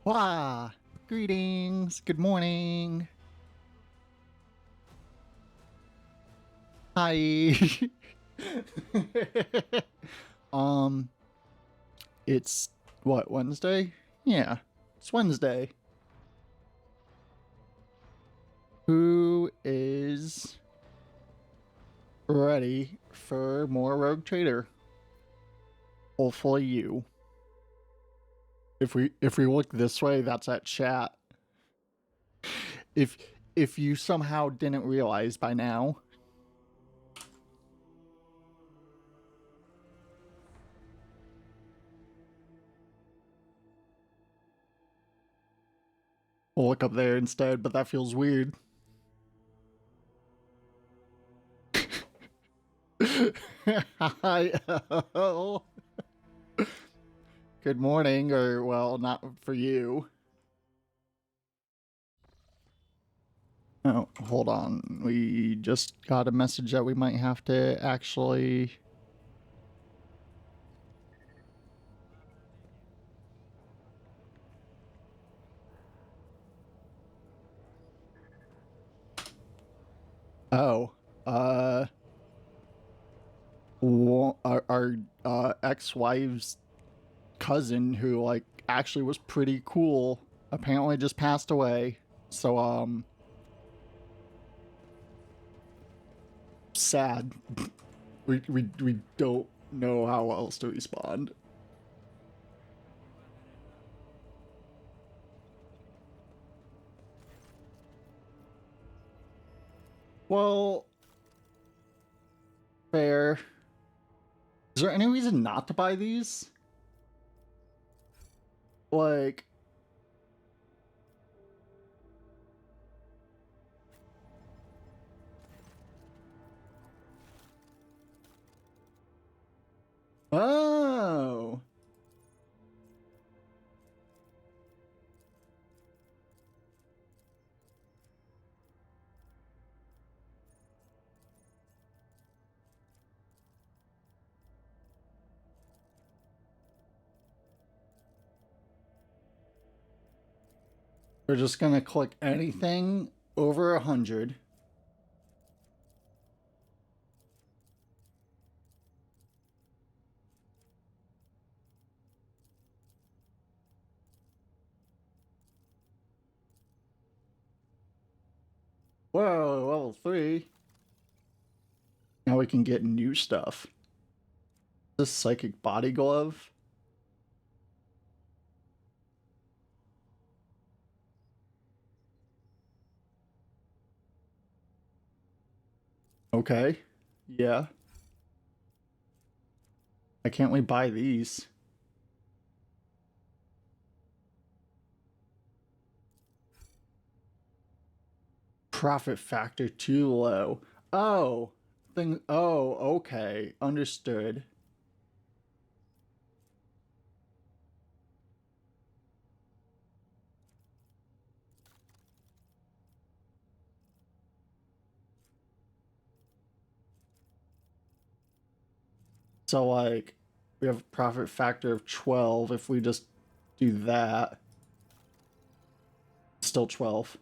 Wah! Greetings. Good morning. Hi. um, it's what, Wednesday? Yeah, it's Wednesday. Who is ready for more Rogue Trader? Hopefully you. If we look this way, that's at chat. If if you somehow didn't realize by now, we'll look up there instead, but that feels weird. Hi. Good morning, or well, not for you. Oh, hold on. We just got a message that we might have to actually... Oh, uh, our ex-wife's cousin, who like actually was pretty cool, apparently just passed away. So sad. We don't know how else to respond. Well, fair. Is there any reason not to buy these? Like, oh, we're just gonna click anything over 100. Whoa, level 3. Now we can get new stuff. This psychic body glove. Okay. Yeah. Why can't we buy these? Profit factor too low. Oh. Oh, okay. Understood. So like we have a profit factor of 12 if we just do that. Still 12.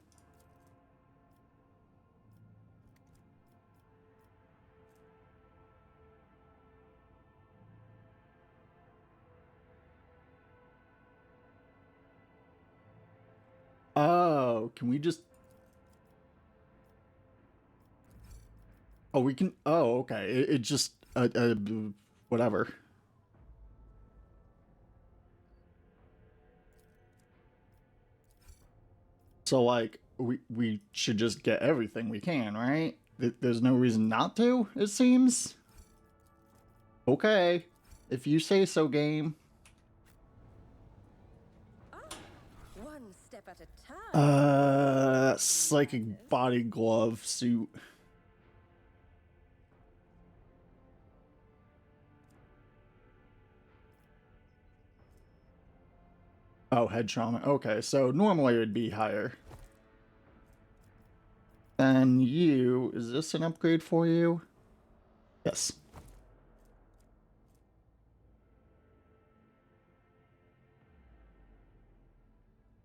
Oh, can we just... Oh, we can... Oh, okay. It just... whatever. So, like, we should just get everything we can, right? There's no reason not to, it seems. Okay. If you say so, game. One step at a time. Psychic body glove suit. Oh, head trauma. Okay, so normally it would be higher. Then you, is this an upgrade for you? Yes.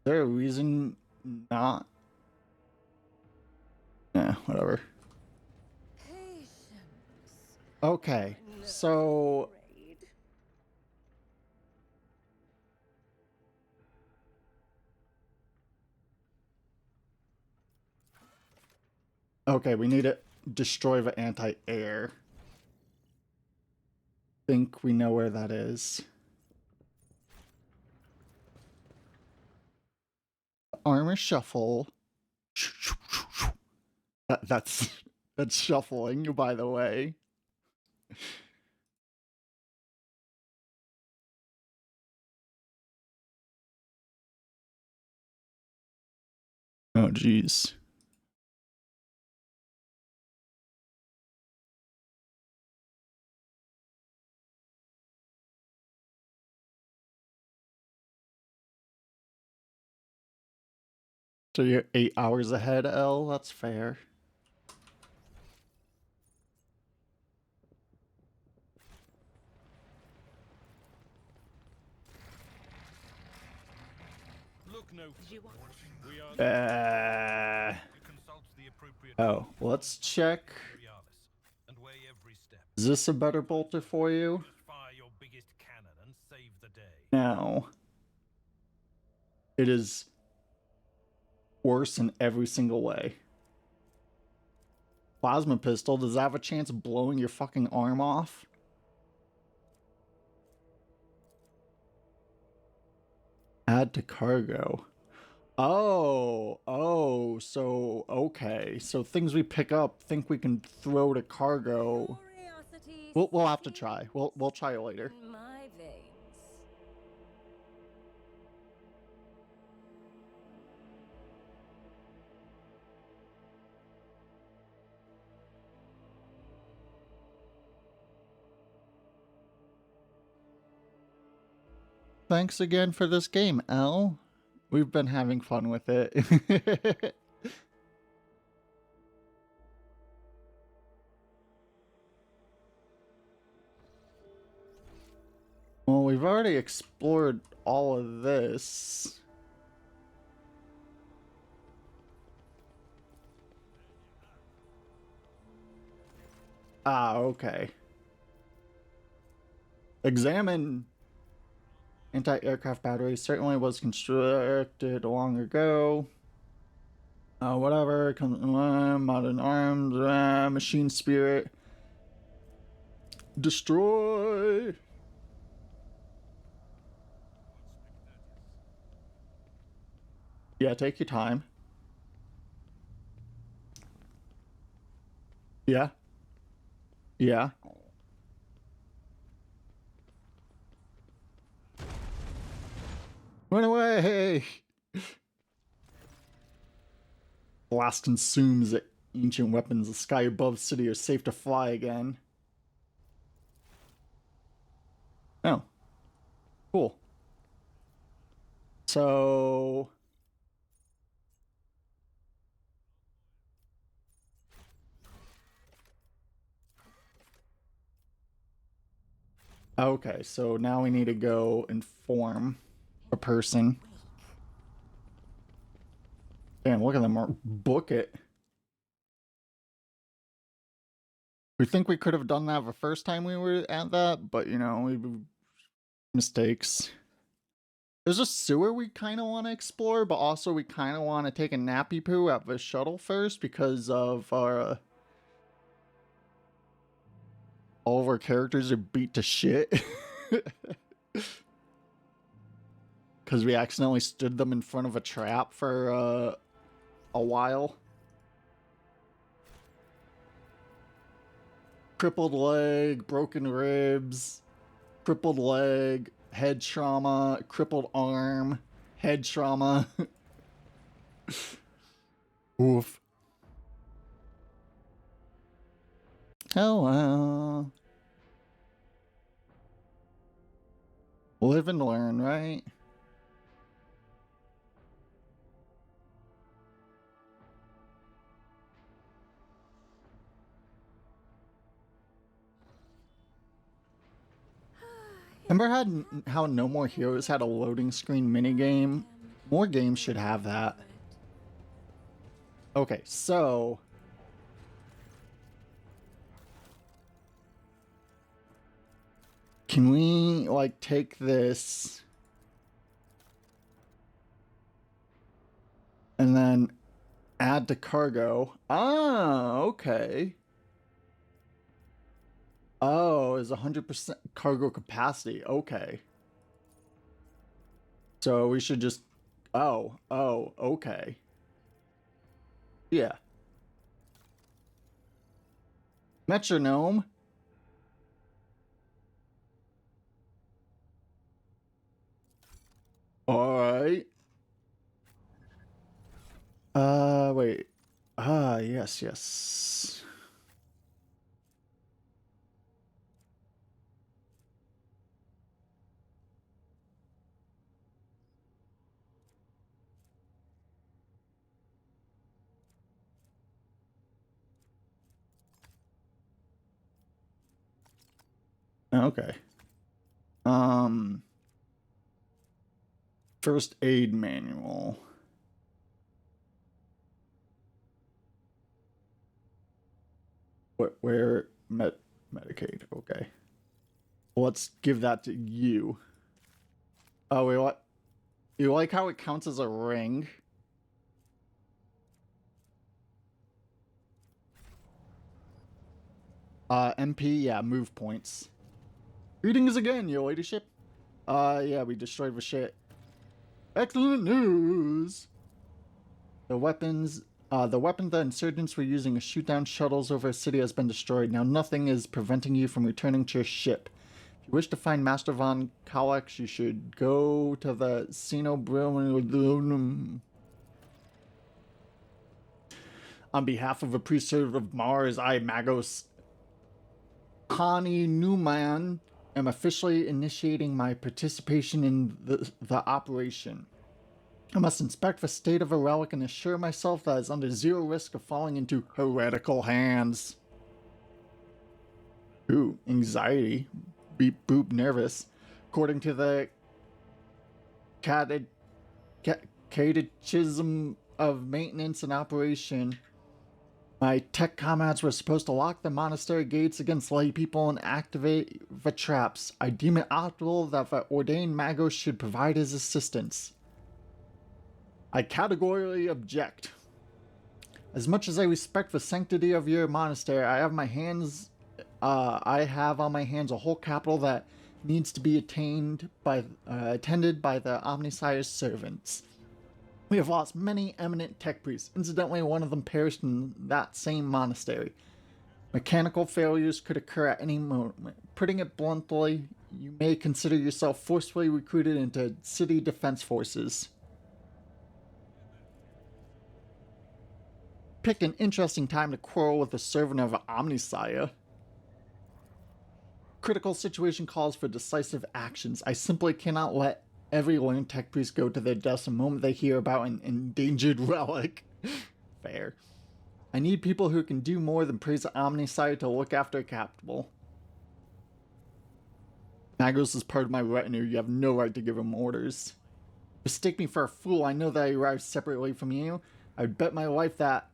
there a reason not? Yeah, whatever. Patience. Okay, so Afraid. okay, we need to destroy the anti-air. Think we know where that is. Armor shuffle. That's that's shuffling, by the way. Oh, jeez. So you're 8 hours ahead, L? That's fair. Look no You want we are consult the appropriate Oh, let's check. and weigh every step. Is this a better bolter for you? Just fire your biggest cannon and save the day. No. It is worse in every single way. Plasma pistol, does that have a chance of blowing your fucking arm off? Add to cargo. So okay. So things we pick up think we can throw to cargo. curiosity? We'll have to try. We'll try it later. In my veins. Thanks again for this game, L. We've been having fun with it. Well, we've already explored all of this. Ah, okay. Examine anti-aircraft battery. Certainly was constructed long ago. Whatever. Modern arms. Machine spirit. Destroy. Yeah, take your time. Yeah. Yeah. Run away! Blast consumes ancient weapons. The sky above city are safe to fly again. Oh. Cool. So... okay, so now we need to go inform a person. Damn, look at them book it. We think we could have done that the first time we were at that, but you know, mistakes. There's a sewer we kind of want to explore, but also we kind of want to take a nappy poo at the shuttle first because of our... all of our characters are beat to shit. Because we accidentally stood them in front of a trap for a while. Crippled leg, broken ribs, crippled leg, head trauma, crippled arm, head trauma. Oof. Oh well. Live and learn, right? Remember how No More Heroes had a loading screen minigame More games should have that. Okay, so can we like take this and then add to cargo? Ah, okay. Oh, is 100% cargo capacity. Okay. So we should just oh, okay. Yeah. Metronome. All right. Wait. Ah, yes, yes. Okay. Um, first aid manual. Where Medicaid? Okay. Let's give that to you. Oh, wait, what? You like how it counts as a ring? MP, yeah, move points. Greetings again, your ladyship. Yeah, we destroyed the shit. Excellent news! The weapon the insurgents were using to shoot down shuttles over a city has been destroyed. Now nothing is preventing you from returning to your ship. If you wish to find Master Von Kalex, you should go to the Xenobril. On behalf of the priesthood of Mars, I, Magos Hani Newman, am officially initiating my participation in the operation. I must inspect the state of a relic and assure myself that it's under zero risk of falling into heretical hands. Ooh, anxiety. Beep boop nervous. According to the Catechism of Maintenance and Operation, my tech comrades were supposed to lock the monastery gates against lay people and activate the traps. I deem it optimal that the ordained Magos should provide his assistance. I categorically object. As much as I respect the sanctity of your monastery, I have on my hands a whole capital that needs to be attended by the Omnissiah's servants. We have lost many eminent tech priests. Incidentally, one of them perished in that same monastery. Mechanical failures could occur at any moment. Putting it bluntly, you may consider yourself forcefully recruited into city defense forces. Picked an interesting time to quarrel with a servant of Omnissiah. Critical situation calls for decisive actions. I simply cannot let every lone tech priest go to their deaths the moment they hear about an endangered relic. Fair. I need people who can do more than praise the Omnissiah to look after a capital. Magos is part of my retinue. You have no right to give him orders. Mistake me for a fool. I know that I arrived separately from you. I would bet my life that...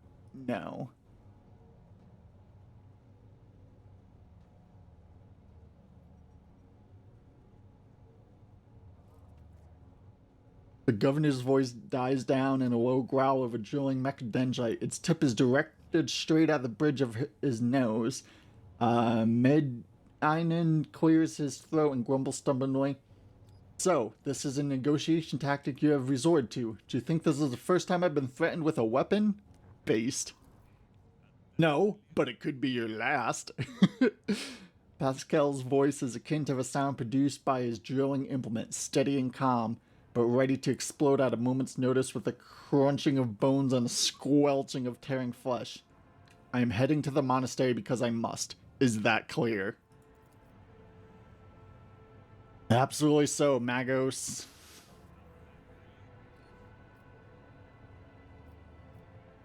No. The governor's voice dies down in a low growl of a drilling mechadendrite. Its tip is directed straight at the bridge of his nose. Medinen clears his throat and grumbles stubbornly. So, this is a negotiation tactic you have resorted to. Do you think this is the first time I've been threatened with a weapon? Based. No, but it could be your last. Pascal's voice is akin to the sound produced by his drilling implement, steady and calm, but ready to explode at a moment's notice with the crunching of bones and a squelching of tearing flesh. I am heading to the monastery because I must. Is that clear? Absolutely so, Magos.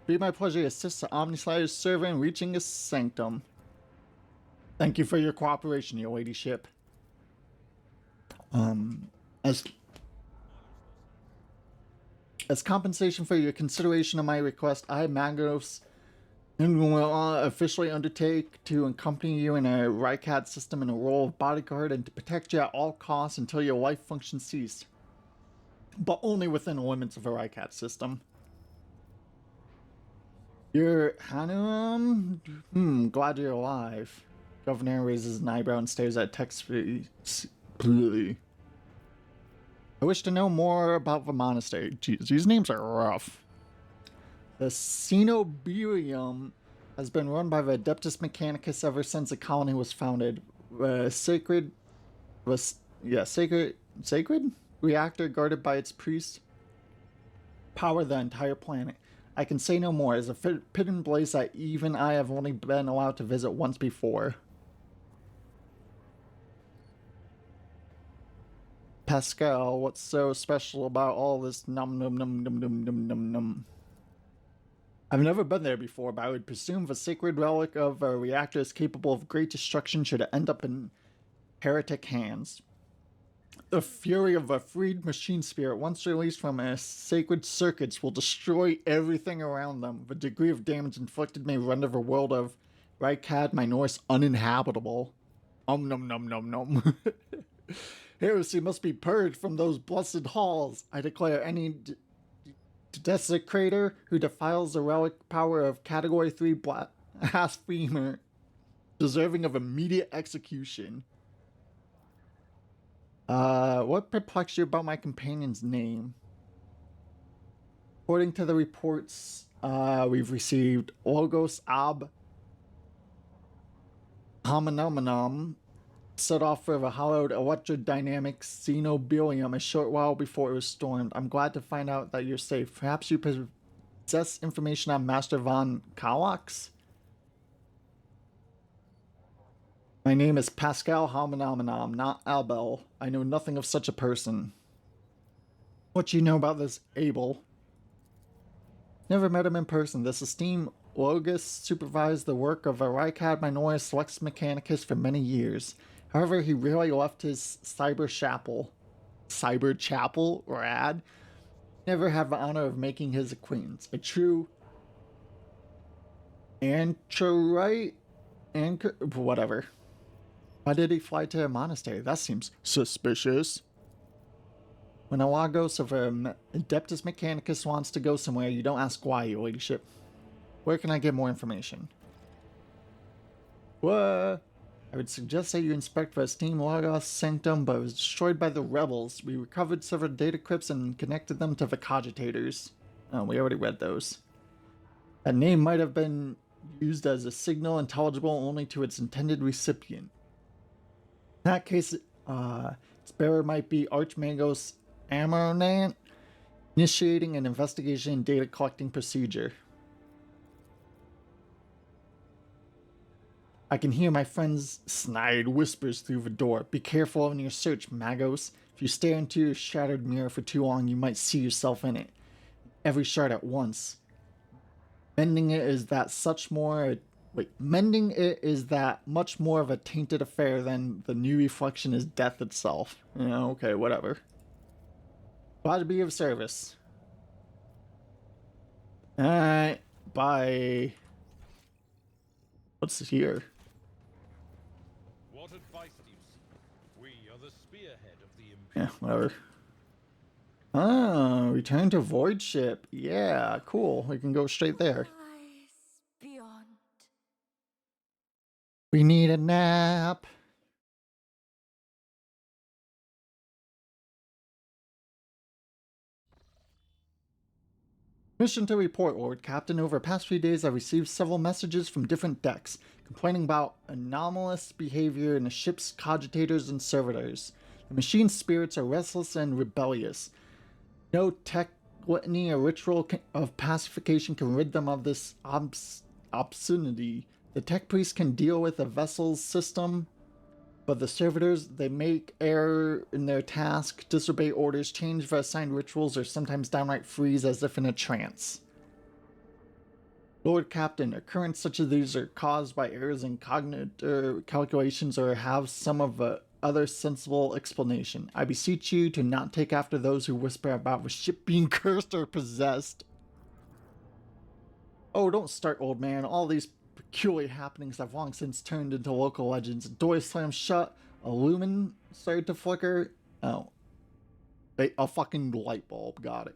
Be my pleasure to assist the Omnissiah's servant in reaching his sanctum. Thank you for your cooperation, your ladyship. As As compensation for your consideration of my request, I, Magos, will officially undertake to accompany you in a Rycat system in a role of bodyguard and to protect you at all costs until your life function cease. But only within the limits of a Rycat system. You're Hanum? Glad you're alive. Governor raises an eyebrow and stares at text. I wish to know more about the monastery. Jeez, these names are rough. The Cenobelium has been run by the Adeptus Mechanicus ever since the colony was founded. Sacred reactor guarded by its priests power the entire planet. I can say no more. It's a forbidden place that even I have only been allowed to visit once before. Pascal, what's so special about all this num num num num num num num num? I've never been there before, but I would presume the sacred relic of a reactor is capable of great destruction should it end up in heretic hands. The fury of a freed machine spirit, once released from a sacred circuits, will destroy everything around them. The degree of damage inflicted may render the world of Rykad Minoris uninhabitable. Num num num num. Heresy must be purged from those blessed halls. I declare any desecrator who defiles the relic power of Category 3 blasphemer deserving of immediate execution. What perplexed you about my companion's name? According to the reports we've received, Logos Ab Hominominum set off for the hallowed electrodynamic Cenobelium a short while before it was stormed. I'm glad to find out that you're safe. Perhaps you possess information on Master von Kallax? My name is Pascal Hominominum, not Abel. I know nothing of such a person. What do you know about this Abel? Never met him in person. This esteemed Logos supervised the work of a Rykad Minoris Lex Mechanicus for many years. However, he rarely left his cyber chapel. Cyber chapel? Rad? Never had the honor of making his acquaintance. A true anchorite? Whatever. Why did he fly to a monastery? That seems suspicious. When a Logos of Adeptus Mechanicus wants to go somewhere, you don't ask why, your ladyship. Where can I get more information? What? I would suggest that you inspect the esteemed Logos Sanctum, but it was destroyed by the rebels. We recovered several data crypts and connected them to the cogitators. Oh, we already read those. That name might have been used as a signal intelligible only to its intended recipient. In that case, its bearer might be Archmagos Amarant, initiating an investigation and data collecting procedure. I can hear my friend's snide whispers through the door. Be careful in your search, Magos. If you stare into your shattered mirror for too long, you might see yourself in it. Every shard at once. Mending it is that much more of a tainted affair than the new reflection is death itself. Yeah, okay, whatever. Glad to be of service. Alright, bye. What's here? What advice do you seek? We are the spearhead of the Imperium. Yeah, whatever. Ah, return to Void Ship. Yeah, cool. We can go straight there. Eyes beyond. We need a nap. Mission to report, Lord Captain. Over the past few days, I've received several messages from different decks complaining about anomalous behavior in the ship's cogitators and servitors. The machine spirits are restless and rebellious. No tech litany or ritual of pacification can rid them of this obscenity. The tech priests can deal with a vessel's system, but the servitors, they make error in their task, disobey orders, change the assigned rituals, or sometimes downright freeze as if in a trance. Lord Captain, occurrences such as these are caused by errors in cognitive calculations or have some of the other sensible explanation. I beseech you to not take after those who whisper about the ship being cursed or possessed. Oh, don't start, old man. All these peculiar happenings have long since turned into local legends. A door slammed shut, a lumen started to flicker. Oh. A fucking light bulb, got it.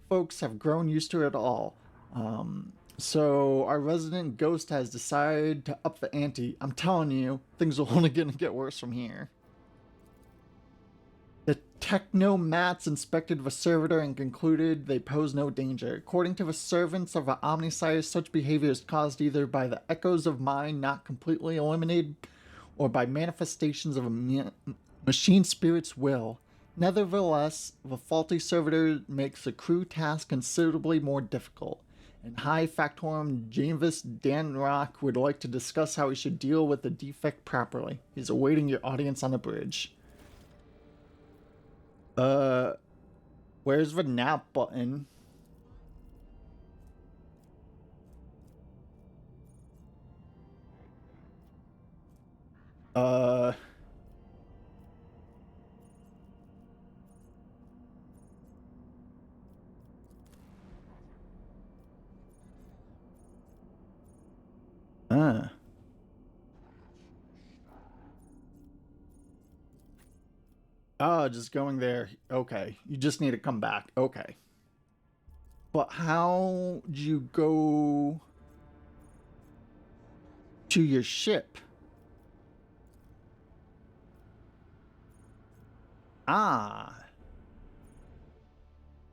Folks have grown used to it all. So our resident ghost has decided to up the ante. I'm telling you, things are only gonna get worse from here. The technomats inspected the servitor and concluded they pose no danger. According to the servants of the Omnisire, such behavior is caused either by the echoes of mind not completely eliminated or by manifestations of a machine spirit's will. Nevertheless, the faulty servitor makes the crew task considerably more difficult, and High Factorum Janvis Danrock would like to discuss how he should deal with the defect properly. He's awaiting your audience on the bridge. Where's the nap button? Oh, just going there. Okay. You just need to come back. Okay. But how do you go to your ship? Ah.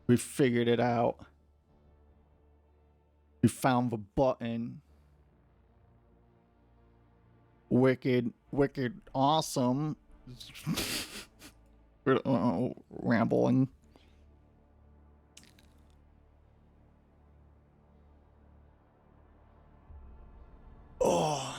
We figured it out. We found the button. Wicked, wicked, awesome. Rambling. Oh.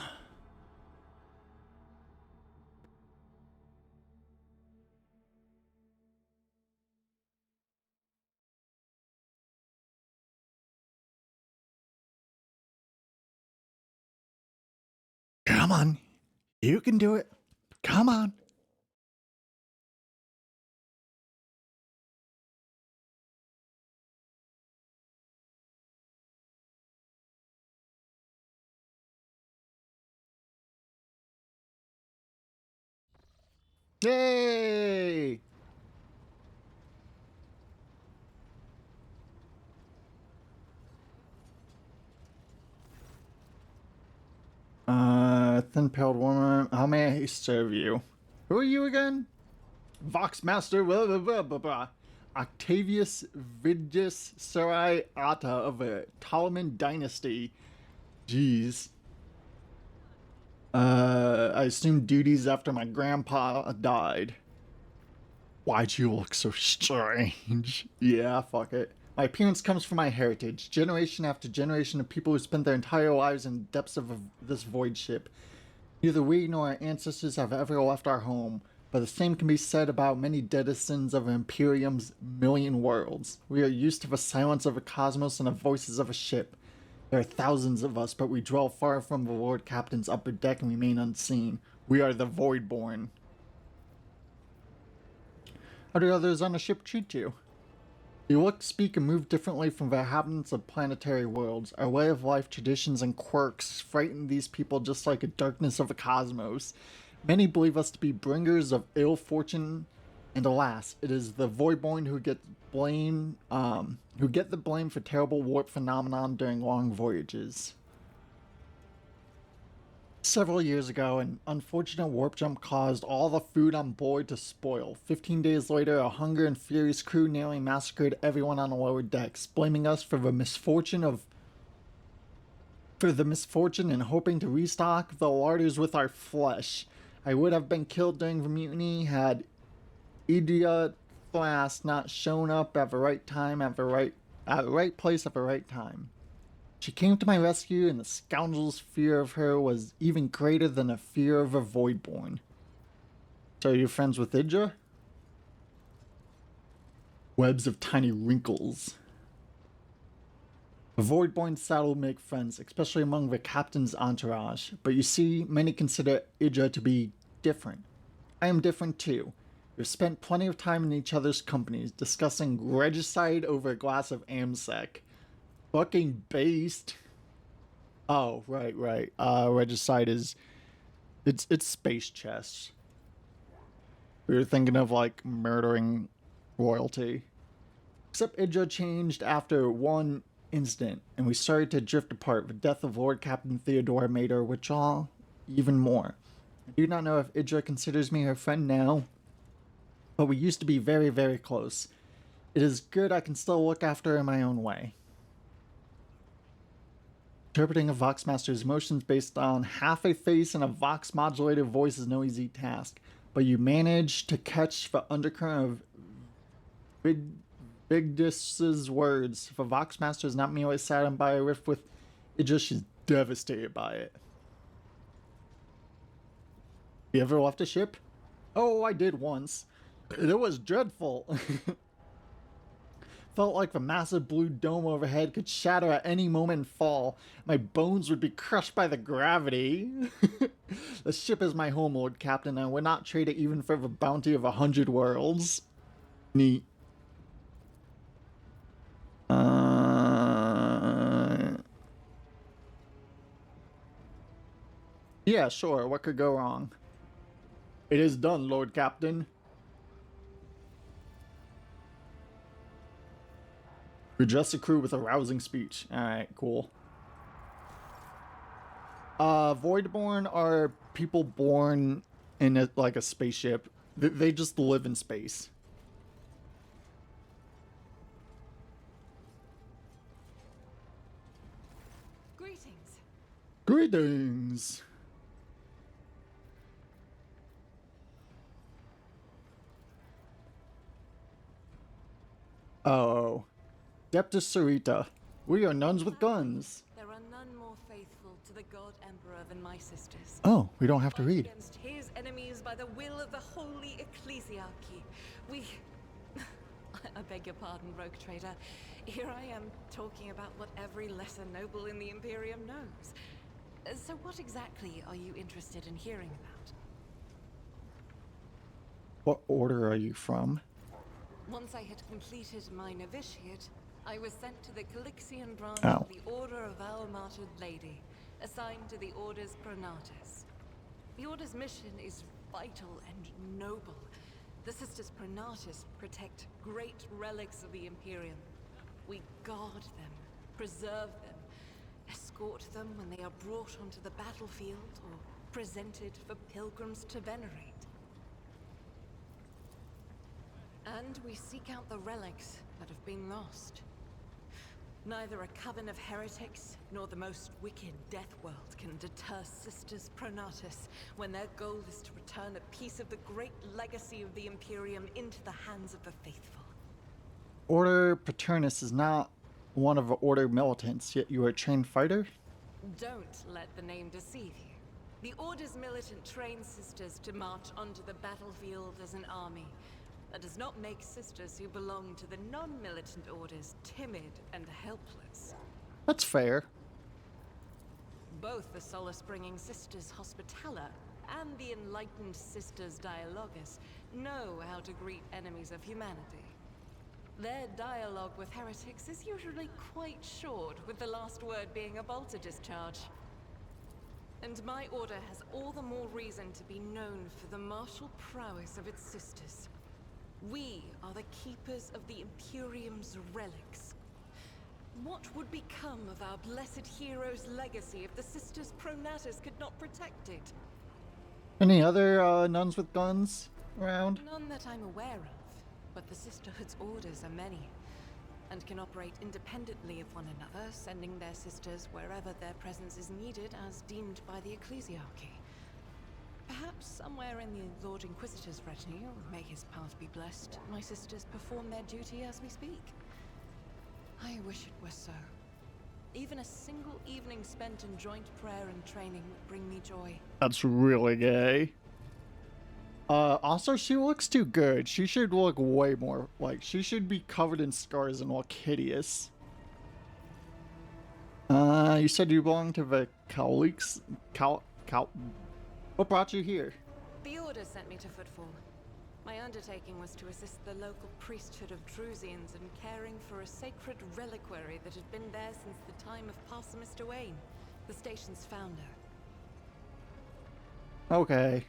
Come on. You can do it. Come on. Yay! Thin-pilled woman. How may I serve you? Who are you again? Voxmaster, blah, blah, blah, blah, blah. Octavius Vigus Sarai Atta of the Ptoleman dynasty. Jeez. I assumed duties after my grandpa died. Why'd you look so strange? Yeah, fuck it. My appearance comes from my heritage, generation after generation of people who spent their entire lives in the depths of this void ship. Neither we nor our ancestors have ever left our home, but the same can be said about many denizens of Imperium's million worlds. We are used to the silence of a cosmos and the voices of a ship. There are thousands of us, but we dwell far from the Lord Captain's upper deck and remain unseen. We are the Voidborn. How do others on the ship treat you? We look, speak, and move differently from the inhabitants of planetary worlds. Our way of life, traditions, and quirks frighten these people just like the darkness of the cosmos. Many believe us to be bringers of ill fortune, and alas, it is the Voidborn who get the blame for terrible warp phenomenon during long voyages. Several years ago, an unfortunate warp jump caused all the food on board to spoil. 15 days later, a hunger and furious crew nearly massacred everyone on the lower decks, blaming us for the misfortune and hoping to restock the larders with our flesh. I would have been killed during the mutiny had Idia Thras not shown up at the right time at the right place at the right time. She came to my rescue, and the scoundrel's fear of her was even greater than the fear of a Voidborn. So you're friends with Idra? Webs of tiny wrinkles. The Voidborn seldom make friends, especially among the captain's entourage, but you see, many consider Idra to be different. I am different too. We've spent plenty of time in each other's companies discussing regicide over a glass of Amsec. Fucking based. Oh, right. Regicide is it's space chess. We were thinking of like murdering royalty. Except Idra changed after one incident, and we started to drift apart. The death of Lord Captain Theodore made her withdraw even more. I do not know if Idra considers me her friend now, but we used to be very, very close. It is good I can still look after her in my own way. Interpreting a Voxmaster's emotions based on half a face and a Vox modulated voice is no easy task, but you manage to catch the undercurrent of Vigdis's words. If a Voxmaster is not merely saddened by a rift with Idra, she's devastated by it. You ever left a ship? Oh, I did once. It was dreadful. Felt like the massive blue dome overhead could shatter at any moment and fall. My bones would be crushed by the gravity. The ship is my home, Lord Captain, and I would not trade it even for the bounty of 100 worlds. Neat. Yeah, sure. What could go wrong? It is done, Lord Captain. Address the crew with a rousing speech. Alright, cool. Voidborn are people born in like a spaceship. They just live in space. Greetings. Greetings. Oh. Deptus Sarita. We are nuns with guns. There are none more faithful to the God Emperor than my sisters. Oh, we don't have to Fight read. Against his enemies by the will of the Holy Ecclesiarchy. We... I beg your pardon, rogue trader. Here I am talking about what every lesser noble in the Imperium knows. So what exactly are you interested in hearing about? What order are you from? Once I had completed my novitiate, I was sent to the Calixian branch Oh. of the Order of Our Martyred Lady, assigned to the Orders Pronatus. The Order's mission is vital and noble. The Sisters Pronatus protect great relics of the Imperium. We guard them, preserve them, escort them when they are brought onto the battlefield or presented for pilgrims to venerate. And we seek out the relics that have been lost. Neither a coven of heretics nor the most wicked Deathworld can deter Sisters Pronatus when their goal is to return a piece of the great legacy of the Imperium into the hands of the faithful. Order Paternus is not one of the Order militants, yet you are a trained fighter? Don't let the name deceive you. The Order's militant trains sisters to march onto the battlefield as an army. That does not make sisters who belong to the non-militant orders timid and helpless. That's fair. Both the solace-bringing Sisters Hospitaller and the enlightened Sisters Dialogus know how to greet enemies of humanity. Their dialogue with heretics is usually quite short, with the last word being a bolter discharge. And my order has all the more reason to be known for the martial prowess of its sisters. We are the keepers of the Imperium's relics. What would become of our blessed hero's legacy if the Sisters Pronatus could not protect it? Any other nuns with guns around? None that I'm aware of, but the Sisterhood's orders are many, and can operate independently of one another, sending their sisters wherever their presence is needed as deemed by the Ecclesiarchy. Perhaps somewhere in the Lord Inquisitor's retinue, may his path be blessed, my sisters perform their duty as we speak. I wish it were so. Even a single evening spent in joint prayer and training would bring me joy. That's really gay. Also, she looks too good. She should look way more like she should be covered in scars and look hideous. You said you belong to the Calix. What brought you here? The Order sent me to Footfall. My undertaking was to assist the local priesthood of Drusians in caring for a sacred reliquary that had been there since the time of Parson Mr. Wayne, the station's founder. Okay.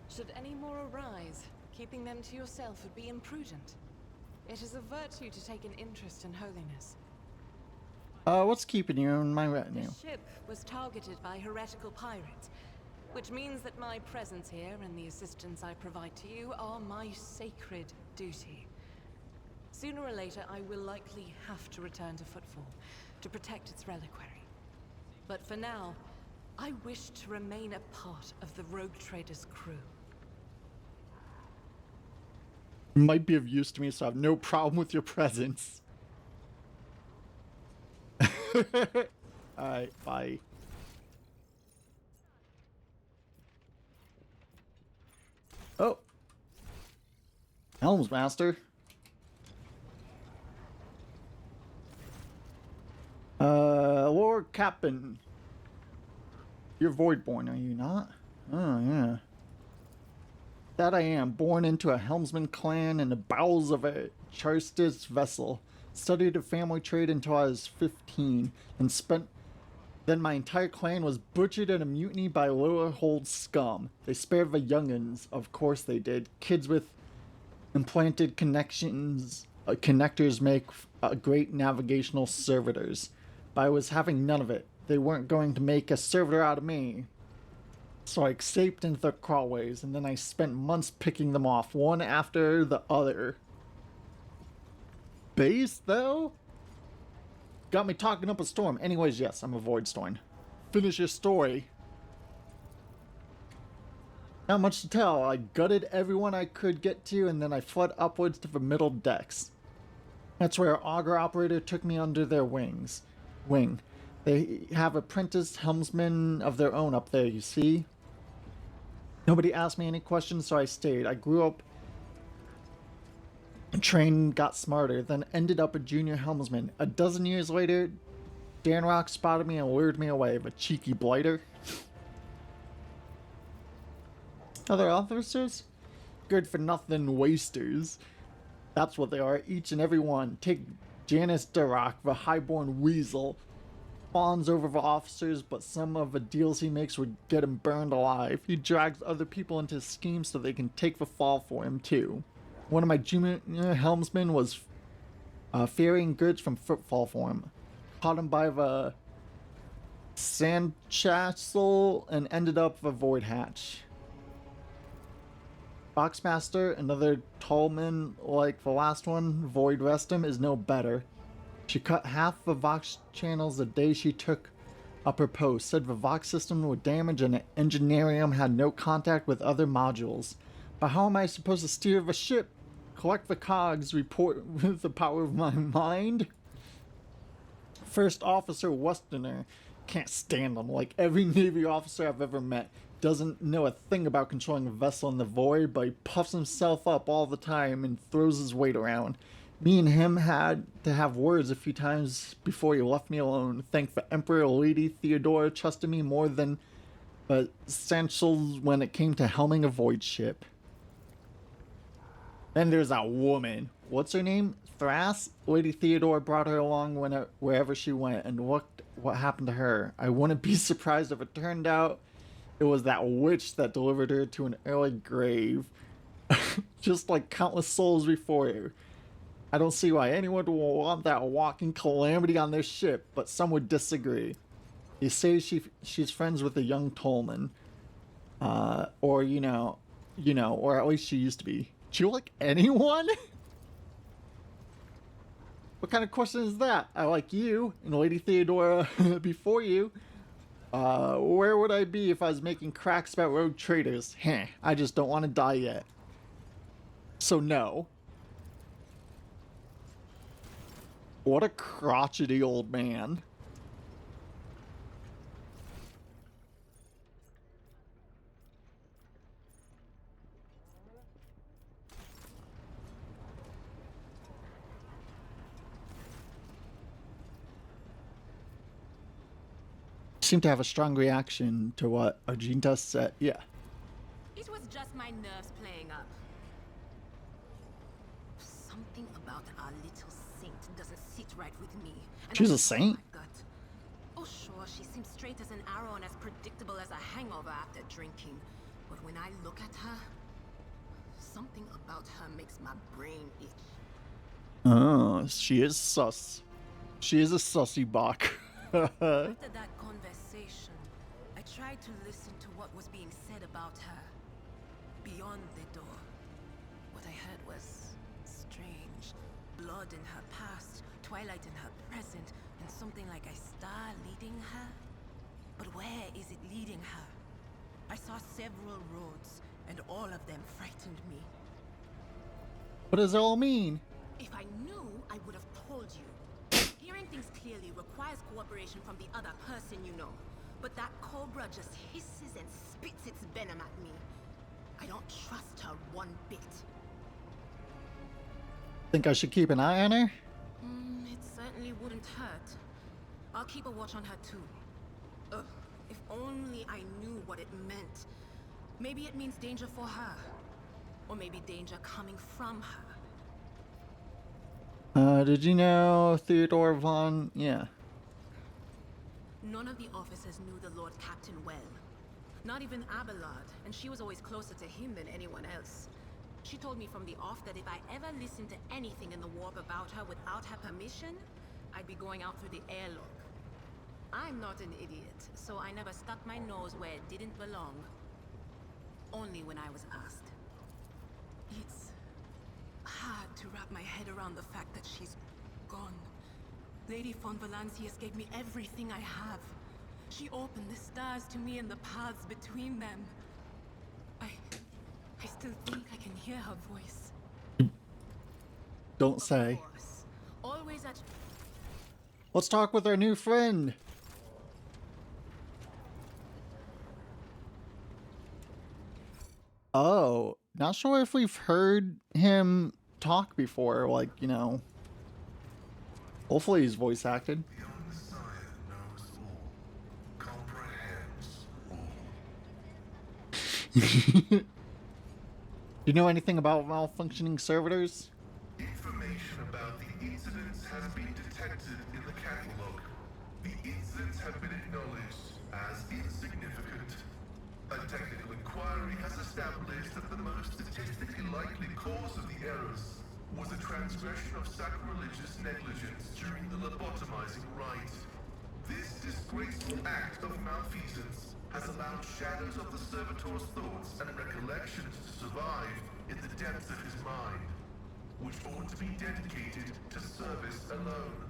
Should any more arise, keeping them to yourself would be imprudent. It is a virtue to take an interest in holiness. What's keeping you in my The retinue? ship was targeted by heretical pirates, which means that my presence here and the assistance I provide to you are my sacred duty. Sooner or later, I will likely have to return to Footfall to protect its reliquary. But for now, I wish to remain a part of the Rogue Trader's crew. You might be of use to me, so I have no problem with your presence. Alright, bye. Oh. Helmsmaster. Lord Captain. You're Voidborn, are you not? Oh, yeah. That I am, born into a helmsman clan in the bowels of a Chartistic vessel. Studied a family trade until I was 15, and then my entire clan was butchered in a mutiny by lower hold scum. They spared the young'uns, of course they did. Kids with implanted connectors make great navigational servitors. But I was having none of it. They weren't going to make a servitor out of me. So I escaped into the crawlways, and then I spent months picking them off, one after the other. Base, though? Got me talking up a storm. Anyways, yes, I'm a Voidstone. Finish your story. Not much to tell. I gutted everyone I could get to, and then I fled upwards to the middle decks. That's where our auger operator took me under their wing. They have apprenticed helmsmen of their own up there, you see? Nobody asked me any questions, so I stayed. I grew up, trained, got smarter, then ended up a junior helmsman. A dozen years later, Danrock spotted me and lured me away, the cheeky blighter. Other officers? Good for nothing wasters. That's what they are, each and every one. Take Janice Durock, the highborn weasel. Fawns over the officers, but some of the deals he makes would get him burned alive. He drags other people into his schemes so they can take the fall for him, too. One of my junior helmsmen was ferrying goods from Footfall for him. Caught him by the Sandcastle and ended up the Void Hatch. Boxmaster, another tallman like the last one, Void Restum, is no better. She cut half the Vox channels the day she took up her post, said the Vox system would damage and Engineerium had no contact with other modules. But how am I supposed to steer the ship? Collect the cogs, report with the power of my mind? First Officer Westerner. Can't stand him. Like every Navy officer I've ever met. Doesn't know a thing about controlling a vessel in the void, but he puffs himself up all the time and throws his weight around. Me and him had to have words a few times before he left me alone. Thank the Emperor Lady Theodora trusted me more than essentials when it came to helming a void ship. Then there's that woman. What's her name? Thras? Lady Theodora brought her along wherever she went, and looked what happened to her. I wouldn't be surprised if it turned out it was that witch that delivered her to an early grave. Just like countless souls before her. I don't see why anyone would want that walking calamity on their ship, but some would disagree. You say she's friends with a young Tolman. Or, you know, or at least she used to be. Do you like anyone? What kind of question is that? I like you and Lady Theodora before you. Where would I be if I was making cracks about rogue traders? Heh, I just don't want to die yet. So no. What a crotchety old man. Seem to have a strong reaction to what Argenta said. Yeah. just my nerves playing up. Something about our little saint doesn't sit right with me. And She's I a know saint? my gut. Oh sure, she seems straight as an arrow and as predictable as a hangover after drinking. But when I look at her, something about her makes my brain itch. Oh, she is sus. She is a sussy bok. After that conversation, I tried to listen to what was being said about her. Beyond the door. What I heard was strange. Blood in her past, twilight in her present, and something like a star leading her. But where is it leading her? I saw several roads, and all of them frightened me. What does it all mean? If I knew, I would have told you. Hearing things clearly requires cooperation from the other person you know. But that cobra just hisses and spits its venom at me. I don't trust her one bit. Think I should keep an eye on her? It certainly wouldn't hurt. I'll keep a watch on her too. Ugh, if only I knew what it meant. Maybe it means danger for her. Or maybe danger coming from her. Did you know Theodore von... Yeah. None of the officers knew the Lord Captain well. Not even Abelard, and she was always closer to him than anyone else. She told me from the off that if I ever listened to anything in the warp about her without her permission, I'd be going out through the airlock. I'm not an idiot, so I never stuck my nose where it didn't belong. Only when I was asked. It's hard to wrap my head around the fact that she's gone. Lady von Valancius gave me everything I have. She opened the stars to me and the paths between them. I still think I can hear her voice. Don't Of say. course. Always at... Let's talk with our new friend. Oh, not sure if we've heard him talk before, like, you know. Hopefully he's voice acted. The Messiah knows all, comprehends all. Do you know anything about malfunctioning servitors? Information about the incidents has been detected in the catalog. The incidents have been acknowledged as insignificant. A technical inquiry has established that the most statistically likely cause of the errors was a transgression of sacrilegious negligence during the lobotomizing rite. This disgraceful act of malfeasance has allowed shadows of the servitor's thoughts and recollections to survive in the depths of his mind, which ought to be dedicated to service alone.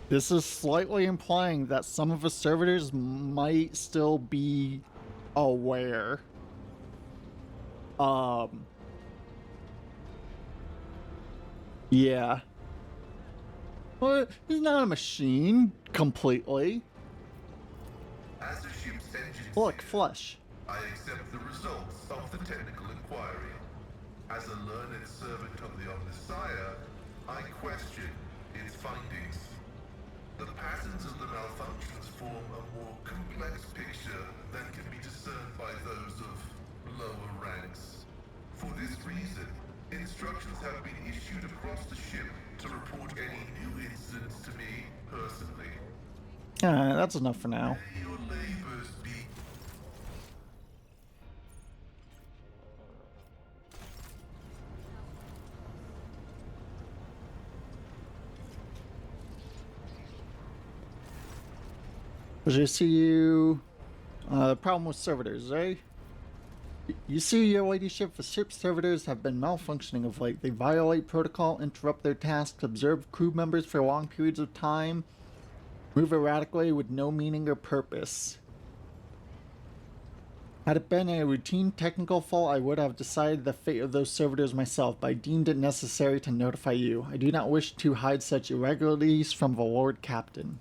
This is slightly implying that some of the servitors might still be aware. Yeah. Well, he's not a machine completely. As a ship's engine Look, seer, flesh. I accept the results of the technical inquiry. As a learned servant of the Omnissiah, I question its findings. The patterns of the malfunctions form a more complex picture than can be discerned by those of lower ranks. For this reason, instructions have been issued across the ship to report any new incidents to me personally. That's enough for now. May your labors be I see you. Problem with servitors, eh? You see, your ladyship, the ship's servitors have been malfunctioning of late. They violate protocol, interrupt their tasks, observe crew members for long periods of time, move erratically with no meaning or purpose. Had it been a routine technical fault, I would have decided the fate of those servitors myself, but I deemed it necessary to notify you. I do not wish to hide such irregularities from the Lord Captain.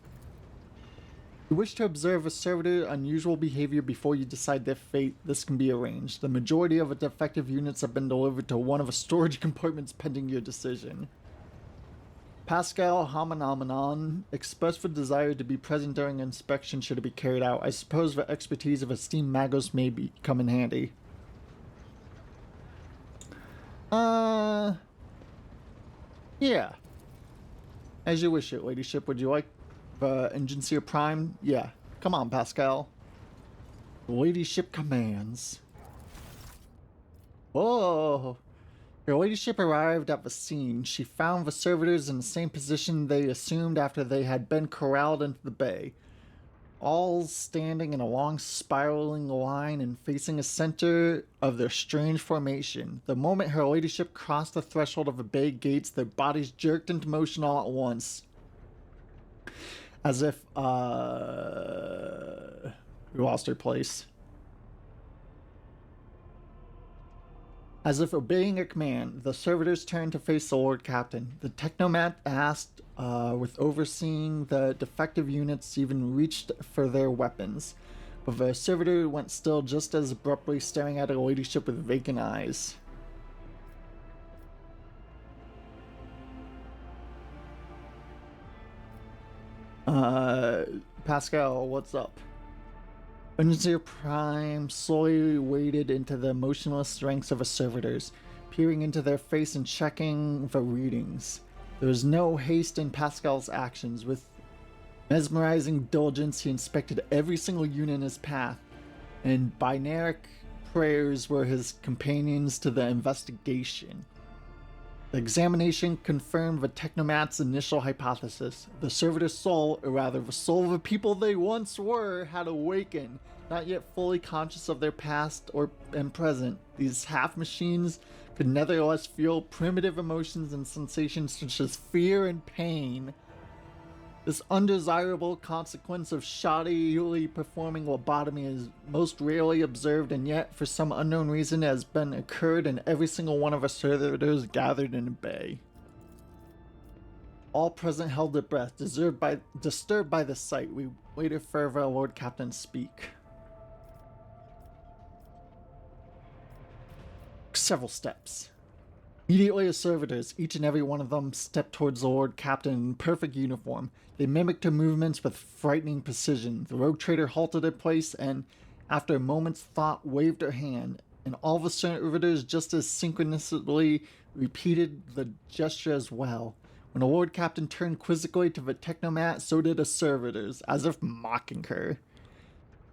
You wish to observe a servitor unusual behavior before you decide their fate, this can be arranged. The majority of the defective units have been delivered to one of the storage compartments pending your decision. Pascal Hominomenon expressed the desire to be present during inspection should it be carried out. I suppose the expertise of esteemed Magos may come in handy. Yeah. As you wish it, ladyship. Would you like the Enginseer Prime? Yeah. Come on, Pascal. The ladyship commands. Whoa. Her ladyship arrived at the scene. She found the servitors in the same position they assumed after they had been corralled into the bay. All standing in a long spiraling line and facing the center of their strange formation. The moment her ladyship crossed the threshold of the bay gates, their bodies jerked into motion all at once. As if, we lost her place. As if obeying a command, the servitors turned to face the Lord Captain. The Technomat asked, with overseeing the defective units even reached for their weapons. But the servitor went still just as abruptly, staring at her ladyship with vacant eyes. Pascal, what's up? Enginseer Prime slowly waded into the motionless ranks of the servitors, peering into their face and checking the readings. There was no haste in Pascal's actions. With mesmerizing diligence, he inspected every single unit in his path, and binaric prayers were his companions to the investigation. The examination confirmed the Technomat's initial hypothesis. The servitor's soul, or rather the soul of the people they once were, had awakened, not yet fully conscious of their past and present. These half-machines could nevertheless feel primitive emotions and sensations such as fear and pain. This undesirable consequence of shoddily performing lobotomy is most rarely observed, and yet, for some unknown reason, it has been occurred in every single one of the servitors gathered in the bay. All present held their breath, disturbed by the sight. We waited for the Lord Captain to speak. Several steps. Immediately, the servitors, each and every one of them, stepped towards the Lord Captain in perfect uniform. They mimicked her movements with frightening precision. The rogue trader halted in place and, after a moment's thought, waved her hand, and all the servitors just as synchronously repeated the gesture as well. When the Lord Captain turned quizzically to the Technomat, so did the servitors, as if mocking her.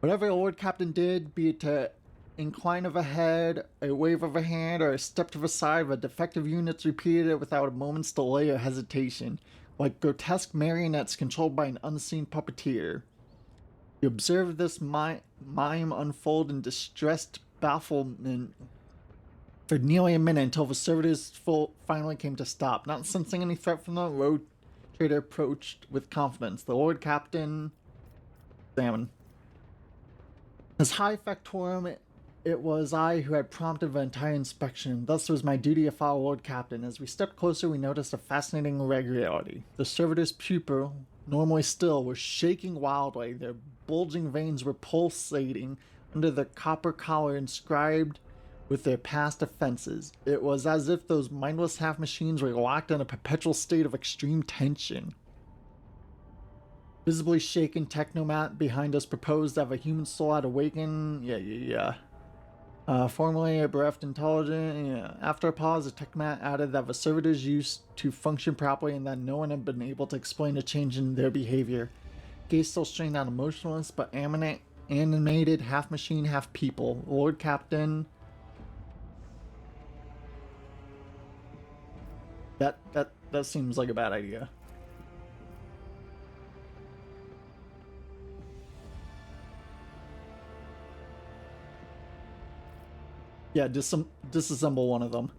Whatever the Lord Captain did, be it to incline of a head, a wave of a hand, or a step to the side, the defective units repeated it without a moment's delay or hesitation, like grotesque marionettes controlled by an unseen puppeteer. You observed this mime unfold in distressed bafflement for nearly a minute until the servitors finally came to stop. Not sensing any threat from the rogue trader, approached with confidence. The Lord Captain examined. As High Factorum, it was I who had prompted the entire inspection. Thus it was my duty to follow Lord Captain. As we stepped closer, we noticed a fascinating irregularity. The servitor's pupil, normally still, was shaking wildly. Their bulging veins were pulsating under the copper collar inscribed with their past offenses. It was as if those mindless half-machines were locked in a perpetual state of extreme tension. Visibly shaken, Technomat behind us proposed that the human soul had awakened. Formerly a bereft intelligent. After a pause, the Technomat added that the servitors used to function properly and that no one had been able to explain a change in their behavior. Gaze still strained out, emotionless but animated, half machine, half people. Lord Captain. That seems like a bad idea. Yeah, disassemble one of them.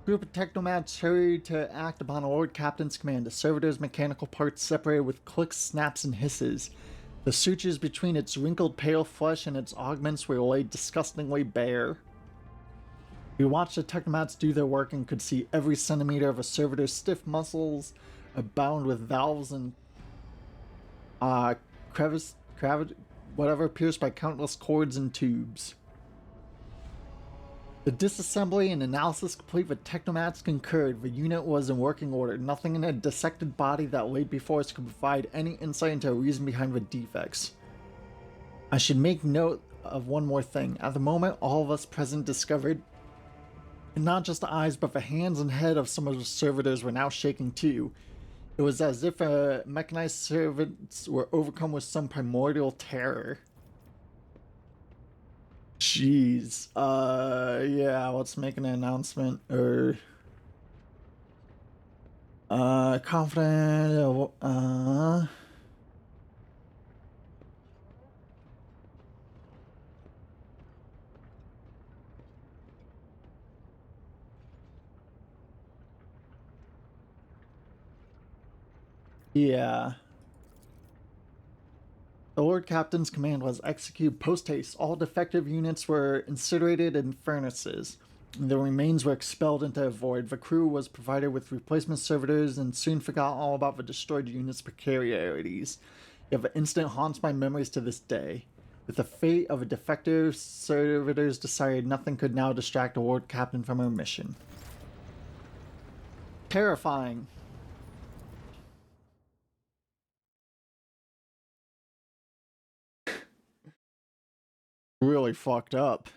Group of Technomats hurried to act upon a Lord Captain's command. The servitor's mechanical parts separated with clicks, snaps, and hisses. The sutures between its wrinkled pale flesh and its augments were laid disgustingly bare. We watched the Technomats do their work and could see every centimeter of a servitor's stiff muscles abound with valves and whatever pierced by countless cords and tubes. The disassembly and analysis complete with Technomats concurred. The unit was in working order. Nothing in a dissected body that laid before us could provide any insight into a reason behind the defects. I should make note of one more thing. At the moment, all of us present discovered not just the eyes, but the hands and head of some of the servitors were now shaking too. It was as if mechanized servants were overcome with some primordial terror. Jeez. Yeah, let's make an announcement. Confident. Yeah. The Lord Captain's command was execute post haste. All defective units were incinerated in furnaces. The remains were expelled into the void. The crew was provided with replacement servitors and soon forgot all about the destroyed units' peculiarities. Yet the incident haunts my memories to this day. With the fate of the defective servitors decided, nothing could now distract the Lord Captain from her mission. Terrifying. Really fucked up.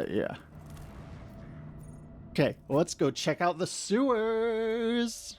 Yeah. Okay, let's go check out the sewers.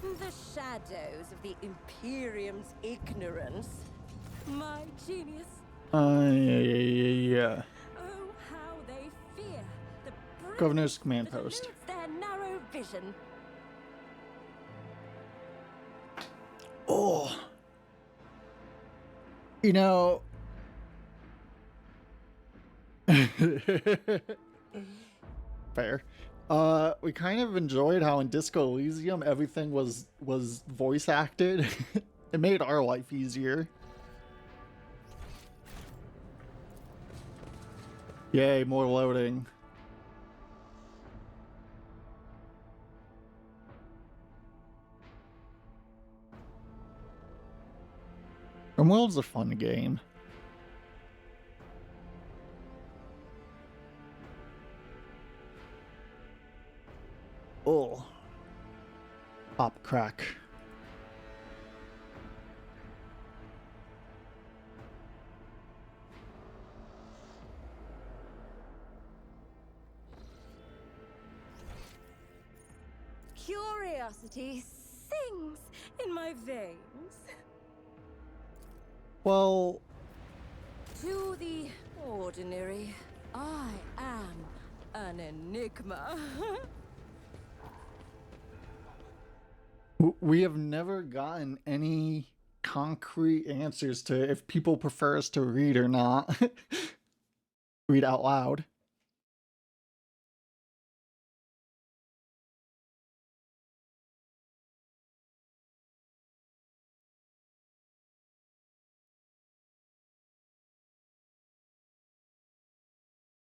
The shadows of the Imperium's ignorance. My genius. Yeah. Oh, how they fear the brilliance Governor's command that post. eludes their narrow vision. Oh. You know. Fair. We kind of enjoyed how in Disco Elysium everything was voice acted. It made our life easier. Yay, more loading. Rimworld's a fun game. Oh. Pop crack. Curiosity sings in my veins. Well, To the ordinary, I am an enigma. we have never gotten any concrete answers to if people prefer us to read or not. Read out loud.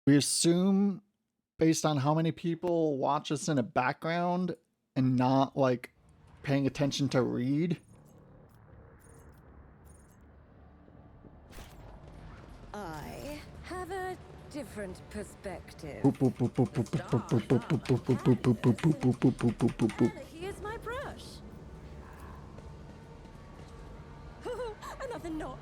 We assume, based on how many people watch us in a background and not like paying attention to read. I have a different perspective. Here's my brush. Another notch.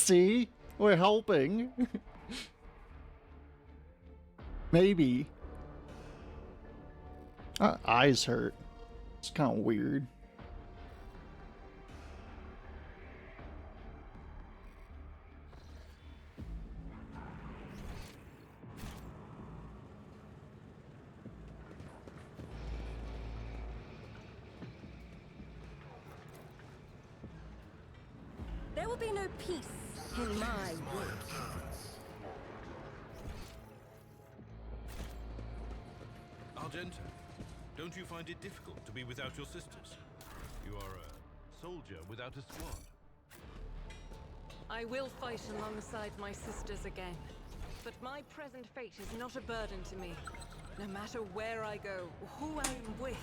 See? We're helping. Maybe. Eyes hurt. It's kind of weird. There will be no peace in my wood. Argenta, don't you find it difficult to be without your sisters? You are a soldier without a squad. I will fight alongside my sisters again. But my present fate is not a burden to me. No matter where I go, or who I am with,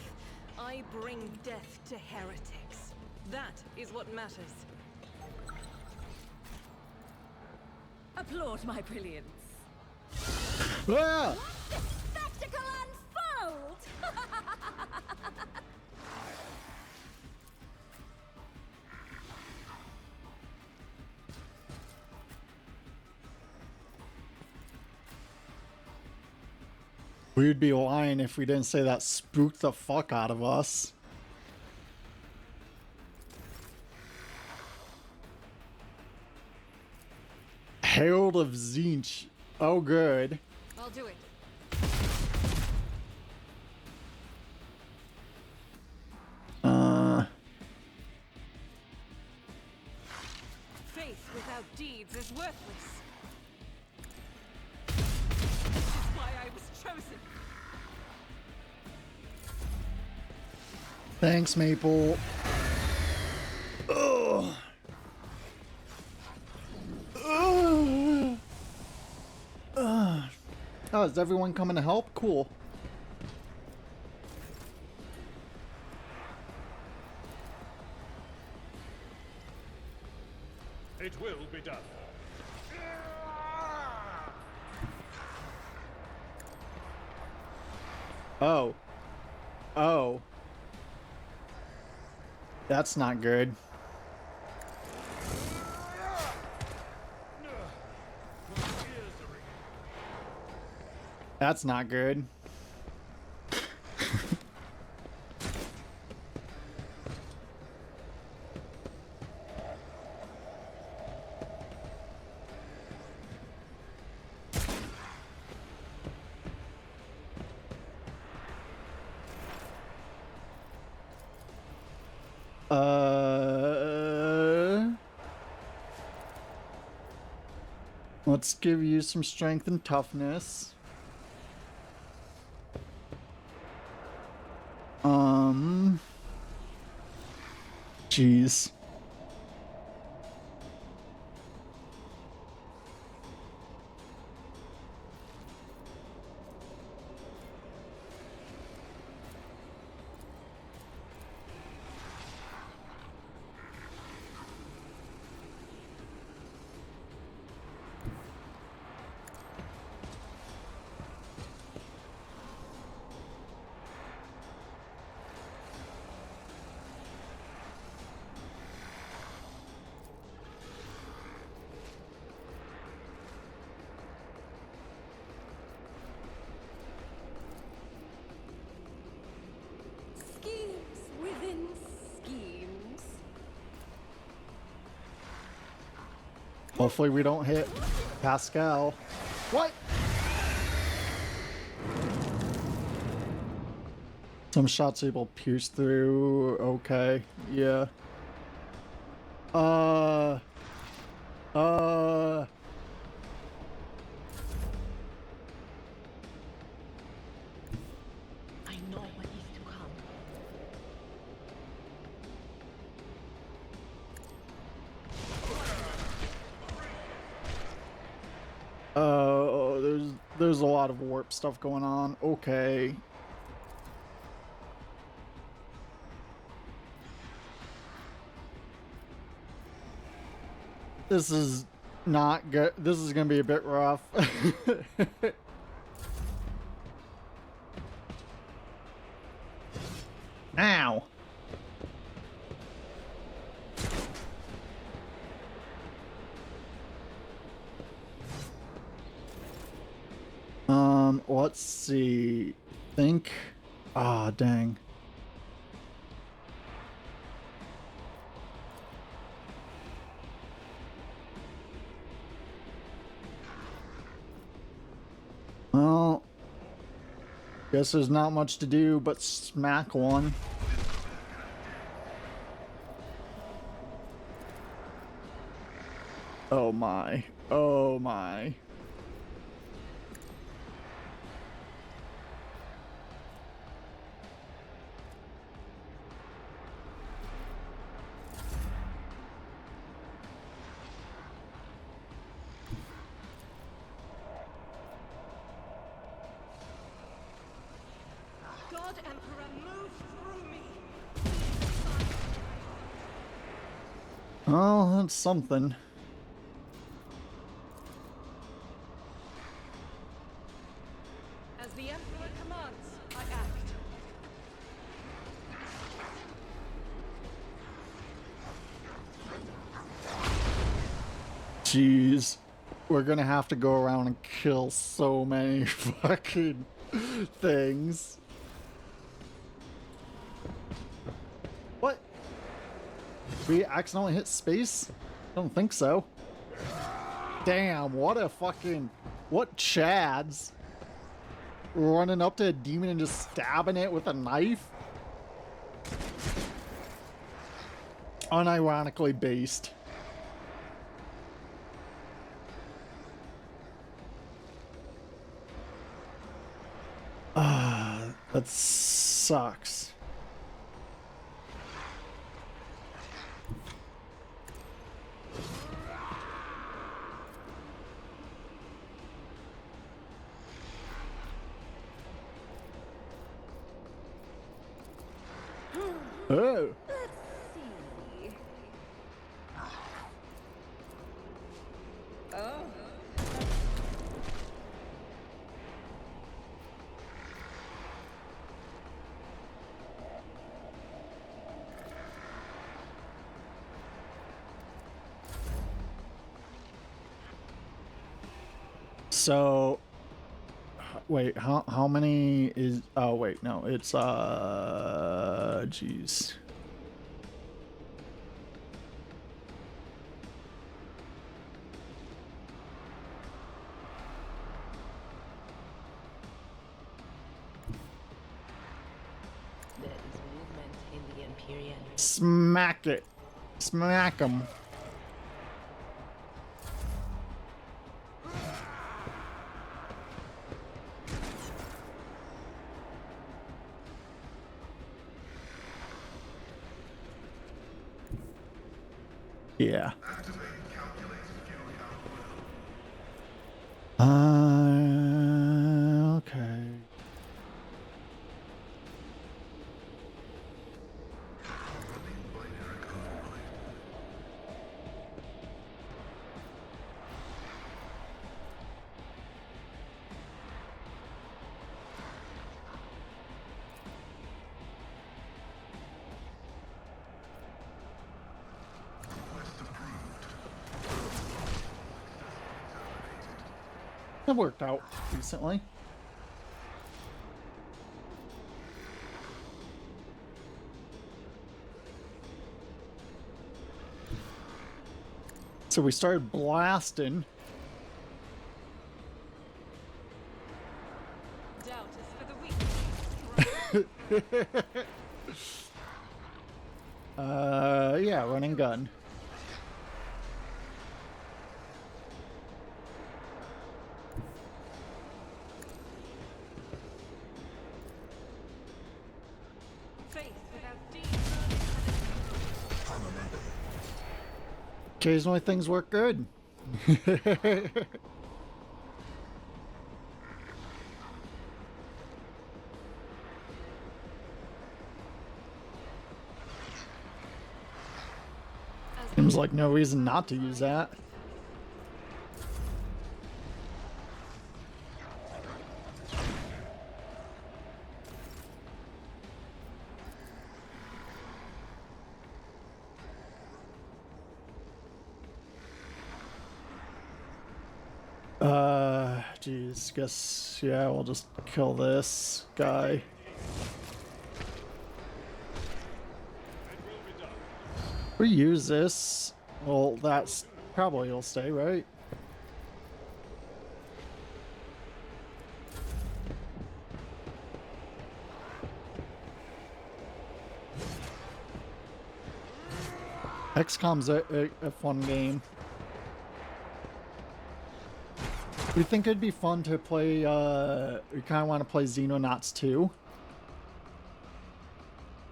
I bring death to heretics. That is what matters. Applaud my brilliance. Ah! Spectacle unfold! We'd be lying if we didn't say that spooked the fuck out of us. Herald of Tzeentch. Oh, good. I'll do it. Faith without deeds is worthless. This is why I was chosen. Thanks, Maple. Ugh. Ugh. Ugh. Oh, is everyone coming to help? Cool. It will be done. Oh. Oh. That's not good. That's not good. Let's give you some strength and toughness. Jeez. Schemes within schemes. Hopefully we don't hit Pascal. What? Some shots able to pierce through. Okay. Yeah. I know what is to come. There's a lot of warp stuff going on. Okay. This is not good. This is gonna be a bit rough. Ow. let's see. Think. Ah, dang. Well, guess there's not much to do but smack one. Oh my. Oh my. God Emperor, move through me! Oh, that's something. As the Emperor commands, I act. Jeez. We're gonna have to go around and kill so many fucking things. What? We accidentally hit space? Don't think so. Damn, what a fucking... What chads? Running up to a demon and just stabbing it with a knife? Unironically based. That sucks. Oh. So, wait, how many is, oh wait, no, it's, jeez. There is movement in the Imperial. Smack it. Smack 'em. Yeah. Okay. That worked out decently. So we started blasting. Doubt is for the weak. Yeah, running gun. Faith without deeds. Occasionally things work good. Seems like no reason not to use that. geez. Guess, yeah, we'll just kill this guy. We use this. Well, that's probably will stay, right? XCOM's a fun game. We think it'd be fun to play, we kind of want to play Xenonauts 2.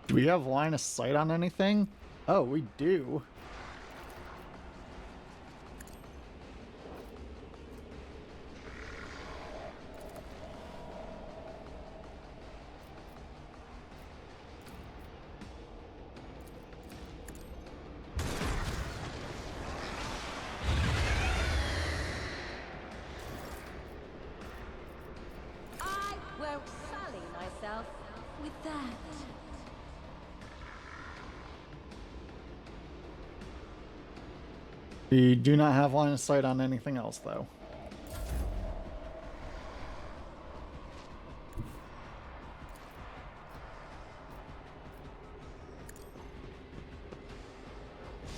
Do we have line of sight on anything? Oh, we do. I won't sully myself with that. We do not have line of sight on anything else, though.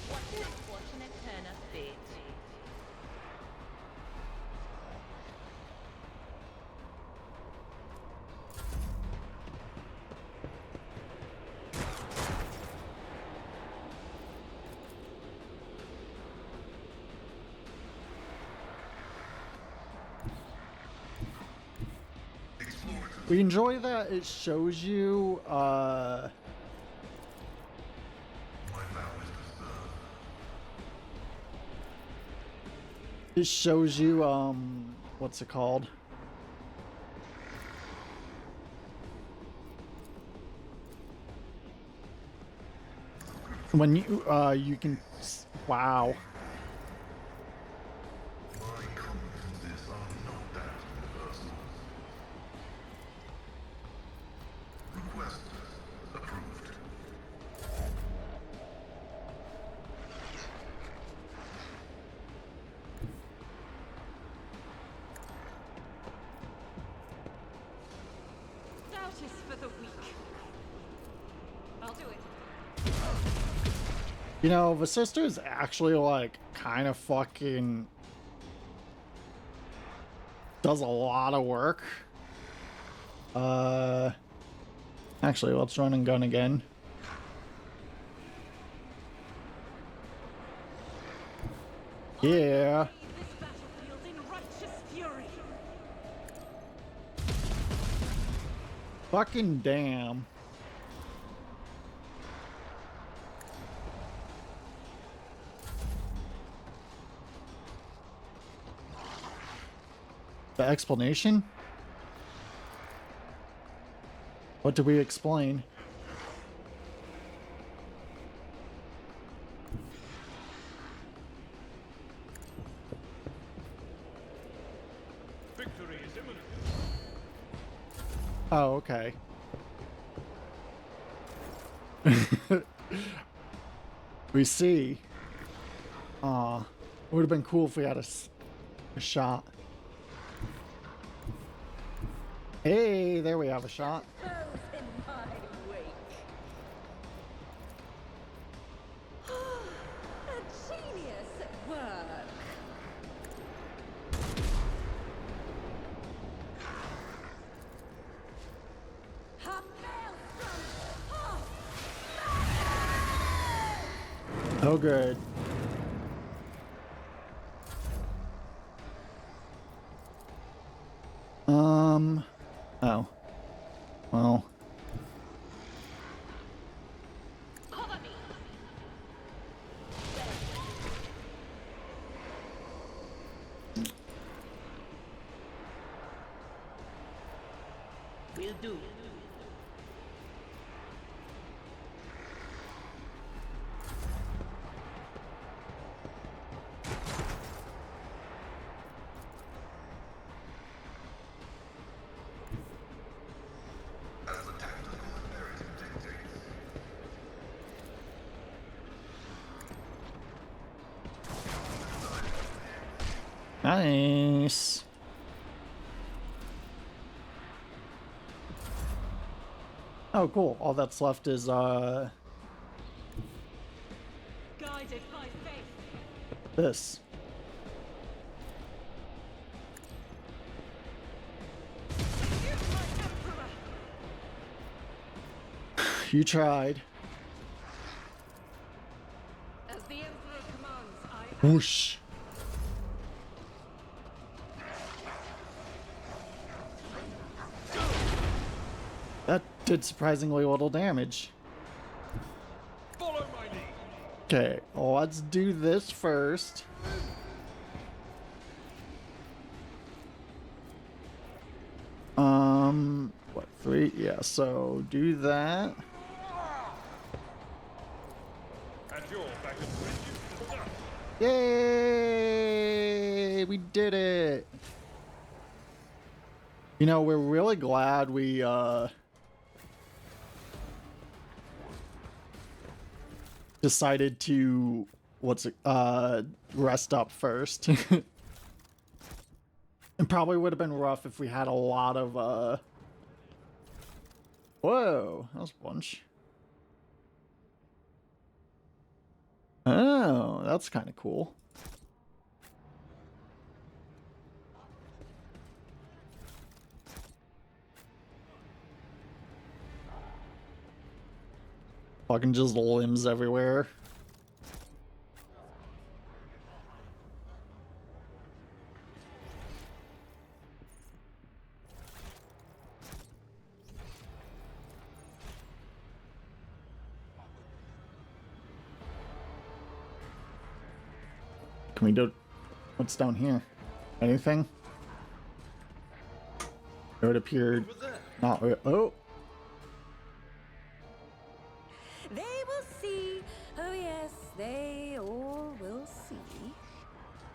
What an unfortunate turn of fate. We enjoy that it shows you, My vow is preserved. it shows you, what's it called? When you can, wow. My competencies are not that universal. Request approved. Doubt is for the weak. I'll do it. You know, the sister's actually, like, kind of fucking does a lot of work. Actually, let's run and gun again. Yeah. This battlefield in righteous fury. Fucking damn. The explanation? What do we explain? Victory is imminent. Oh, okay. We see. Aw. It would have been cool if we had a shot. Hey, there we have a shot. Those in my wake. A genius at work. A maelstrom. Oh, good. Oh. Well. Cover me. Will do. As the tactical imperative dictates. Nice. Oh, cool. All that's left is, Guided by faith. this. Refute my emperor. You tried. As the emperor commands, I Whoosh. That did surprisingly little damage. Follow my lead. Okay, let's do this first. What, 3? Yeah, so do that. And you're back at the Yay! We did it! You know, we're really glad we, decided to, rest up first. It probably would have been rough if we had a lot of, Whoa, that was a bunch. Oh, that's kind of cool. Fucking just limbs everywhere. Can we do... What's down here? Anything? It would appear... Not... Oh! They will see. Oh yes, they all will see.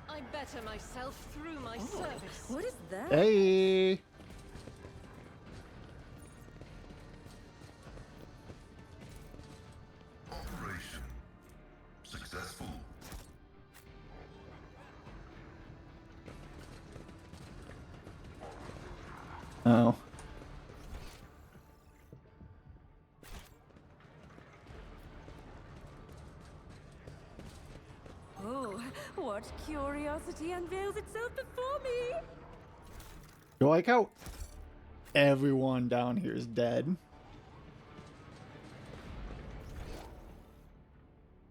I better myself through my service. What is that? Hey! Operation successful. Oh. Oh, what curiosity unveils itself before me? You like how everyone down here is dead?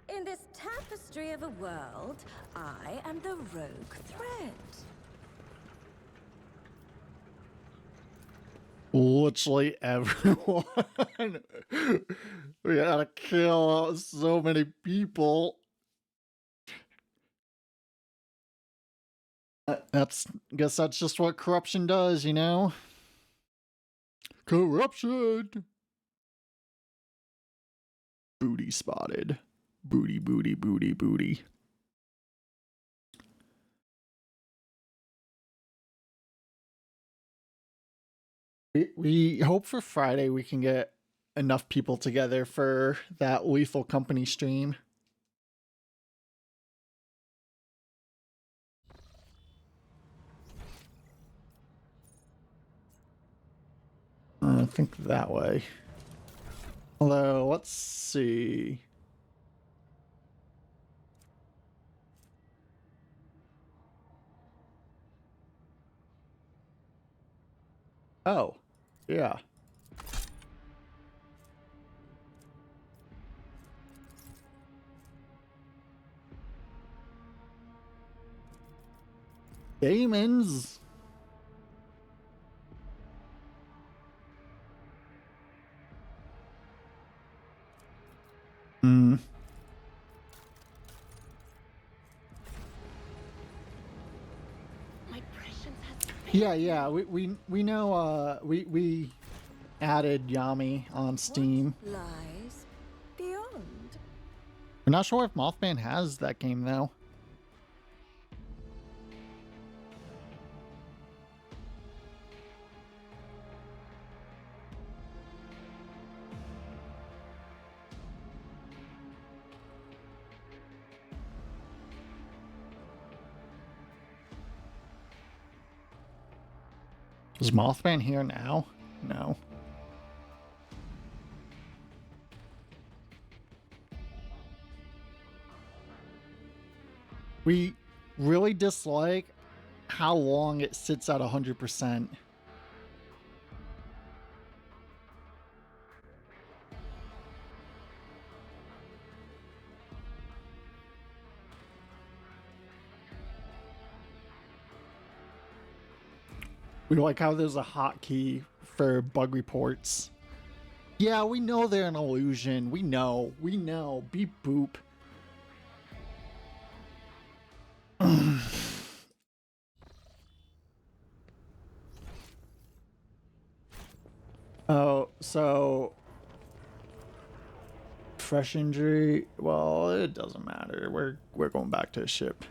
In this tapestry of a world, I am the rogue thread. Literally everyone. We gotta kill so many people. Guess that's just what corruption does, you know? Corruption! Booty spotted. Booty, booty, booty, booty. We hope for Friday we can get enough people together for that Lethal Company stream. I think that way. Although, let's see. Oh, yeah. Demons. Hmm. My prescience has Yeah. We know. We added Yami on Steam. What lies beyond? We're not sure if Mothman has that game though. Is Mothman here now? No. We really dislike how long it sits at 100%. We like how there's a hotkey for bug reports. Yeah, we know they're an illusion. We know. Beep boop. Oh, so fresh injury. Well, it doesn't matter. We're going back to the ship.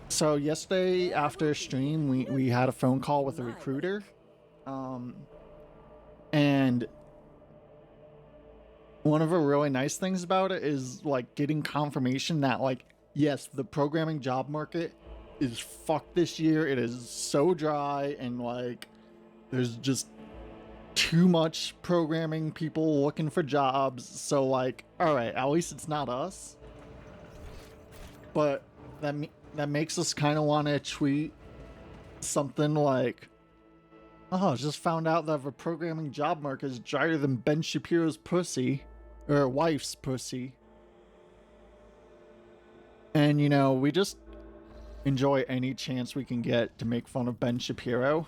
So yesterday after stream, we had a phone call with a recruiter. And one of the really nice things about it is like getting confirmation that like, yes, the programming job market is fucked this year. It is so dry and like there's just too much programming people looking for jobs. So like, all right, at least it's not us. But that makes us kind of want to tweet something like, oh, just found out that the programming job market is drier than Ben Shapiro's pussy, or wife's pussy. And, you know, we just enjoy any chance we can get to make fun of Ben Shapiro.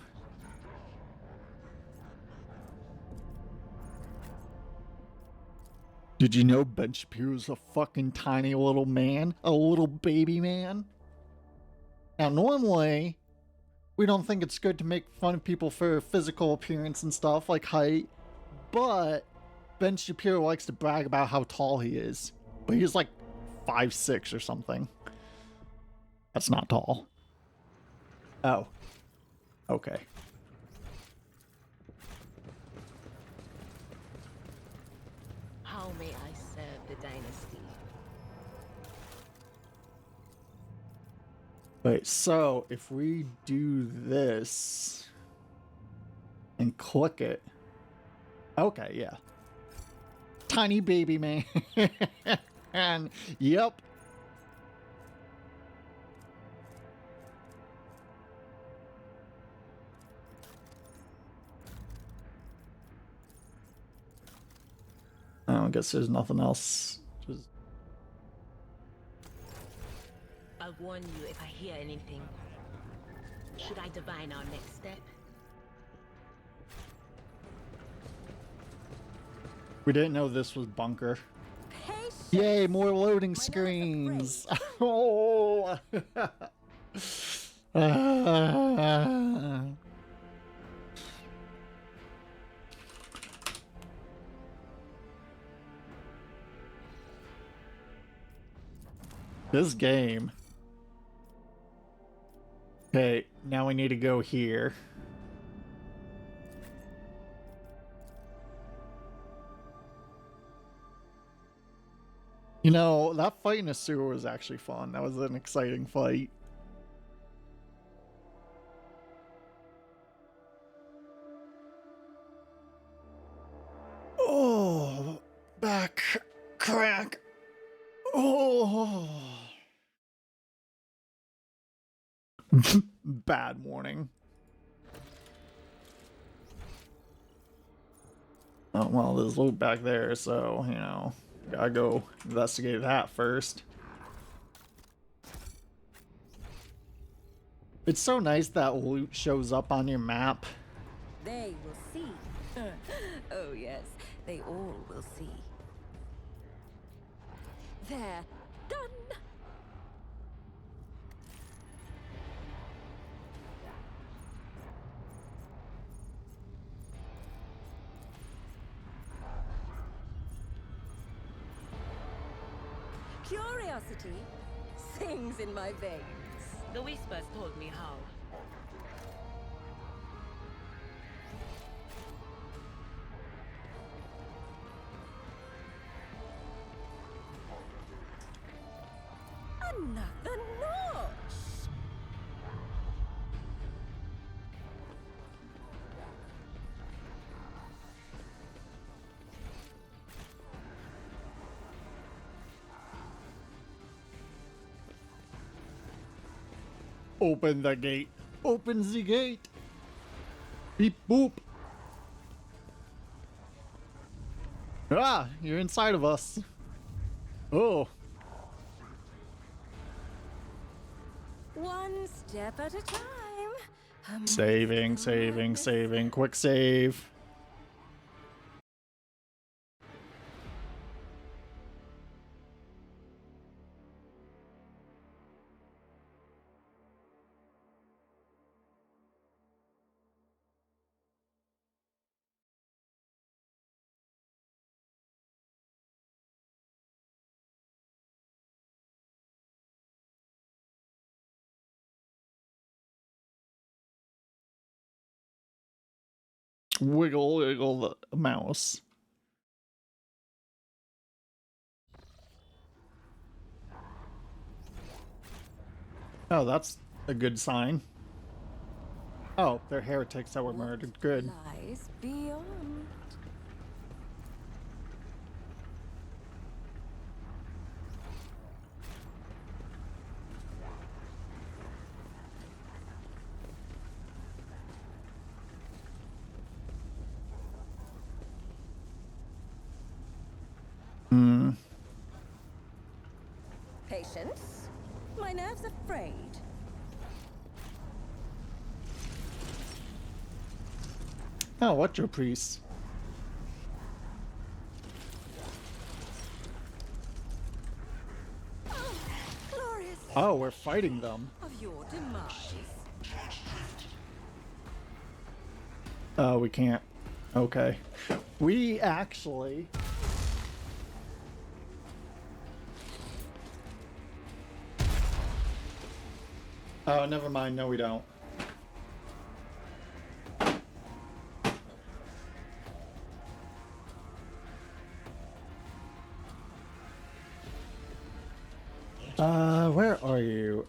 Did you know Ben Shapiro's a fucking tiny little man? A little baby man? Now, normally, we don't think it's good to make fun of people for physical appearance and stuff, like height, but Ben Shapiro likes to brag about how tall he is. But he's like 5'6" or something. That's not tall. Oh. Okay. How may I serve the dynasty? Wait, so if we do this and click it. Okay, yeah. Tiny baby man. And yep. I guess there's nothing else. Just I'll warn you if I hear anything. Should I divine our next step? we didn't know this was bunker. Patience. Yay, more loading screens. Oh. This game. Okay, now we need to go here. You know, that fight in a sewer was actually fun. That was an exciting fight. Oh, back crack. Oh. Bad morning. Oh, well, there's loot back there, so, you know, gotta go investigate that first. It's so nice that loot shows up on your map. They will see. Oh, yes, they all will see. They're done. Curiosity sings in my veins. The whispers told me how. Another notch. Open the gate. Open the gate. Beep boop. Ah, you're inside of us. Oh. One step at a time. Saving, saving, saving. Quick save. Wiggle, wiggle the mouse. Oh, that's a good sign. Oh, they're heretics that were murdered. Good. Lies beyond. Hmm. Patience. My nerves are frayed. Oh, what your priest? Oh, glorious Oh, we're fighting them. of your demise. Oh, we can't. Okay. We actually... Oh, never mind. No, we don't. Where are you?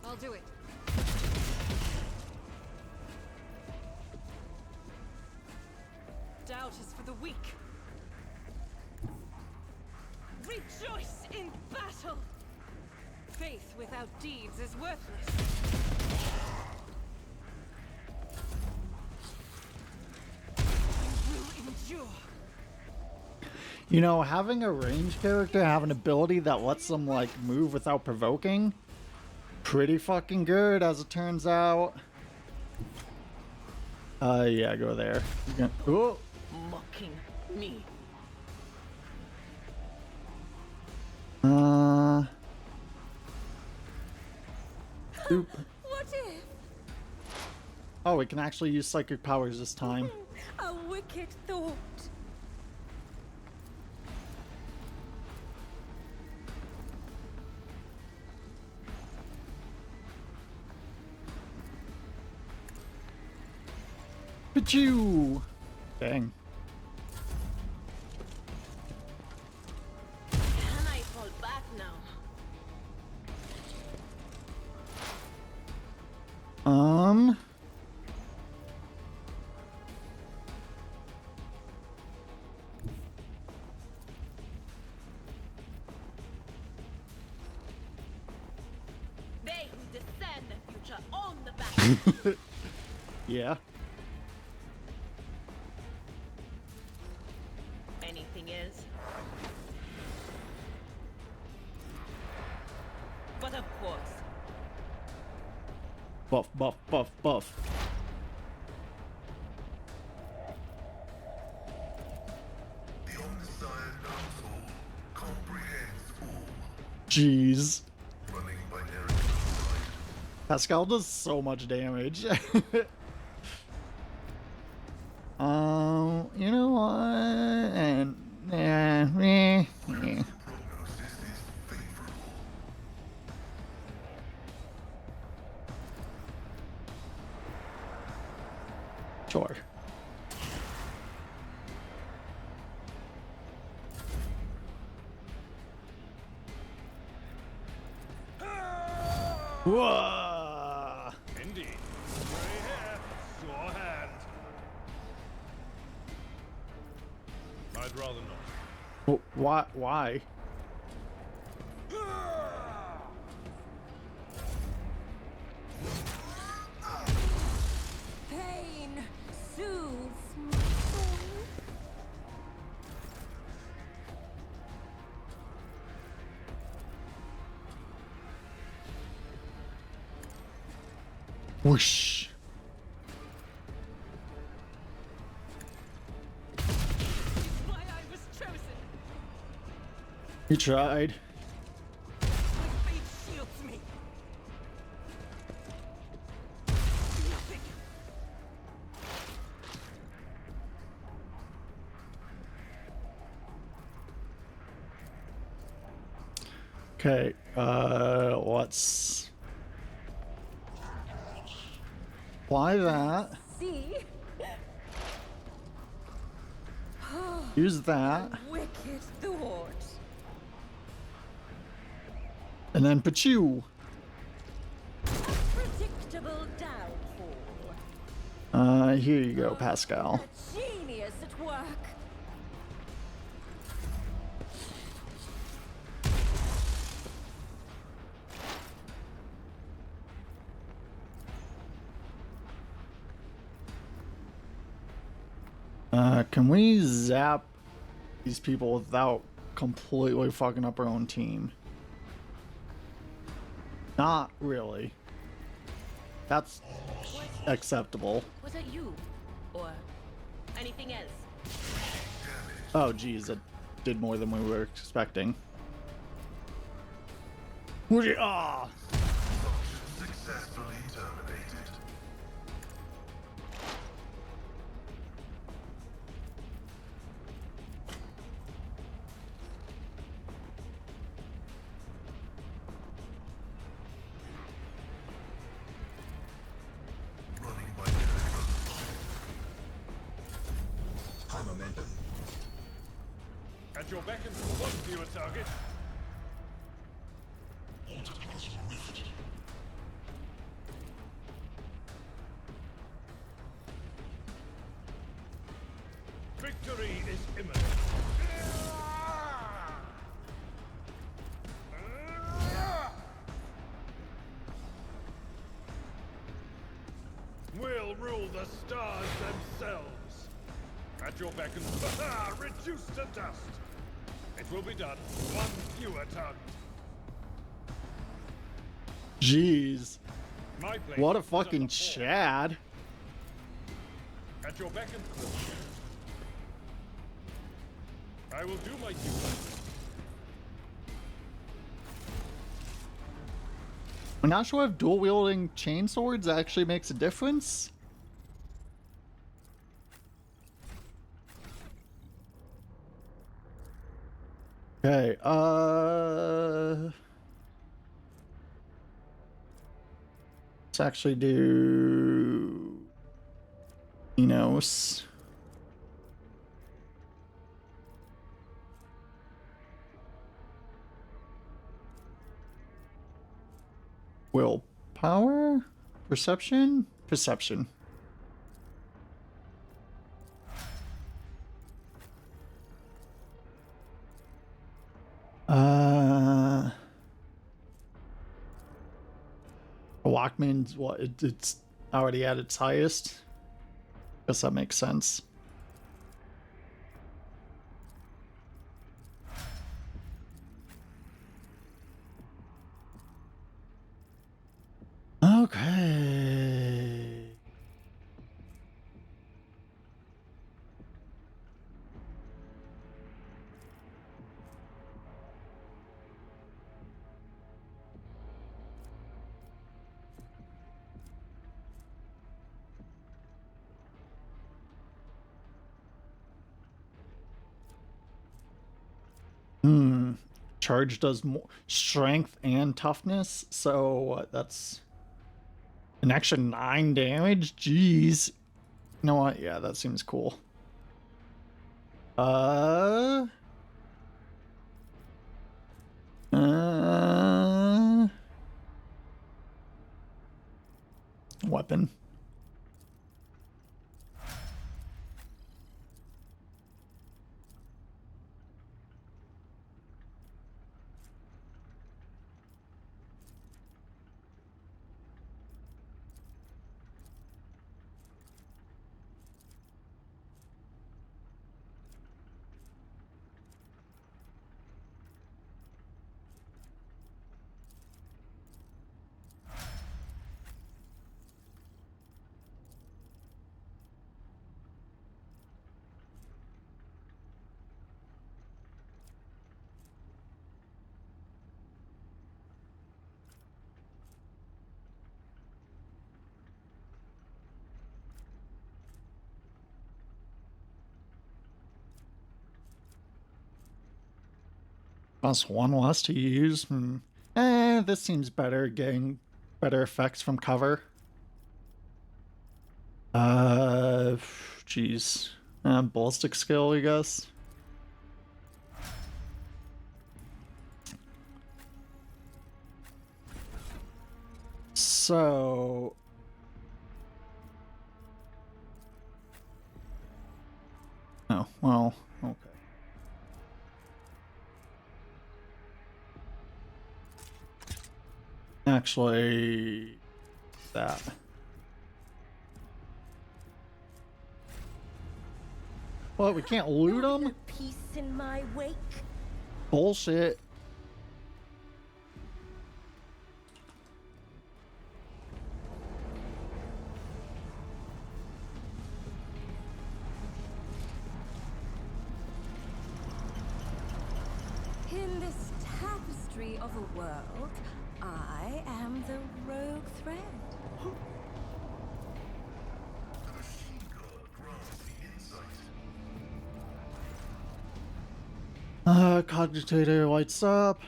I'll do it. Doubt is for the weak. Rejoice in battle! Faith without deeds is worthless. You will endure. You know, having a ranged character have an ability that lets them, like, move without provoking, pretty fucking good, as it turns out. Yeah, go there. Oh! Mocking me. Oop. What if? Oh, we can actually use psychic powers this time. A wicked thought. Pachoo! Dang. Can I fall back now? They who descend the future own the battle. Yeah. Anything else? But of course. Buff, buff, buff, buff. The Omnissiah knows all, comprehends all, Jeez. running by narrative side. Pascal does so much damage. You know what? And Prognosis is favorable. sure. Whoa! Indeed. Gray hair, sure hand. I'd rather not. Well, why? Why? Pain soothes my soul. Whoosh. It's why I was chosen. You tried. My faith shields me. Nothing. Okay. What's? Why that? See? Use that, Wicked thought. and then pachu. Predictable downfall. Here you go, Pascal. A genius at work. Can we zap these people without completely fucking up our own team? Not really. That's acceptable. Was it you? Or anything else? Oh, geez, that did more than we were expecting. Ah! Successfully terminated. Running by miracle. High momentum. At your beck and call, viewer target. Victory is imminent. We'll rule the stars themselves. At your beck and call, reduced to dust. It will be done. One fewer target. Jeez. My place What a is on fucking the floor. Chad. At your beck and call. I will do my duty. I'm not sure if dual wielding chain swords actually makes a difference. Okay, let's actually do Enos. Willpower? Perception? Perception. Walkman's what? It's already at its highest. Guess that makes sense. Okay. Charge does more strength and toughness, so that's an extra 9 damage. Jeez. You know what? Yeah, that seems cool. Weapon. Plus one less to use. This seems better, getting better effects from cover. Jeez. Ballistic skill, I guess. So... Oh, well, okay. Actually, that. What, we can't loot them? Peace in my wake. Bullshit. In this tapestry of a world, I am the rogue thread. The machine god grants the insight. Cogitator lights up.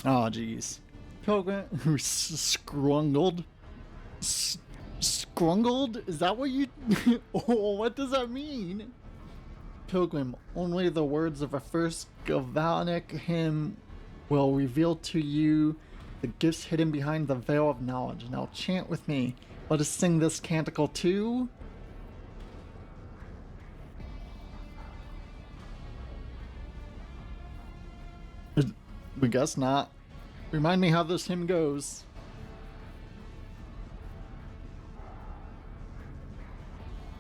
Oh, jeez. Pilgrim who's scrungled. Scrungled? Is that what you... Oh, what does that mean? Pilgrim, only the words of a first Galvanic hymn will reveal to you the gifts hidden behind the veil of knowledge. Now chant with me. Let us sing this canticle too. We guess not. Remind me how this hymn goes.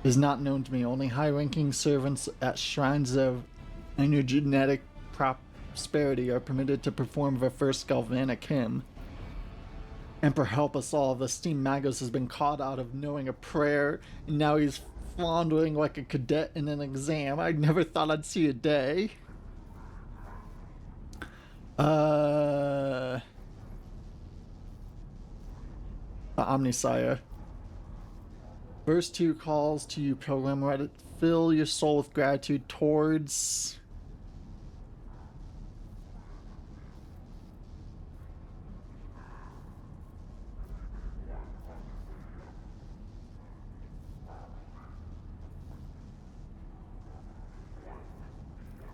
Is not known to me. Only high-ranking servants at shrines of energetic prosperity are permitted to perform the first Galvanic hymn. Emperor help us all. The esteemed Magus has been caught out of knowing a prayer, and now he's floundering like a cadet in an exam. I never thought I'd see a day. The Omnisire. Verse 2 calls to you, Pilgrim. Let it fill your soul with gratitude towards...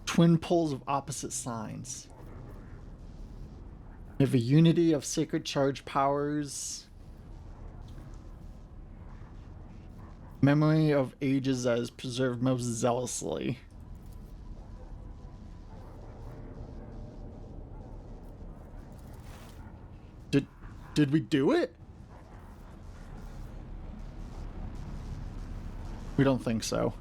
twin poles of opposite signs. We have a unity of sacred charge powers. Memory of ages that is preserved most zealously. Did we do it? We don't think so.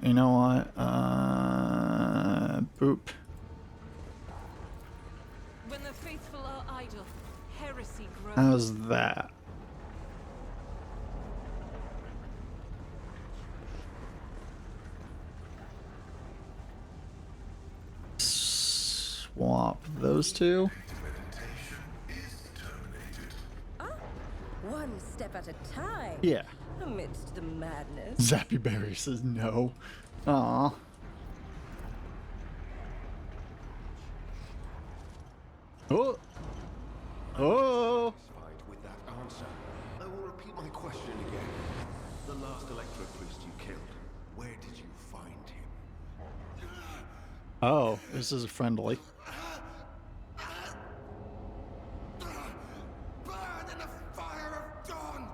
You know what? Boop. When the faithful are idle, heresy grows. How's that? Swap those two. Meditation is terminated. One step at a time. Yeah. Amidst the madness. Zappy Berry says no. Aww. Oh. Oh. Satisfied with that answer. I will repeat my question again. The last Electro priest you killed, where did you find him? Oh, this is friendly. Burn in the fire of dawn,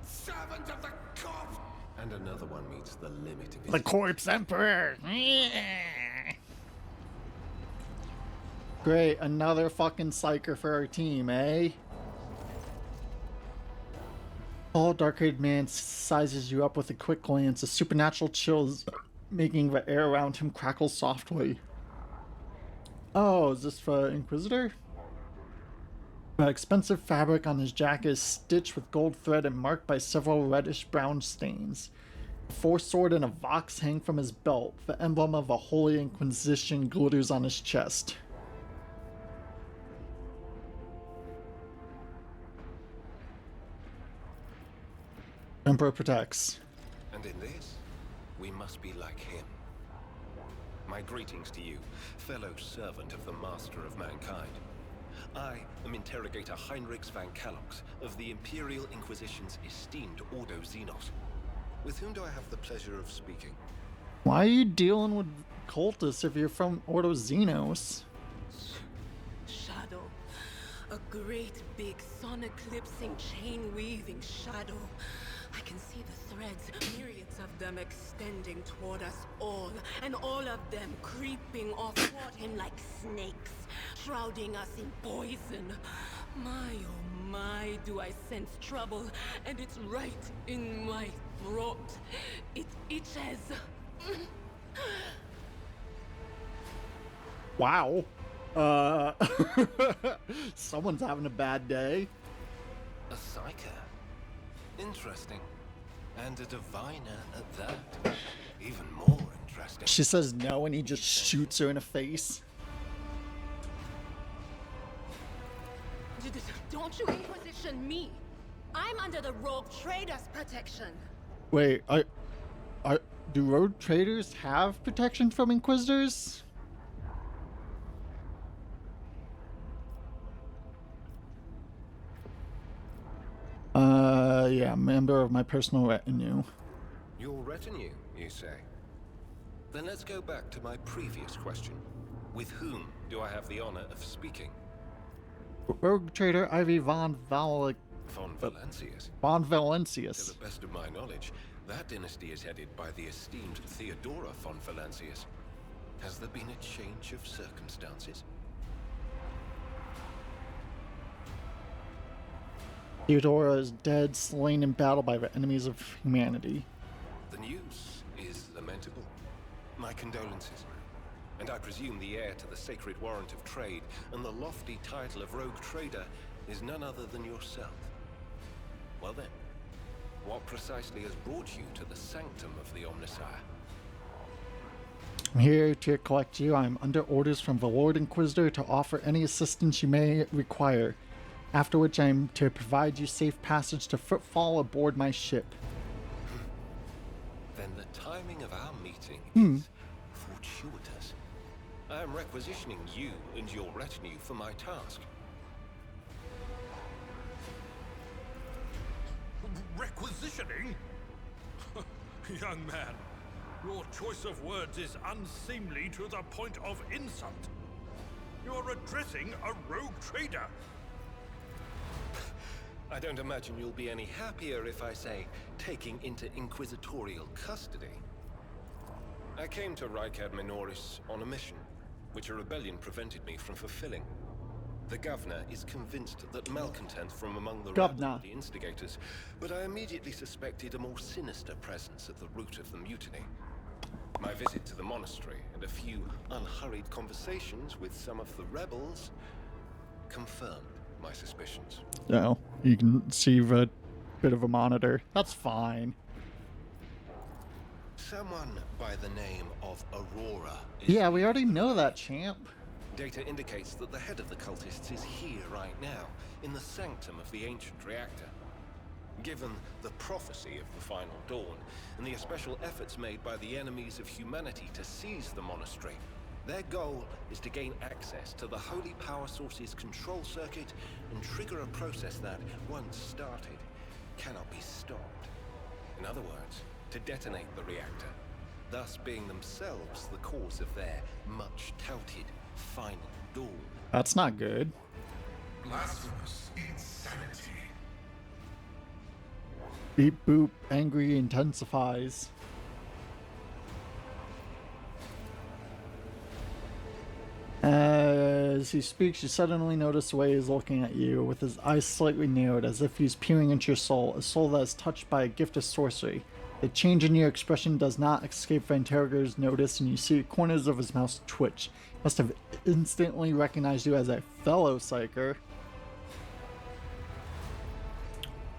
servant of the corpse! And another one meets the limit of his... The Corpse Emperor. Great, another fucking psyker for our team, eh? Oh, Dark-Haired Man sizes you up with a quick glance. A supernatural chills, making the air around him crackle softly. Oh, is this for Inquisitor? The expensive fabric on his jacket is stitched with gold thread and marked by several reddish-brown stains. Force sword and a vox hang from his belt. The emblem of a Holy Inquisition glitters on his chest. Emperor protects. And in this, we must be like him. My greetings to you, fellow servant of the Master of Mankind. I am Interrogator Heinrichs van Kalox of the Imperial Inquisition's esteemed Ordo Xenos. With whom do I have the pleasure of speaking? Why are you dealing with cultists if you're from Ordo Xenos? Shadow. A great big sun-eclipsing, chain-weaving shadow. I can see the threads, myriads of them extending toward us all, and all of them creeping off toward him like snakes, shrouding us in poison. My, oh my, do I sense trouble, and it's right in my throat. It itches. Wow. Someone's having a bad day. A psyker. Interesting. And a diviner at that. Even more interesting. She says no and he just shoots her in the face. Don't you Inquisition me! I'm under the Rogue Trader's protection! Wait, do rogue traders have protection from Inquisitors? Yeah, member of my personal retinue. Your retinue, you say? Then let's go back to my previous question. With whom do I have the honor of speaking? Rogue trader Ivy von Von Valancius. Von To Valancius. the best of my knowledge, that dynasty is headed by the esteemed Theodora von Valancius. Has there been a change of circumstances? Theodora is dead, slain in battle by the enemies of humanity. The news is lamentable. My condolences. And I presume the heir to the sacred warrant of trade and the lofty title of Rogue Trader is none other than yourself. Well then, what precisely has brought you to the sanctum of the Omnissiah? I'm here to collect you. I'm under orders from the Lord Inquisitor to offer any assistance you may require. After which I'm to provide you safe passage to footfall aboard my ship. Then the timing of our meeting is fortuitous. I am requisitioning you and your retinue for my task. Requisitioning? Young man, your choice of words is unseemly to the point of insult. You're addressing a rogue trader. I don't imagine you'll be any happier if I say taking into inquisitorial custody. I came to Rykad Minoris on a mission, which a rebellion prevented me from fulfilling. The governor is convinced that malcontent from among the rebels are the instigators, but I immediately suspected a more sinister presence at the root of the mutiny. My visit to the monastery and a few unhurried conversations with some of the rebels confirmed my suspicions. No, you can see the bit of a monitor. That's fine. Someone by the name of Aurora is Yeah, we already know that, champ. Data indicates that the head of the cultists is here right now, in the sanctum of the ancient reactor. Given the prophecy of the final dawn, and the special efforts made by the enemies of humanity to seize the monastery, their goal is to gain access to the holy power source's control circuit and trigger a process that, once started, cannot be stopped. In other words, to detonate the reactor, thus being themselves the cause of their much-touted final dawn. That's not good. Blasphemous insanity. Beep boop, angry intensifies. As he speaks, you suddenly notice the way he's looking at you, with his eyes slightly narrowed, as if he's peering into your soul, a soul that is touched by a gift of sorcery. The change in your expression does not escape the interrogator's notice, and you see corners of his mouth twitch. He must have instantly recognized you as a fellow psyker.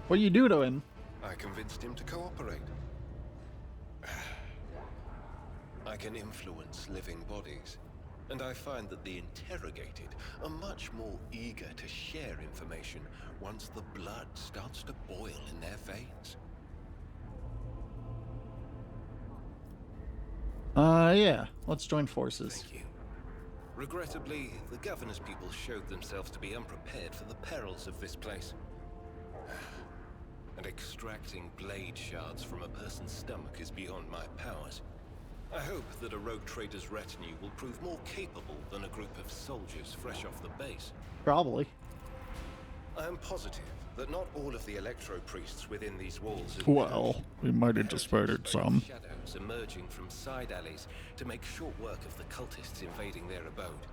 What do you do to him? I convinced him to cooperate. I can influence living bodies, and I find that the interrogated are much more eager to share information once the blood starts to boil in their veins. Yeah. Let's join forces. Thank you. Regrettably, the governor's people showed themselves to be unprepared for the perils of this place. And extracting blade shards from a person's stomach is beyond my powers. I hope that a rogue trader's retinue will prove more capable than a group of soldiers fresh off the base. Probably. I am positive that not all of the electro-priests within these walls have Well, we might have just murdered some. shadows emerging from side alleys to make short work of the cultists invading their abode.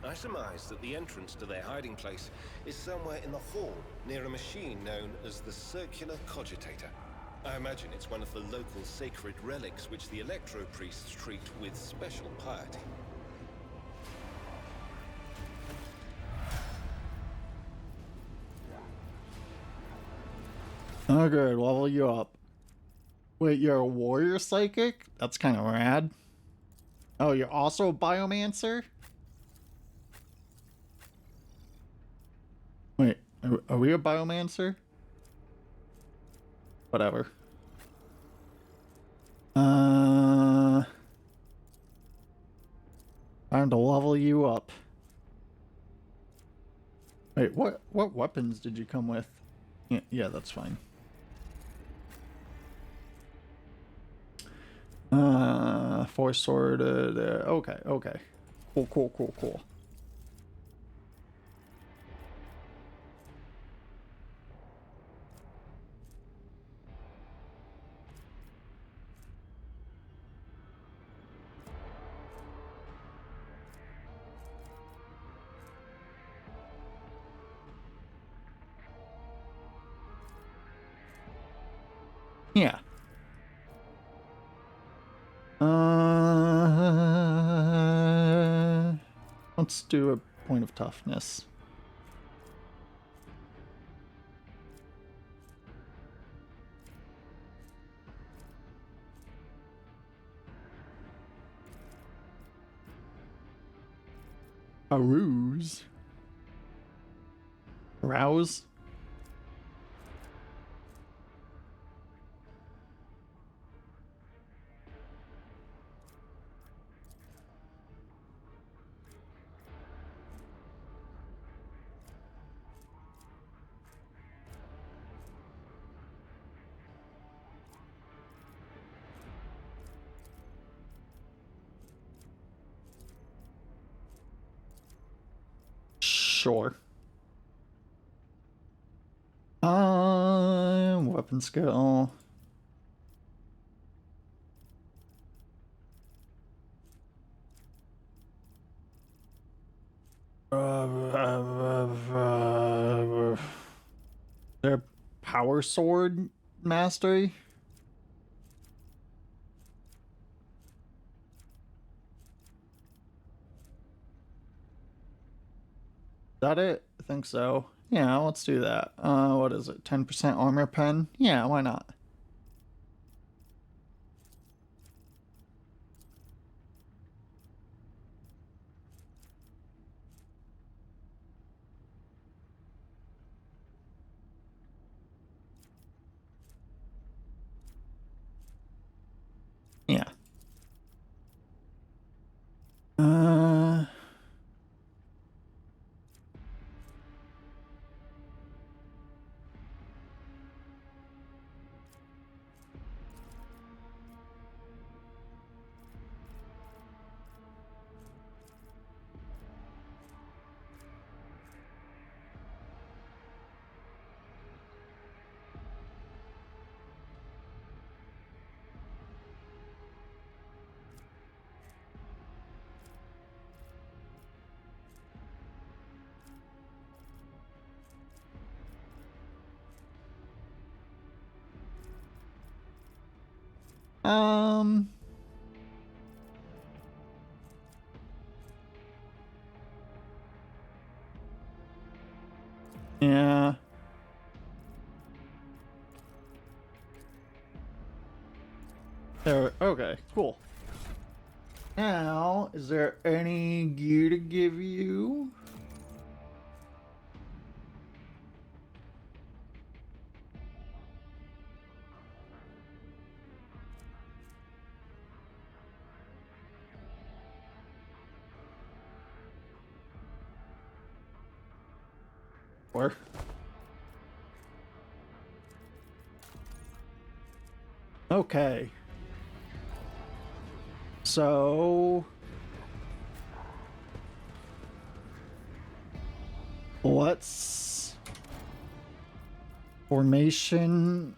I surmise that the entrance to their hiding place is somewhere in the hall near a machine known as the Circular Cogitator. I imagine it's one of the local sacred relics which the electro-priests treat with special piety. Oh, good. Level you up. Wait, you're a warrior psychic? That's kind of rad. Oh, you're also a biomancer? Wait, are we a biomancer? Whatever. Time to level you up. Wait, what weapons did you come with? Yeah, that's fine. Force sword, okay. Cool. Yeah. Let's do a point of toughness. A ruse. Rouse. Sure. Weapon skill. Their power sword mastery. Is that it? I think so. Yeah, let's do that. What is it? 10% armor pen? Yeah, why not? Yeah. Yeah. There. Okay. Cool. Now, is there any gear to give you? Or okay. So let's formation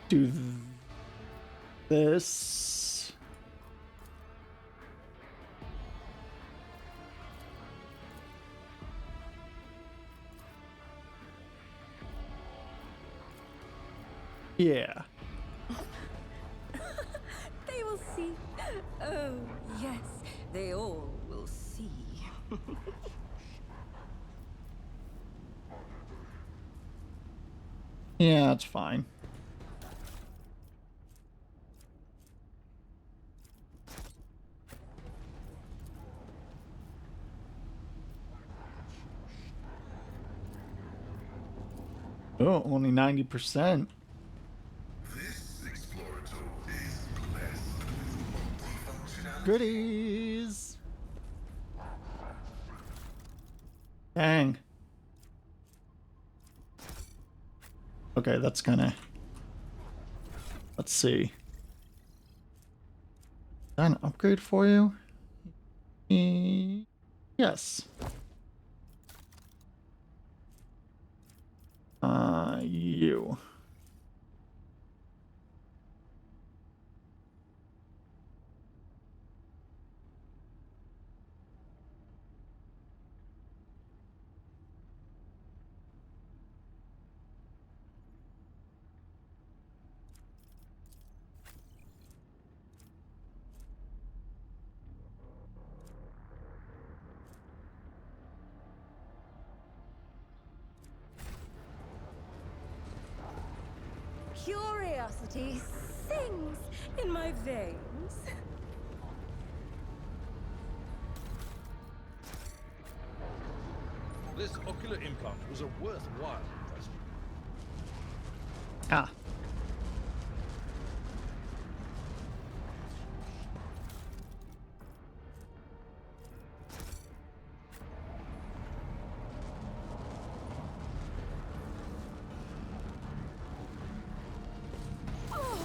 do this. Yeah. They will see. Oh, yes, they all will see. Yeah, it's fine. Oh, only 90%. This Explorator is blessed with multifunctionality. Goodies. Dang. Okay, that's gonna. Let's see. Is that an upgrade for you? Yes. You. Curiosity sings in my veins. This ocular implant was a worthwhile investment. Ah. Oh,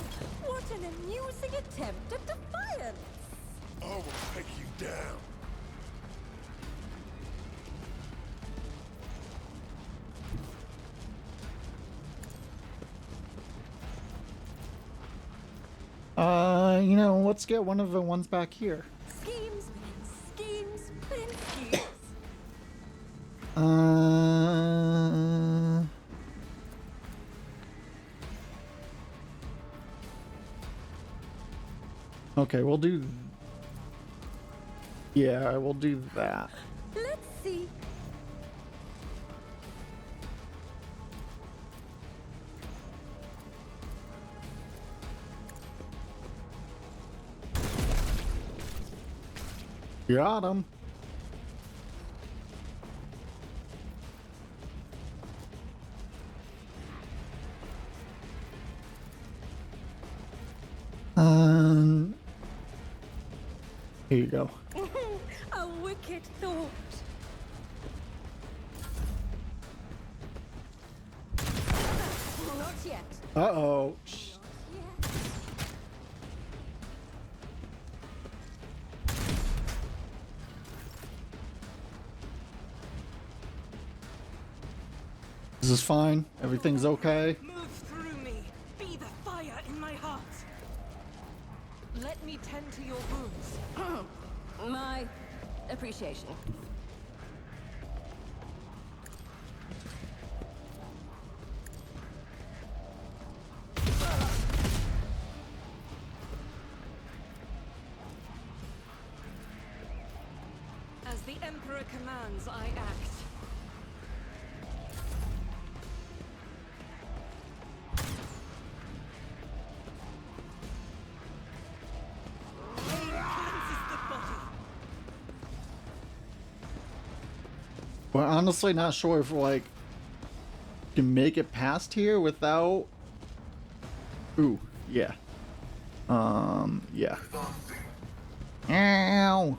what an amusing attempt at defiance! I will take you down. You know, let's get one of the ones back here. Schemes within schemes within schemes. Okay, we'll do. Yeah, we'll do that. Let's see. Got him. Here you go. A wicked thought. Not yet. Uh-oh. Not yet. This is fine. Everything's okay. Move through me. Be the fire in my heart. Let me tend to your wounds. My appreciation. As the Emperor commands, I act. We're honestly not sure if like can make it past here without. Ooh, yeah. Yeah. Ow.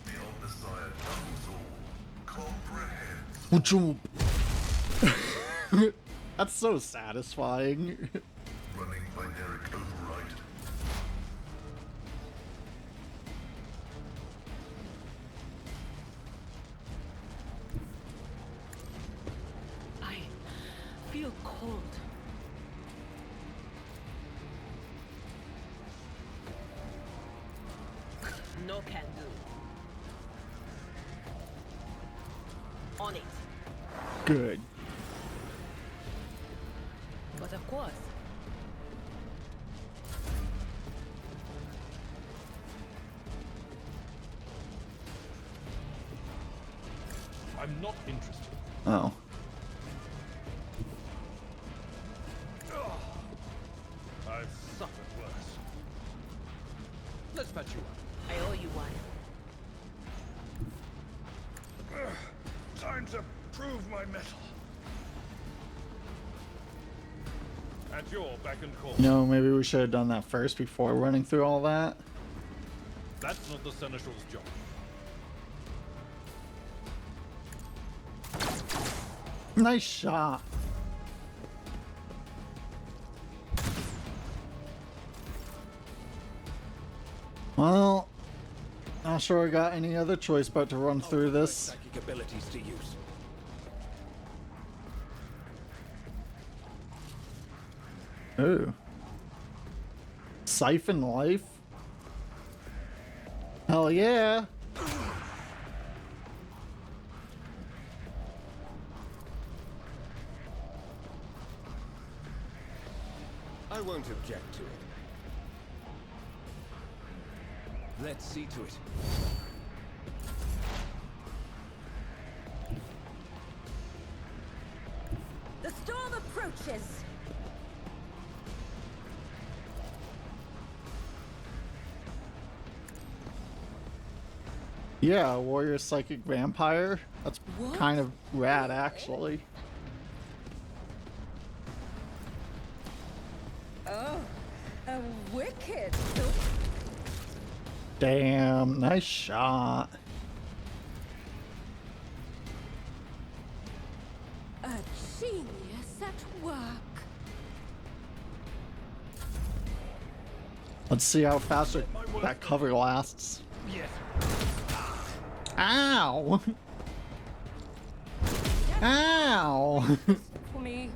The old Messiah knows all. Comprehend. That's so satisfying. Running binaric override. I feel cold. No can do. On it. Good. But of course. I'm not interested. Oh. I've suffered worse. Let's patch you up. I owe you one. Time to prove my mettle. At your beck and call. You know, maybe we should have done that first before running through all that. That's not the Seneschal's job. Nice shot. Well, not sure I got any other choice but to run through this. Psychic abilities to use. Ooh. Siphon life? Hell yeah. I won't object to it. Let's see to it. The storm approaches. Yeah, warrior psychic vampire. That's What? kind of rad, actually. Oh, a wicked. Damn, nice shot. A genius at work. Let's see how fast that cover lasts. Yes. Ow! Ow! For me.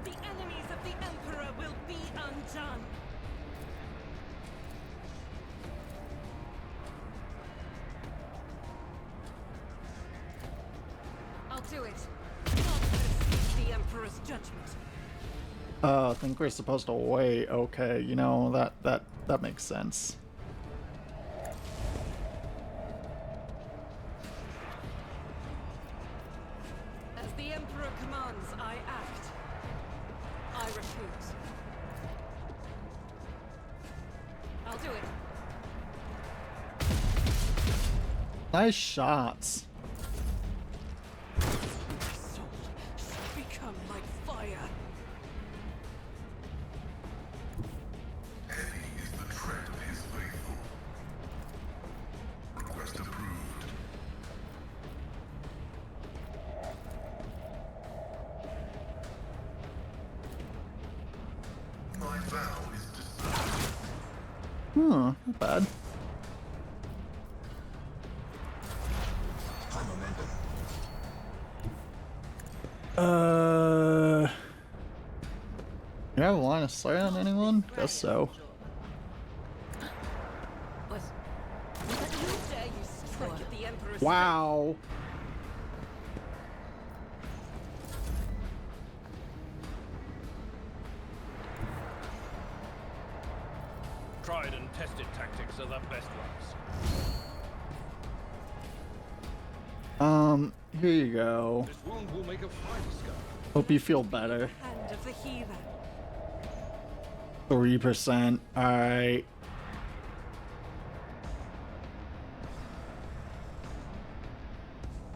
The enemies of the Emperor will be undone. I'll do it. Not to seek the Emperor's judgment. Oh, I think we're supposed to wait. Okay, you know, that makes sense. As the Emperor commands, I act. I refuse. I'll do it. Nice shots. Soul should become like fire. Heavy is the tread of his faithful. Request approved. My vow is deserved. Huh, not bad. You have a line of sight on anyone? Guess so. But how dare you strike at the Emperor's Wow. Tried and tested tactics are the best ones. Here you go. This wound will make a fine scar. Hope you feel better. hand of the healer. 3%. Alright.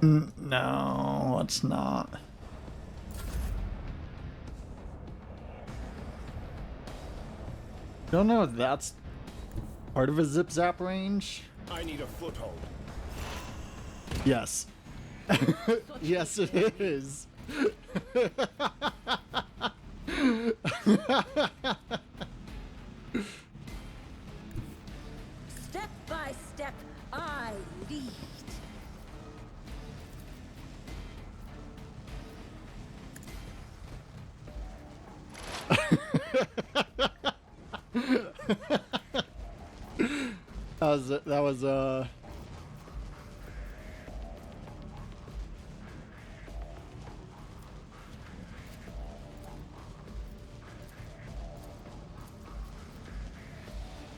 No, it's not. Don't know if that's part of a zip zap range. I need a foothold. Yes. Yes, it is. Step by step, I lead. That was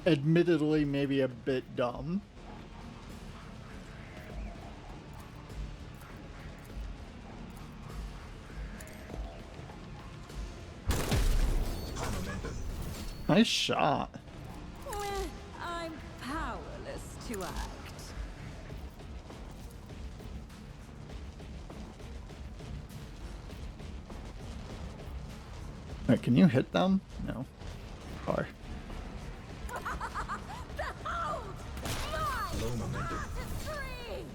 admittedly maybe a bit dumb. Nice shot. I'm powerless to act. Wait, can you hit them? No. Far. Behold! My artistry!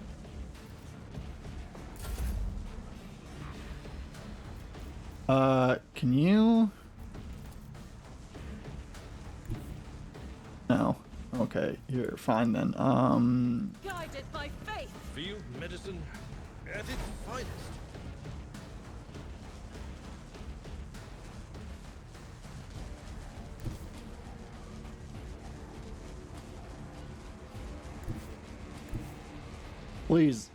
Can you? No. Okay, you're fine then. Guided by faith. Field medicine at its finest. Please.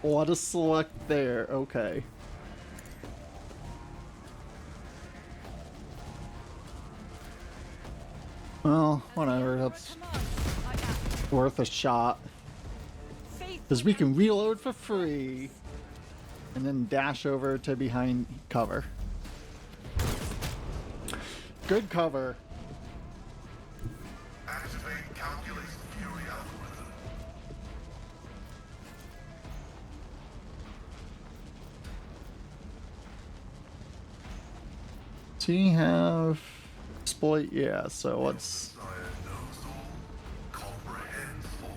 Let us select there. Okay. Well, whatever. That's worth a shot. Because we can reload for free. And then dash over to behind cover. Good cover. Activate calculate fury algorithm. Do you have exploit? Yeah, so let's. Desire knows all, comprehends all.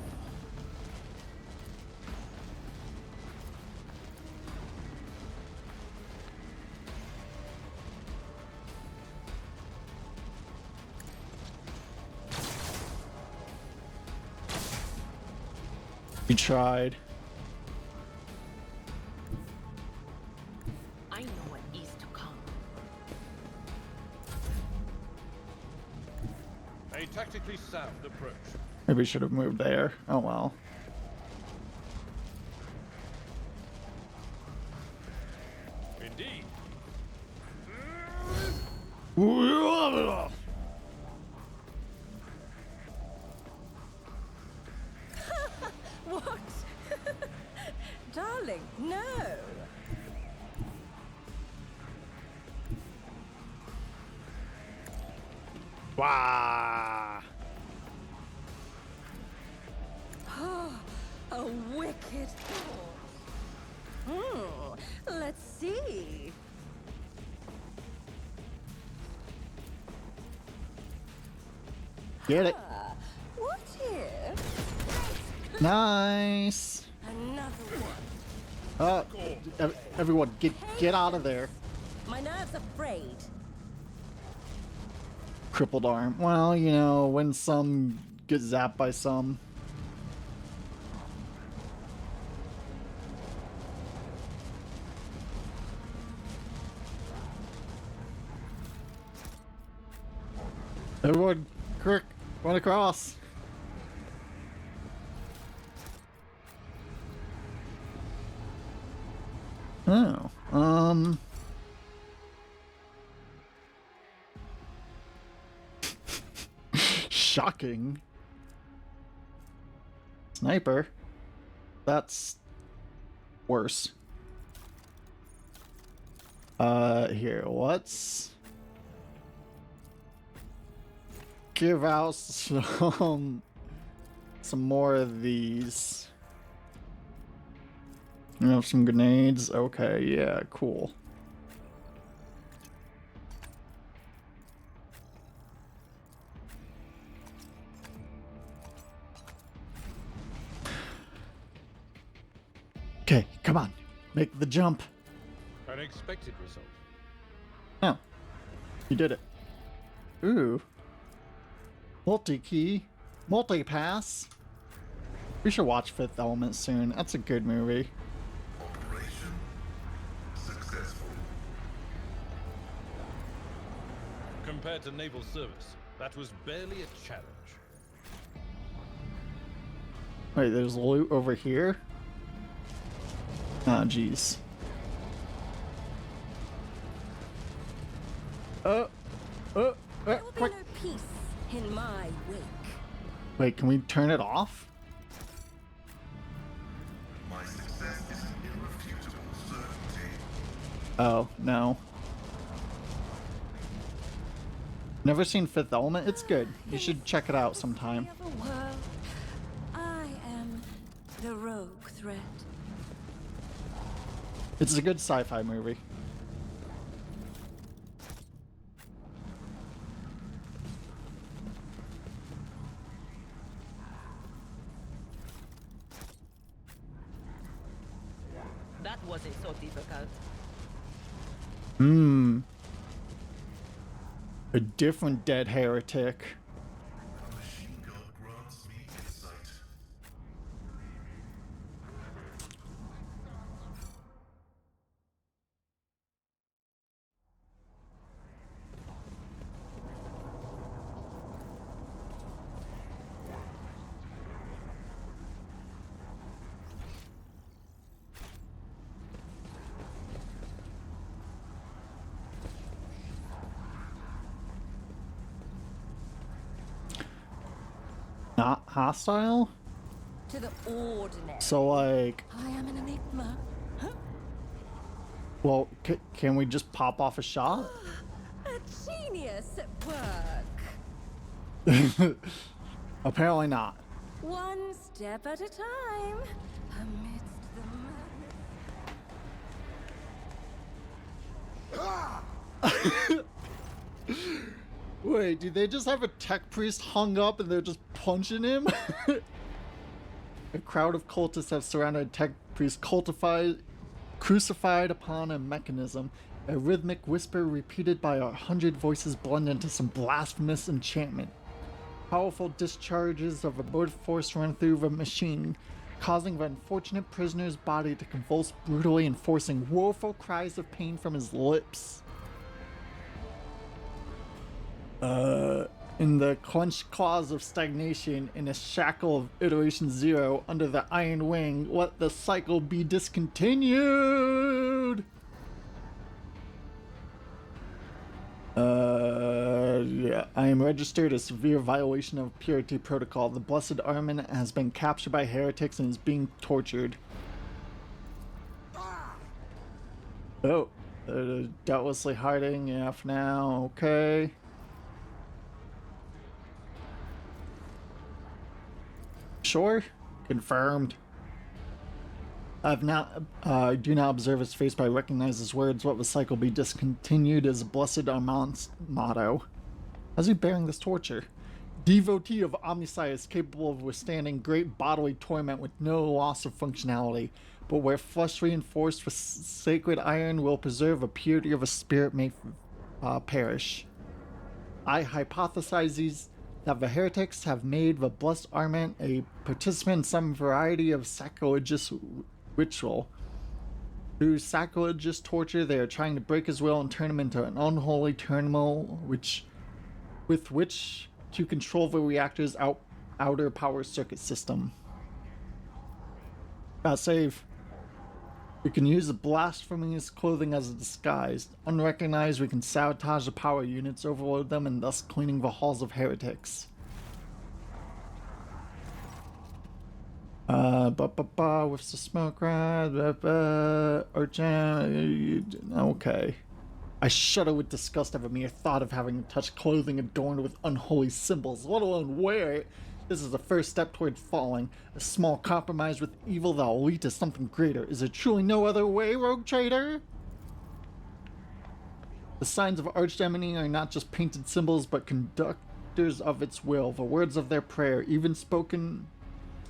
We tried. I know what is to come. A tactically sound approach. Maybe we should have moved there. Oh well. Indeed. What? Darling, no. Wow. A wicked thought. Let's see. Get it. What if? Nice. Another one. Everyone, get out of there. My nerves are frayed. Crippled arm. Well, you know, when some get zapped by some. Everyone, quick, run across. Oh, shocking. Sniper. That's worse. Here, what's... give out some more of these. You have some grenades? Okay, yeah, cool. Okay, come on. Make the jump. An expected result. Oh, you did it. Ooh. Multi-key. Multi-pass. We should watch Fifth Element soon. That's a good movie. Operation successful. Compared to naval service, that was barely a challenge. Wait, there's loot over here? Ah, jeez. There will be quick. no peace in my wake. Wait, can we turn it off? My success is an irrefutable certainty. Oh, no. Never seen Fifth Element? It's good. You should check it out sometime. The other world. I am the rogue threat. It's a good sci-fi movie. That wasn't so difficult. A different dead heretic. A machine gun grants me insight. Not hostile? To the ordinary. So, like, I am an enigma. Huh? well, can we just pop off a shot? A genius at work. Apparently not. One step at a time. Amidst the madness. Wait, do they just have a tech priest hung up and they're just punching him? A crowd of cultists have surrounded a tech priest crucified upon a mechanism. A rhythmic whisper repeated by 100 voices blend into some blasphemous enchantment. Powerful discharges of abortive force run through the machine, causing the unfortunate prisoner's body to convulse brutally and forcing woeful cries of pain from his lips. In the clenched claws of stagnation, in a shackle of iteration 0, under the iron wing, let the cycle be discontinued! Yeah, I am registered a severe violation of purity protocol. The Blessed Armin has been captured by heretics and is being tortured. Oh, doubtlessly hiding, yeah, for now, okay. Sure. Confirmed. I do not observe his face, but I recognize his words. Let the cycle be discontinued is Blessed Armand's motto. How's he bearing this torture? Devotee of Omnisci is capable of withstanding great bodily torment with no loss of functionality, but where flesh reinforced with sacred iron will preserve a purity of a spirit may perish. I hypothesize that the heretics have made the Blessed Armand a participant in some variety of sacrilegious ritual. Through sacrilegious torture, they are trying to break his will and turn him into an unholy terminal with which to control the reactor's outer power circuit system. Save. We can use the blasphemous clothing as a disguise. Unrecognized, we can sabotage the power units, overload them, and thus cleaning the halls of heretics. With the smoke rod, Archon, okay. I shudder with disgust at the mere thought of having to touch clothing adorned with unholy symbols, let alone wear it. This is the first step toward falling, a small compromise with evil that will lead to something greater. Is there truly no other way, rogue trader? The signs of Archdemony are not just painted symbols, but conductors of its will, the words of their prayer, even spoken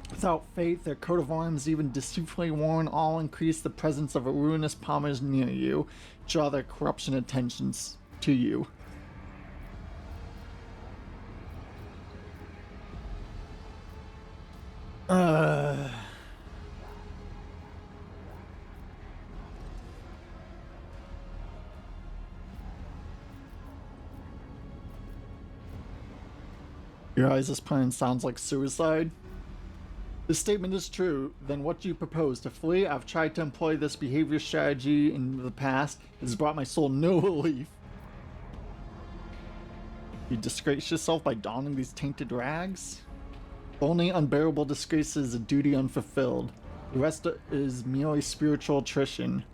without faith, their coat of arms, even deceitfully worn, all increase the presence of a ruinous powers near you, draw their corruption attentions to you. You realize this plan sounds like suicide? This statement is true, then what do you propose? To flee? I've tried to employ this behavior strategy in the past. It has brought my soul no relief. You disgrace yourself by donning these tainted rags? Only unbearable disgrace is a duty unfulfilled. The rest is merely spiritual attrition.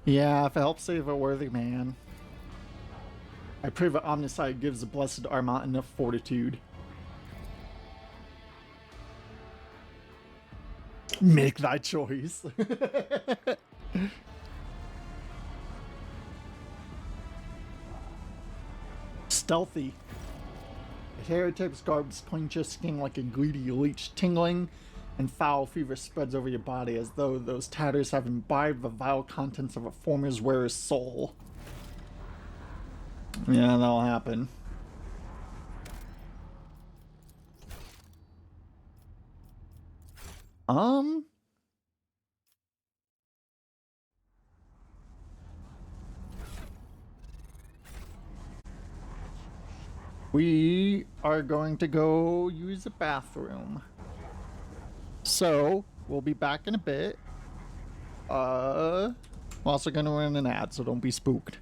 Yeah, if it helps save a worthy man. I pray that Omnicide gives the blessed Armont enough fortitude. Make thy choice. Stealthy. The heretic's garbs cling to your skin like a greedy leech, tingling, and foul fever spreads over your body as though those tatters have imbibed the vile contents of a former wearer's soul. Yeah, that'll happen. We are going to go use the bathroom. So, we'll be back in a bit. We're also gonna run an ad, so don't be spooked.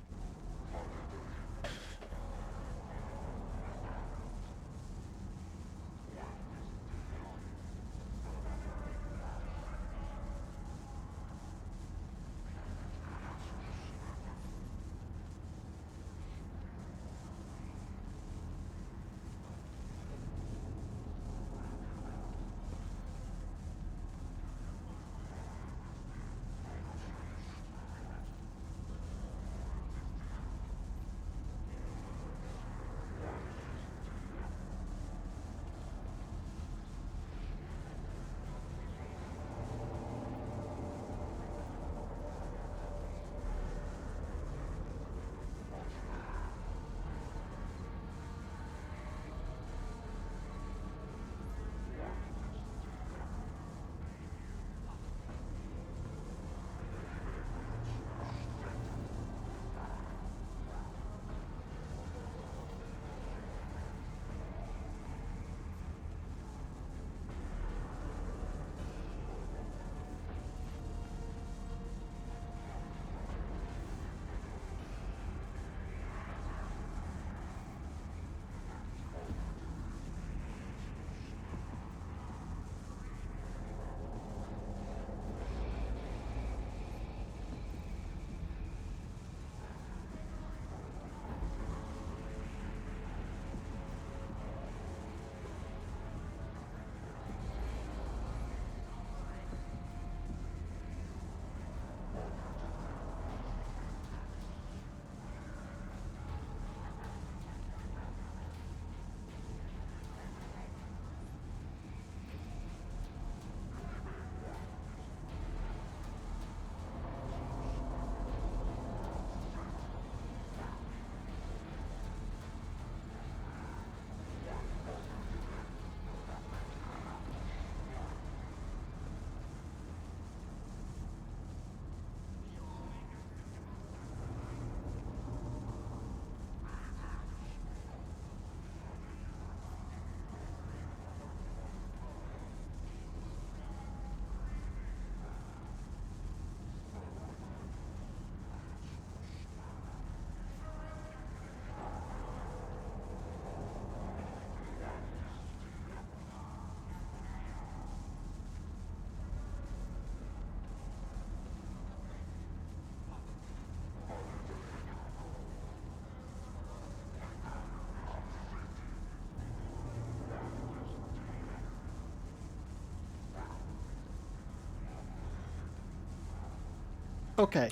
Okay.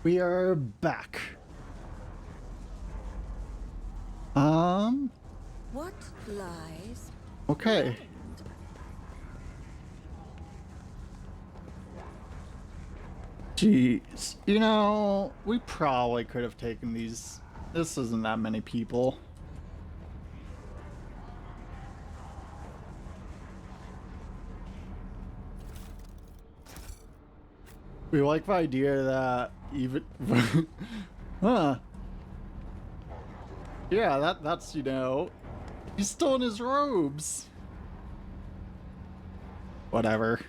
We are back. What lies? Okay. Jeez. You know, we probably could have taken these. This isn't that many people. We like the idea that even huh. Yeah, that's you know, he's still in his robes. Whatever.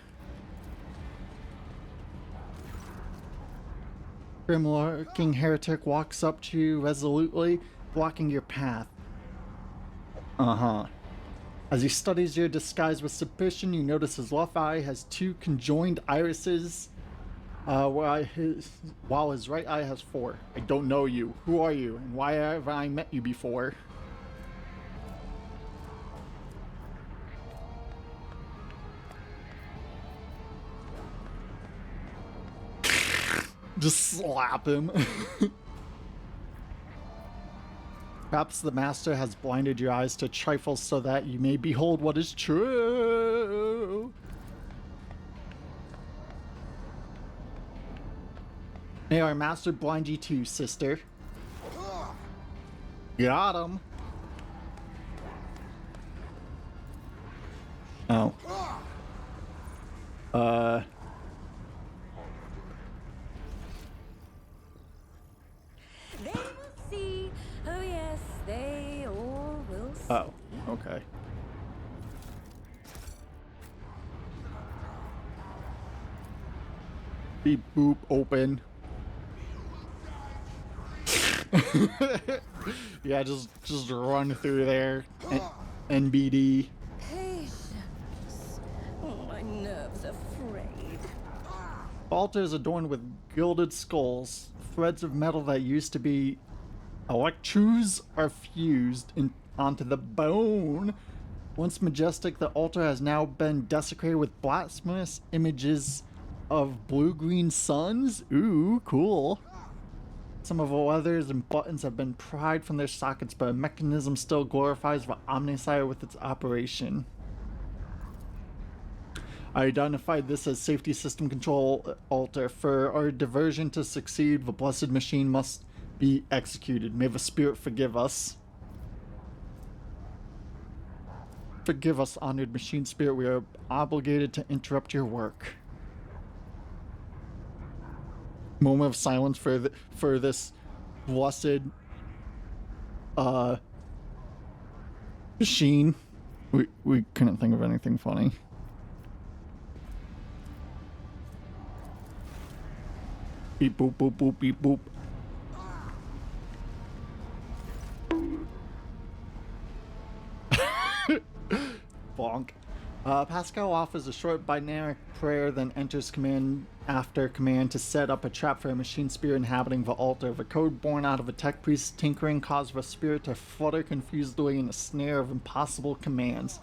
Grim-lurking heretic walks up to you resolutely, blocking your path. Uh-huh. As he studies your disguise with suspicion, you notice his left eye has two conjoined irises, while his right eye has four. I don't know you. Who are you, and why have I met you before? Just slap him. Perhaps the master has blinded your eyes to trifles so that you may behold what is true. May our master blind you too, sister. Got him. Oh. They will see. Oh yes, they all will see. Oh, okay. Beep boop open. Yeah, just run through there. NBD. Patience. Oh, my nerves are frayed. The altar is adorned with gilded skulls. Threads of metal that used to be electrodes are fused onto the bone. Once majestic, the altar has now been desecrated with blasphemous images of blue-green suns. Ooh, cool. Some of the leathers and buttons have been pried from their sockets, but a mechanism still glorifies the Omnissiah with its operation. I identified this as safety system control altar. For our diversion to succeed, the blessed machine must be executed. May the spirit forgive us. Forgive us, honored machine spirit. We are obligated to interrupt your work. Moment of silence for this blessed machine. We couldn't think of anything funny. Beep boop boop boop beep boop. Bonk. Pascal offers a short binary prayer, then enters command after command to set up a trap for a machine spirit inhabiting the altar. The code born out of a tech priest's tinkering caused the spirit to flutter confusedly in a snare of impossible commands.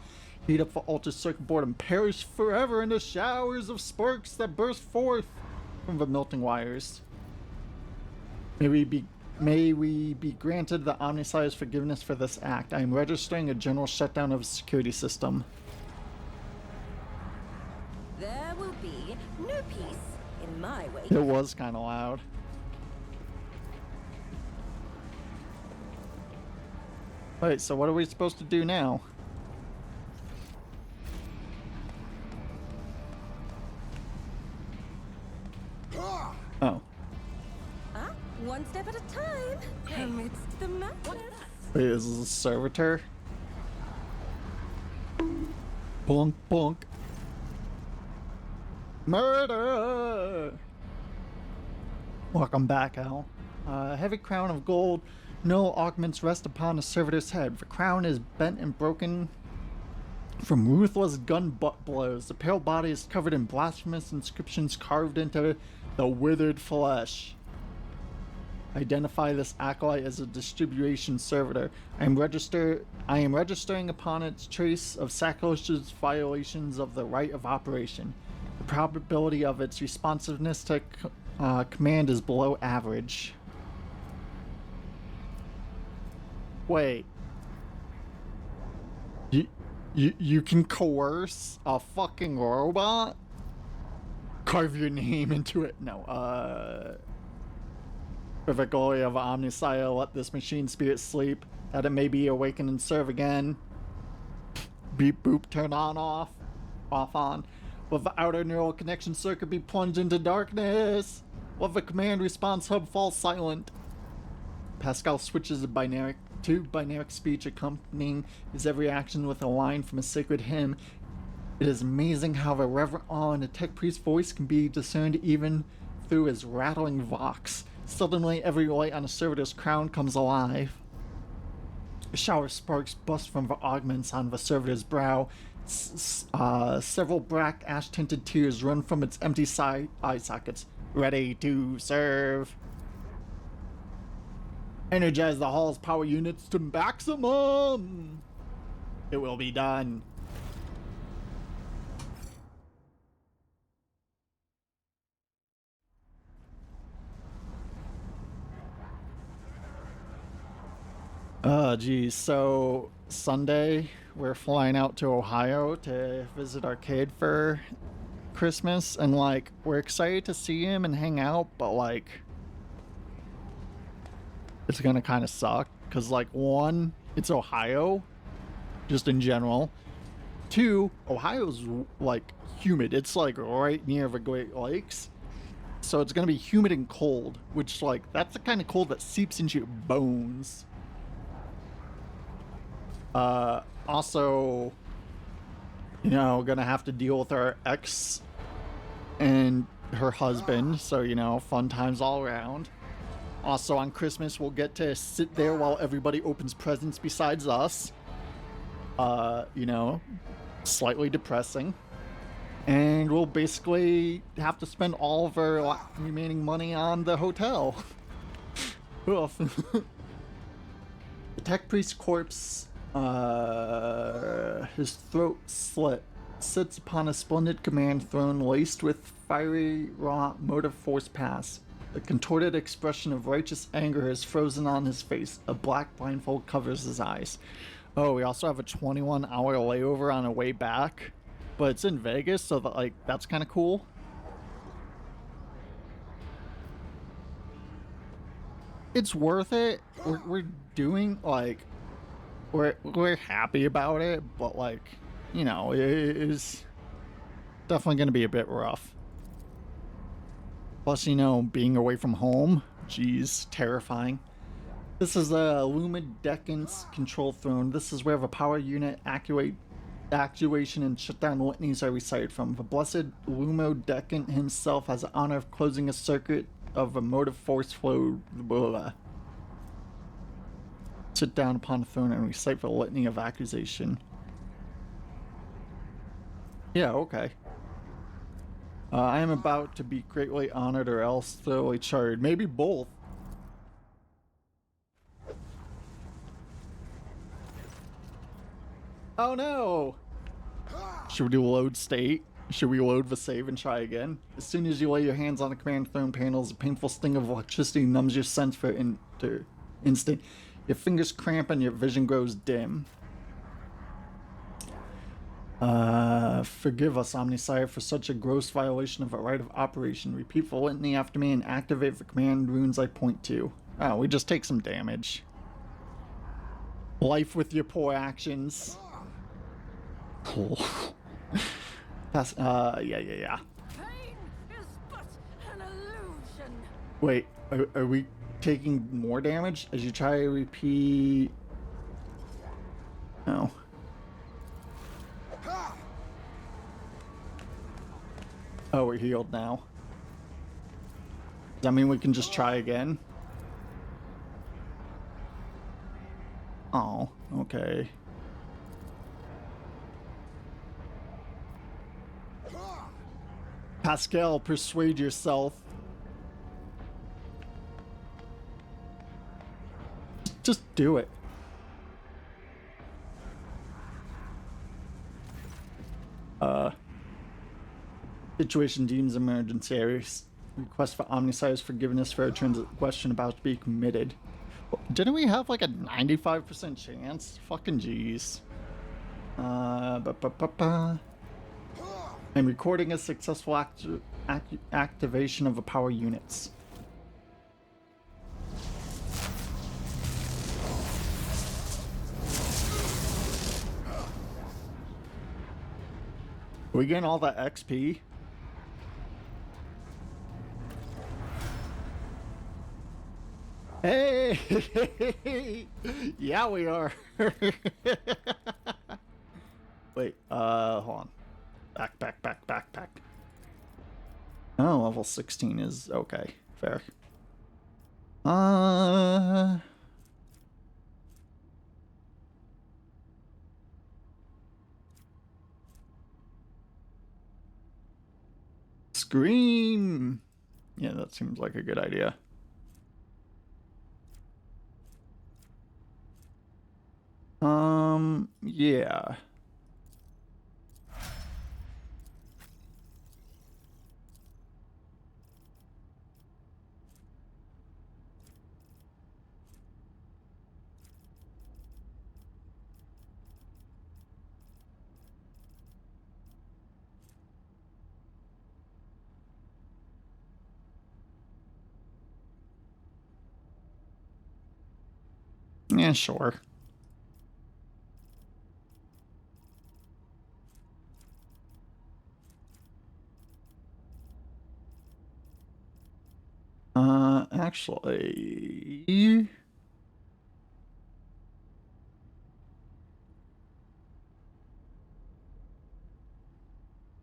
Heat up the altar circuit board and perish forever in the showers of sparks that burst forth from the melting wires. May we be granted the Omnissiah's forgiveness for this act. I am registering a general shutdown of the security system. There will be no peace in my way. It was kind of loud. Wait, so what are we supposed to do now? Oh. Ah, one step at a time. Amidst the madness. Wait, is this a servitor? Bonk, bonk. Murder! Welcome back, Al. A heavy crown of gold, no augments rest upon the servitor's head. The crown is bent and broken from ruthless gun butt blows. The pale body is covered in blasphemous inscriptions carved into the withered flesh. Identify this acolyte as a distribution servitor. I am registering upon its trace of sacrilegious violations of the right of operation. The probability of its responsiveness to command is below average. Wait. You can coerce a fucking robot? Carve your name into it. No, For the glory of Omnissiah, let this machine spirit sleep, that it may be awakened and serve again. Beep boop, turn on, off on. Let the outer neural connection circuit be plunged into darkness. Let the command response hub fall silent. Pascal switches to binaric speech, accompanying his every action with a line from a sacred hymn. It is amazing how the reverent awe in a tech priest's voice can be discerned even through his rattling vox. Suddenly, every light on a servitor's crown comes alive. A shower of sparks bust from the augments on the servitor's brow. Several black ash-tinted tears run from its empty eye sockets. Ready to serve. Energize the hall's power units to maximum. It will be done. Geez, so Sunday we're flying out to Ohio to visit our kid for Christmas, and like we're excited to see him and hang out, but like it's gonna kind of suck because like one, it's Ohio just in general. Two, Ohio's like humid. It's like right near the Great Lakes, so it's gonna be humid and cold, which like that's the kind of cold that seeps into your bones. Also, you know, gonna have to deal with our ex and her husband, so you know, fun times all around. Also on Christmas we'll get to sit there while everybody opens presents besides us. You know, slightly depressing. And we'll basically have to spend all of our remaining money on the hotel. Oof. The tech priest's corpse, his throat slit, sits upon a splendid command throne laced with fiery raw motive force pass. A contorted expression of righteous anger is frozen on his face. A black blindfold covers his eyes. Oh, we also have a 21-hour layover on our way back, but it's in Vegas, so that, like, that's kind of cool. It's worth it. We're doing, like, we're happy about it, but like, you know, it is definitely going to be a bit rough. Plus, you know, being away from home, geez, terrifying. This is the Lumidecans control throne. This is where the power unit actuation and shutdown litanies are recited from. The blessed Lumodecant himself has the honor of closing a circuit of a motive force flow. Blah. Sit down upon the throne and recite the litany of accusation. Yeah, okay. I am about to be greatly honored or else thoroughly charred. Maybe both. Oh no! Should we do load state? Should we load the save and try again? As soon as you lay your hands on the command throne panels, a painful sting of electricity numbs your sense for instant. Your fingers cramp and your vision grows dim. Forgive us, Omnissiah, for such a gross violation of a right of operation. Repeat the litany after me and activate the command runes I point to. Oh, we just take some damage. Life with your poor actions. That's, yeah. Pain is but an illusion. Wait, are we taking more damage as you try to repeat? No. Oh, we're healed now. Does that mean we can just try again? Oh, okay. Pascal, persuade yourself. Just do it. Situation deems emergency. I request for Omnissiah's forgiveness for a transgression about to be committed. Didn't we have like a 95% chance? Fucking jeez. I'm recording a successful activation of the power units. Are we getting all that XP? Hey! Yeah, we are. Wait, hold on. Back. Oh, level 16 is okay. Fair. Scream! Yeah, that seems like a good idea. Yeah. Yeah, sure. Actually...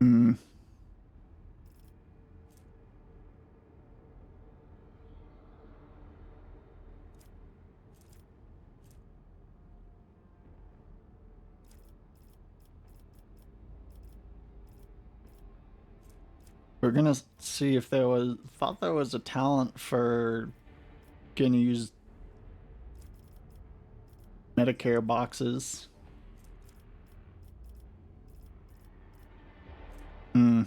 Hmm. We're gonna see if there was... Thought there was a talent for... Gonna use... Medicare boxes. Hmm.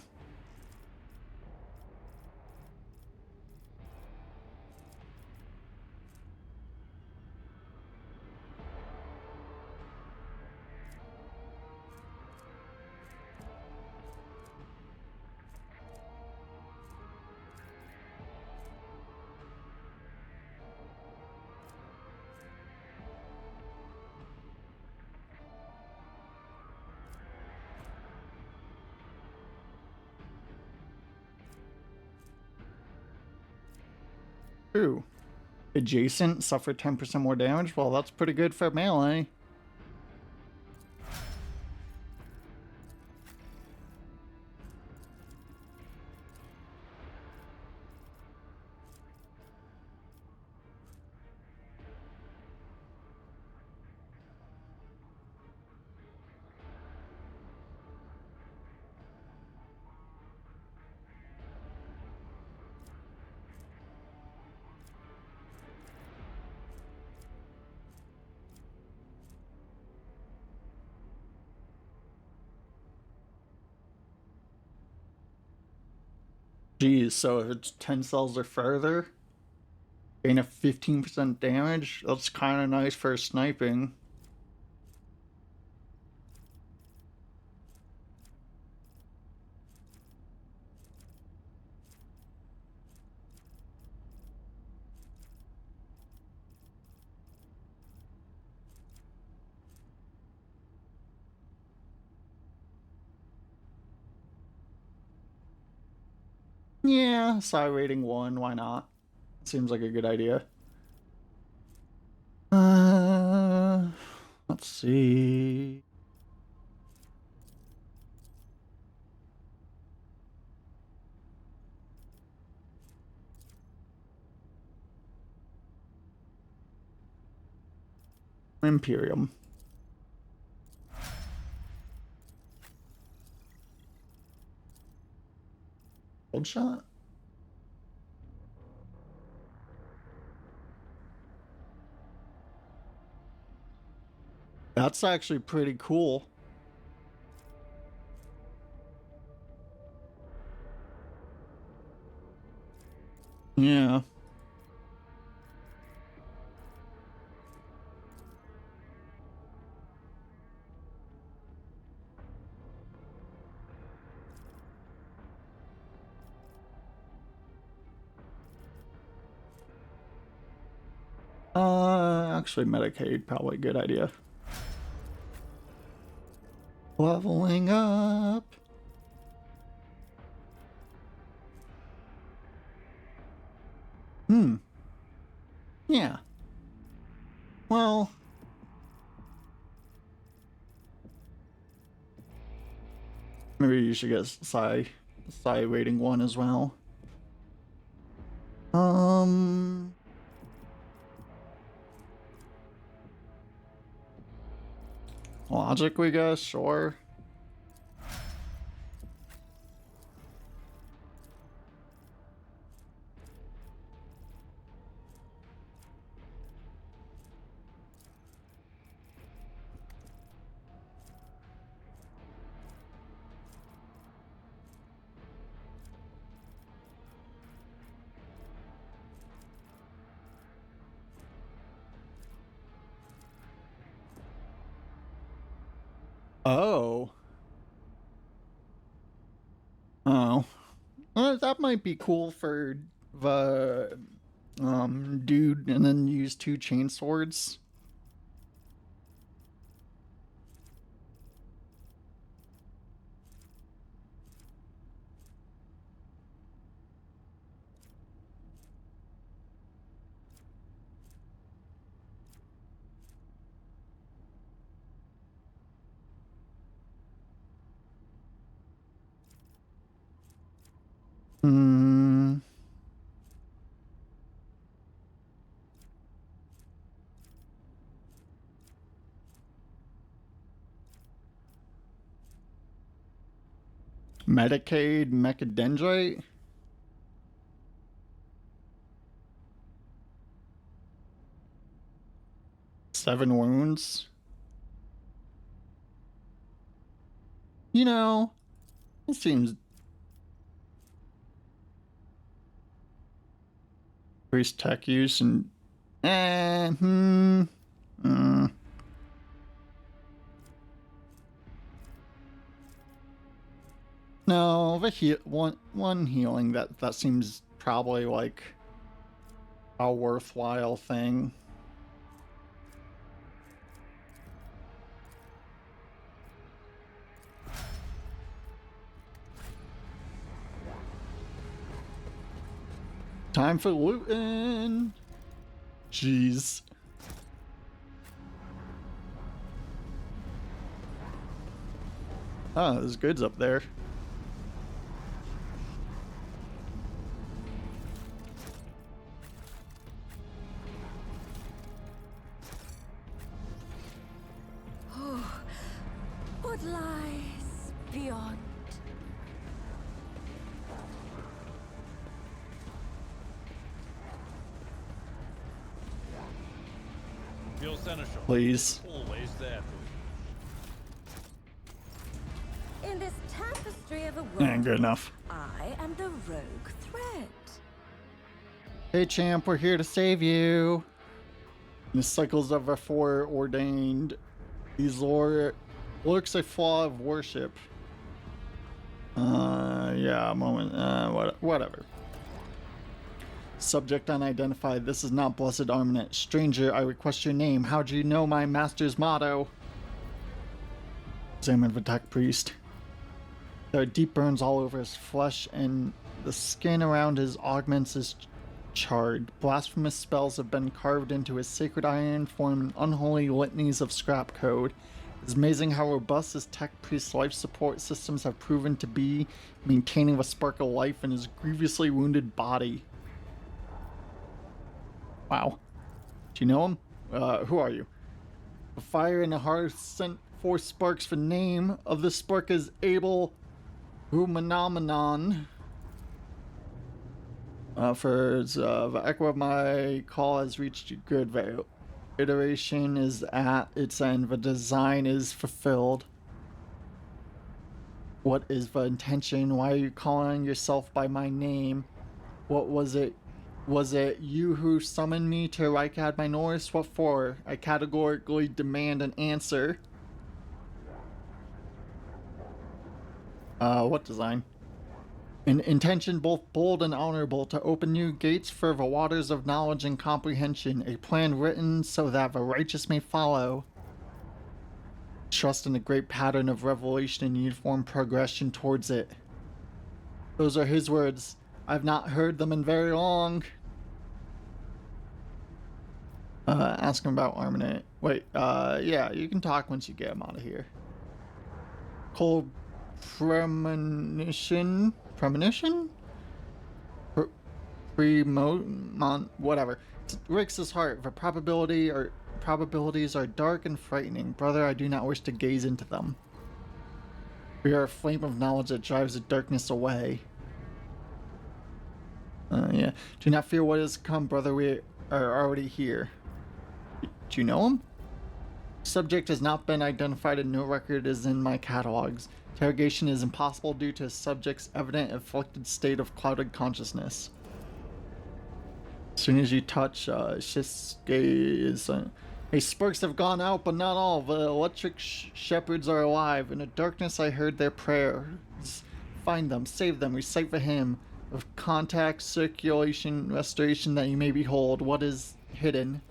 Ooh. Adjacent, suffer 10% more damage? Well, that's pretty good for melee. Geez, so if it's 10 cells or further, gain a 15% damage? That's kind of nice for sniping. Yeah, psi rating 1, why not? Seems like a good idea. Let's see. Imperium. Old shot? That's actually pretty cool. Yeah. Actually, Medicaid, probably a good idea. Leveling up. Yeah. Well. Maybe you should get Psi rating 1 as well. Logic, we guess, sure. Oh. Oh. That might be cool for the dude, and then use 2 chain swords. Medicaid, Mechadendrite. Seven wounds. You know, it seems. Increased tech use and. No, the one healing, that seems probably like a worthwhile thing. Time for looting. Jeez. Oh, there's goods up there. What lies beyond? Your seneschal Please. always there for you. In this tapestry of a world, Ain't good enough. I am the rogue thread. Hey champ, we're here to save you. The cycles of a foreordained. These lurks a flaw of worship. Yeah, whatever. Subject unidentified. This is not Blessed Armament. Stranger, I request your name. How do you know my master's motto? Examine the tech priest. There are deep burns all over his flesh, and the skin around his augments is charred. Blasphemous spells have been carved into his sacred iron, forming unholy litanies of scrap code. It's amazing how robust his tech priest's life support systems have proven to be, maintaining a spark of life in his grievously wounded body. Wow. Do you know him? Who are you? A fire in a heart sent forth sparks. The name of the spark is Abel Humanomenon. The echo of my call has reached good value. Iteration is at its end. The design is fulfilled. What is the intention? Why are you calling yourself by my name? What was it Was it you who summoned me to Rykad Minoris? What for? I categorically demand an answer. What design? An intention both bold and honorable to open new gates for the waters of knowledge and comprehension. A plan written so that the righteous may follow. Trust in a great pattern of revelation and uniform progression towards it. Those are his words. I've not heard them in very long. Ask him about Armament. Wait, yeah, you can talk once you get him out of here. Cold premonition? Premonition? Whatever. It breaks his heart. The probabilities are dark and frightening. Brother, I do not wish to gaze into them. We are a flame of knowledge that drives the darkness away. Yeah. Do not fear what is to come, brother. We are already here. Do you know him? Subject has not been identified and no record is in my catalogs. Interrogation is impossible due to subject's evident afflicted state of clouded consciousness. As soon as you touch, Shiske is... Hey, sparks have gone out, but not all. The electric shepherds are alive. In the darkness I heard their prayers. Find them, save them, recite the hymn of contact, circulation, restoration that you may behold. What is hidden?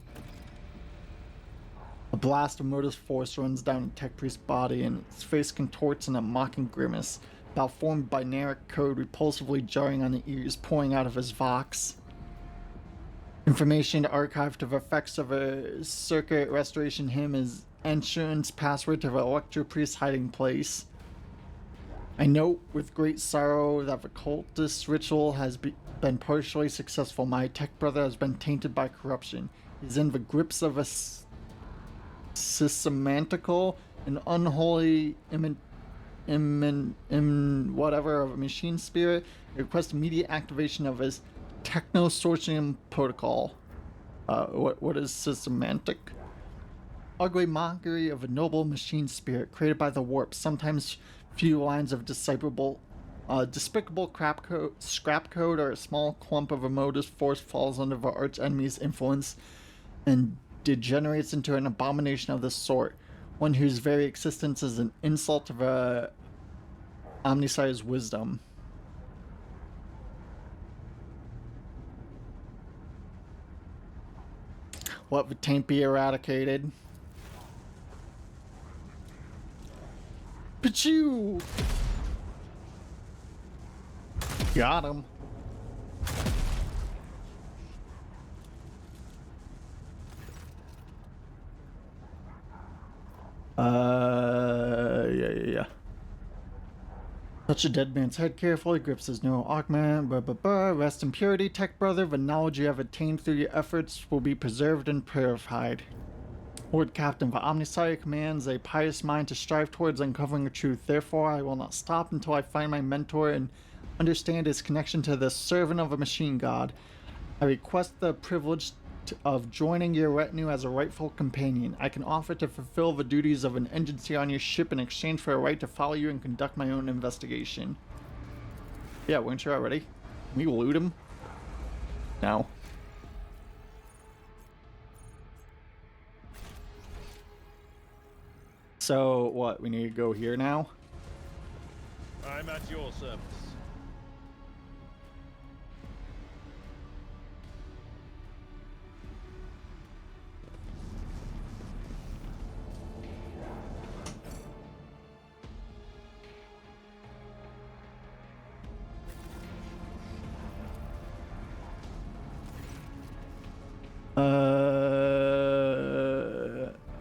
A blast of motive force runs down the tech priest's body, and its face contorts in a mocking grimace. Malformed binaric code repulsively jarring on the ears, pouring out of his vox. Information archived to the effects of a circuit restoration hymn is entrance password to the Electro Priest's hiding place. I note with great sorrow that the cultist ritual has been partially successful. My tech brother has been tainted by corruption. He's in the grips of a systematical and unholy whatever of a machine spirit. I request immediate activation of his techno-sortium protocol. What is systematic? Ugly mockery of a noble machine spirit created by the warp. Sometimes few lines of despicable scrap code or a small clump of emotive force falls under the arch enemy's influence and degenerates into an abomination of this sort, one whose very existence is an insult to the Omnissiah's wisdom. What would taint be eradicated? Pichu! Got him. Yeah. Touch a dead man's head carefully, grips his neural augment, rest in purity, tech brother, the knowledge you have attained through your efforts will be preserved and purified. Lord Captain, the Omnissiah commands a pious mind to strive towards uncovering the truth. Therefore, I will not stop until I find my mentor and understand his connection to the servant of a machine god. I request the privilege of joining your retinue as a rightful companion. I can offer to fulfill the duties of an agency on your ship in exchange for a right to follow you and conduct my own investigation. Yeah, weren't you already? Can we loot him? No. So, what? We need to go here now? I'm at your service.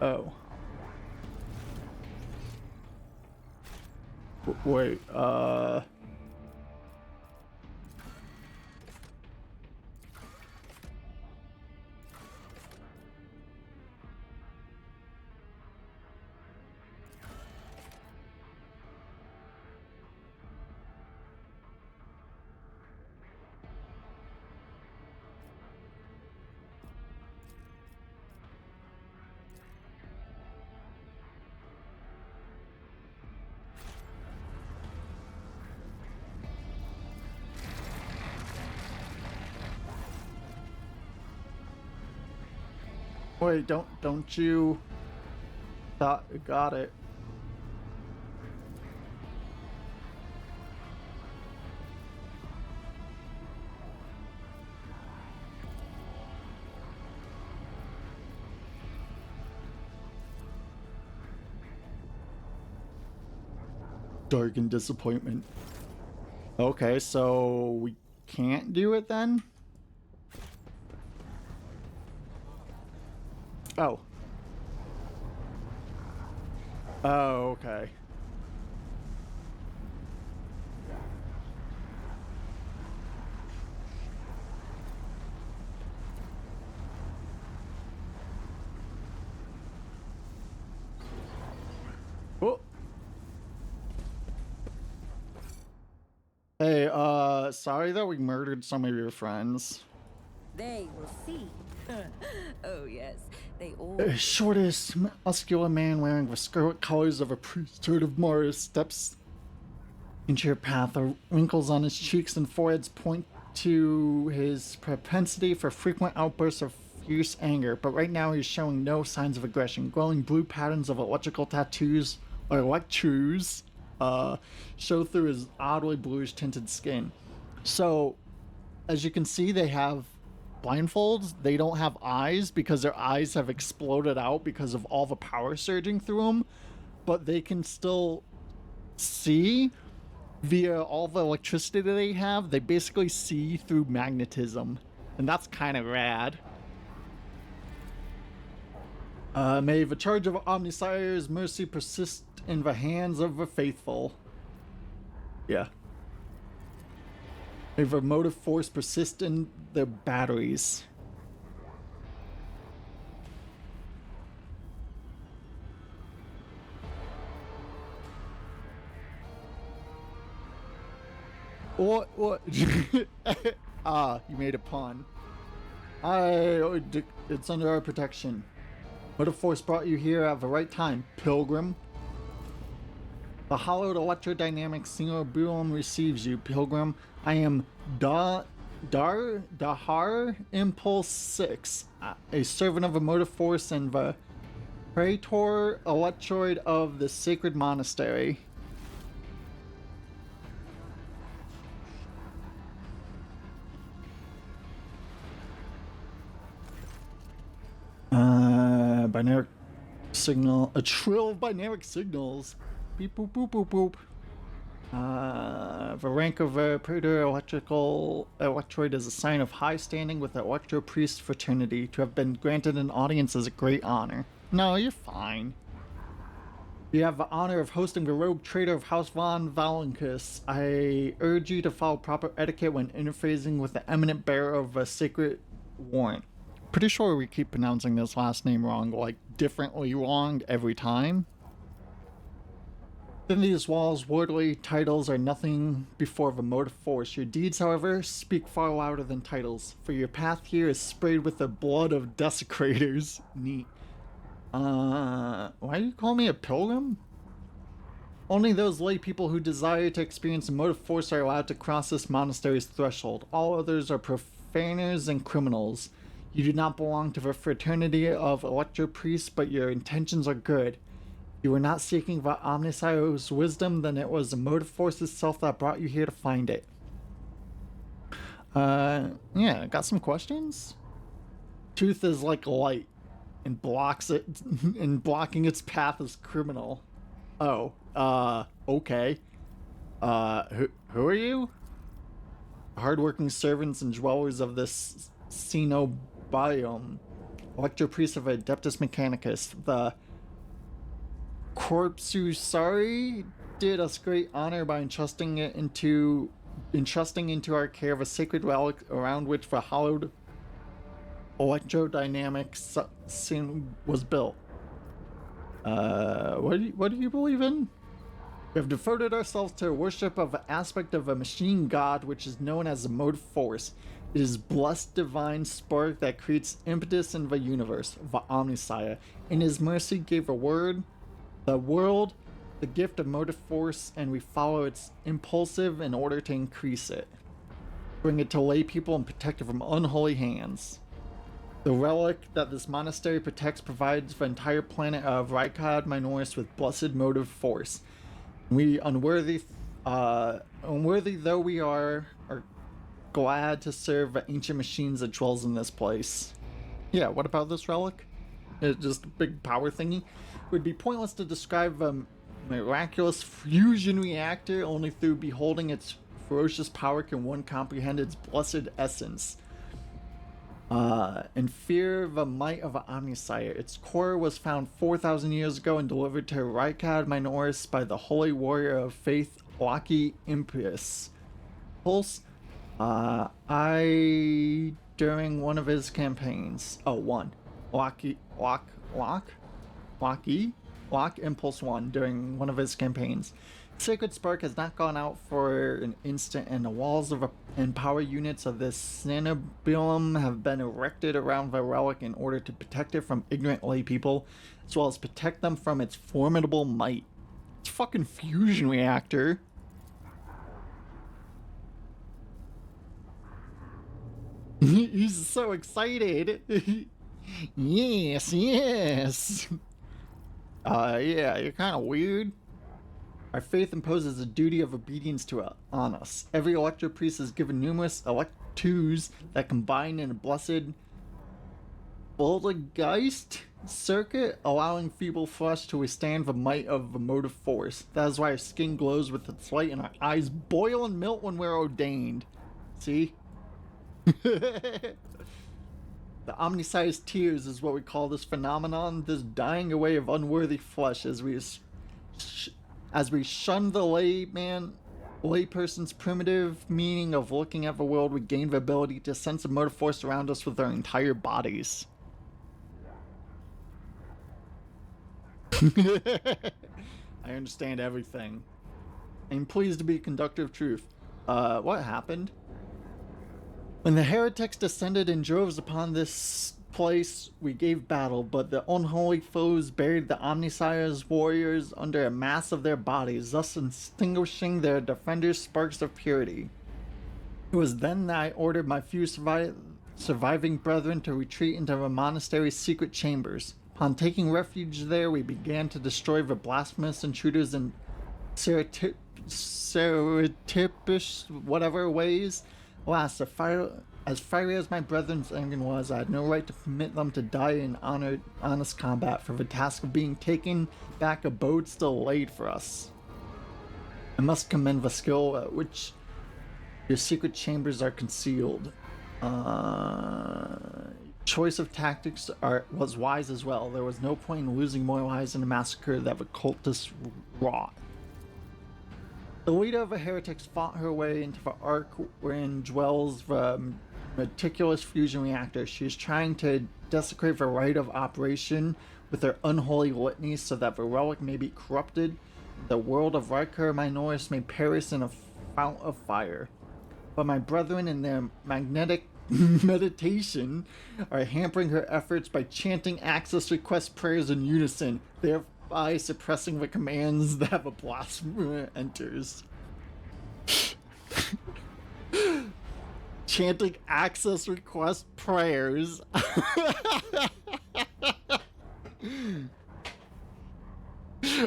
Oh. Wait, Wait, don't you... Got it. Dark and disappointment. Okay, so we can't do it then? Oh. Oh, okay. Oh. Hey, sorry that we murdered some of your friends. They will see. Oh, yes, they all. A shortest, muscular man wearing the scarlet colors of a priesthood of Mars steps into your path. The wrinkles on his cheeks and foreheads point to his propensity for frequent outbursts of fierce anger, but right now he's showing no signs of aggression. Glowing blue patterns of electrical tattoos, or electros, show through his oddly bluish tinted skin. So, as you can see, they have blindfolds. They don't have eyes because their eyes have exploded out because of all the power surging through them, but they can still see via all the electricity that they have. They basically see through magnetism, and that's kind of rad. May the charge of Omnissire's mercy persist in the hands of the faithful. Yeah. May the motive force persist in their batteries. What? Ah, you made a pun. It's under our protection. Motive force brought you here at the right time, Pilgrim. The hollowed electrodynamic Sinobulum receives you, Pilgrim. I am Dahar Impulse 6, a servant of the motive force and the Praetor Electroid of the Sacred Monastery. Binary signal, a trill of binary signals. Beep boop boop boop boop. The rank of a Praetor Electroid is a sign of high standing with the Electro Priest fraternity. To have been granted an audience is a great honor. No, you're fine. You have the honor of hosting the rogue traitor of House von Valencus. I urge you to follow proper etiquette when interfacing with the eminent bearer of a sacred warrant. Pretty sure we keep pronouncing this last name wrong, like differently wrong every time. Within these walls, worldly titles are nothing before the motive force. Your deeds, however, speak far louder than titles, for your path here is sprayed with the blood of desecrators. Neat. Why do you call me a pilgrim? Only those lay people who desire to experience the motive force are allowed to cross this monastery's threshold. All others are profaners and criminals. You do not belong to the fraternity of Electro Priests, but your intentions are good. You were not seeking the Omnissire's wisdom, then it was the motive force itself that brought you here to find it. Yeah, got some questions? Truth is like light, and blocks it, and blocking its path is criminal. Oh, okay. Who are you? Hardworking servants and dwellers of this Cenobiome, Electro Priest of Adeptus Mechanicus. The Corpusari did us great honor by entrusting into our care of a sacred relic around which the hallowed electrodynamic scene was built. What do you believe in? We have devoted ourselves to worship of an aspect of a machine god which is known as the motive force. It is blessed divine spark that creates impetus in the universe, the Omnisire. In his mercy gave the world, the gift of motive force, and we follow its impulsive in order to increase it. Bring it to lay people and protect it from unholy hands. The relic that this monastery protects provides the entire planet of Rykad Minoris with blessed motive force. We unworthy though we are glad to serve the ancient machines that dwells in this place. Yeah, what about this relic? It's just a big power thingy. It would be pointless to describe a miraculous fusion reactor. Only through beholding its ferocious power can one comprehend its blessed essence. And fear the might of Omnisire. Its core was found 4,000 years ago and delivered to Rykad Minoris by the holy warrior of faith, Laki Impius. Pulse, during one of his campaigns. Lock Impulse 1 during one of his campaigns. Sacred Spark has not gone out for an instant, and the walls and power units of this Sanabulum have been erected around the relic in order to protect it from ignorant lay people, as well as protect them from its formidable might. It's a fucking fusion reactor. He's so excited. Yes. Yeah, you're kind of weird. Our faith imposes a duty of obedience on us. Every Electro Priest is given numerous Electus that combine in a blessed Poltergeist circuit, allowing feeble flesh to withstand the might of the motive force. That is why our skin glows with its light and our eyes boil and melt when we're ordained. See? The Omnisci's tears is what we call this phenomenon, this dying away of unworthy flesh as we shun the layperson's primitive meaning of looking at the world. We gain the ability to sense the motive force around us with our entire bodies. I understand everything. I'm pleased to be a conductor of truth. What happened? When the heretics descended in droves upon this place, we gave battle, but the unholy foes buried the Omnicire's warriors under a mass of their bodies, thus extinguishing their defenders' sparks of purity. It was then that I ordered my few surviving brethren to retreat into the monastery's secret chambers. Upon taking refuge there, we began to destroy the blasphemous intruders in stereotypish whatever ways. Alas, as fiery as my brethren's anger was, I had no right to permit them to die in honest combat, for the task of being taken back abode still laid for us. I must commend the skill at which your secret chambers are concealed. Choice of tactics was wise as well. There was no point in losing more lives in a massacre that the cultists wrought. The leader of the heretics fought her way into the ark wherein dwells the meticulous fusion reactor. She is trying to desecrate the rite of operation with her unholy litany so that the relic may be corrupted. The world of Rykad Minoris may perish in a fount of fire. But my brethren in their magnetic meditation are hampering her efforts by chanting access request prayers in unison, thereby suppressing the commands that the blasphemer enters. Chanting access request prayers.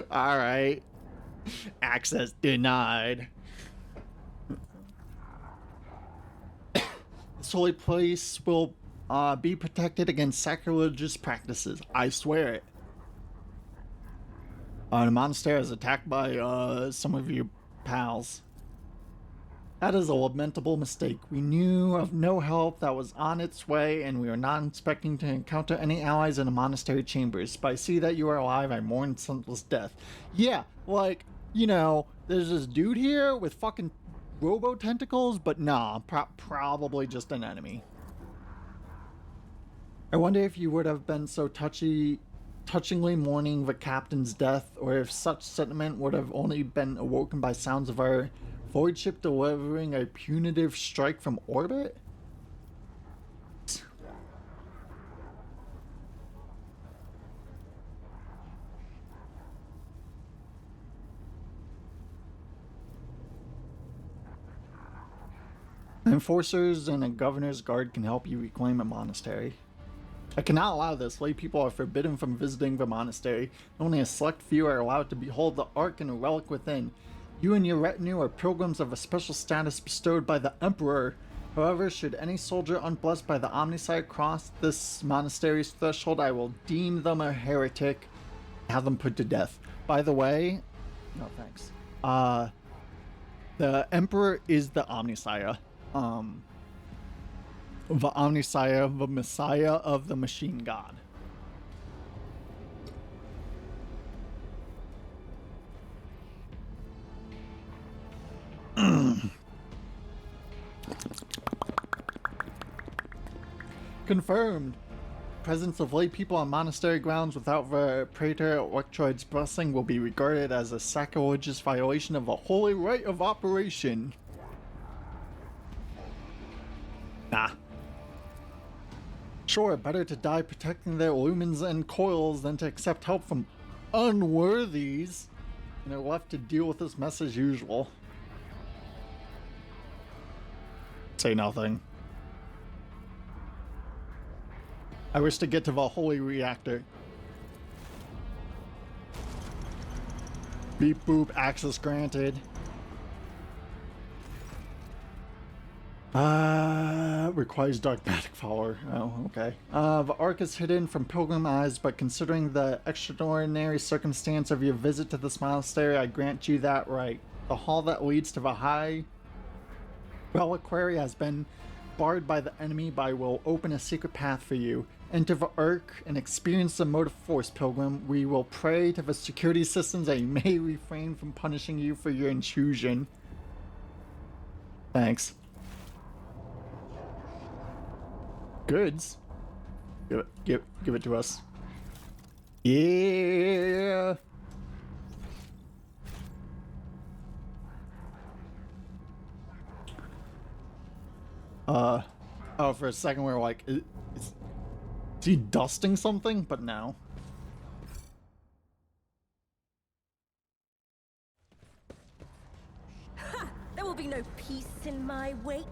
Alright. Access denied. This holy place will be protected against sacrilegious practices. I swear it. The monastery is attacked by some of your pals. That is a lamentable mistake. We knew of no help that was on its way, and we were not expecting to encounter any allies in the monastery chambers. But I see that you are alive. I mourn senseless death. Yeah, like, you know, there's this dude here with fucking robo tentacles, but nah, probably just an enemy. I wonder if you would have been so touchingly mourning the captain's death, or if such sentiment would have only been awoken by sounds of our void ship delivering a punitive strike from orbit? Enforcers and a governor's guard can help you reclaim a monastery. I cannot allow this. Lay people are forbidden from visiting the monastery. Only a select few are allowed to behold the Ark and a relic within. You and your retinue are pilgrims of a special status bestowed by the Emperor. However, should any soldier unblessed by the Omnicide cross this monastery's threshold, I will deem them a heretic and have them put to death. By the way, no thanks. The Emperor is the Omnissiah. The Omnissiah, the Messiah of the Machine God. Confirmed. Presence of lay people on monastery grounds without the Praetor Electroid's blessing will be regarded as a sacrilegious violation of the holy rite of operation. Nah. Sure, better to die protecting their lumens and coils than to accept help from unworthies and are left to deal with this mess as usual. Say nothing. I wish to get to the holy reactor. Beep boop, access granted. Requires dogmatic follower. Oh, okay. The Ark is hidden from pilgrim eyes, but considering the extraordinary circumstance of your visit to this monastery, I grant you that right. The hall that leads to the high reliquary has been barred by the enemy, but I will open a secret path for you. Enter the Ark and experience the motive force, pilgrim. We will pray to the security systems that you may refrain from punishing you for your intrusion. Thanks. Goods. Give it to us. Yeah. Oh, for a second we were like, is he dusting something? But no. Ha! There will be no peace in my wake.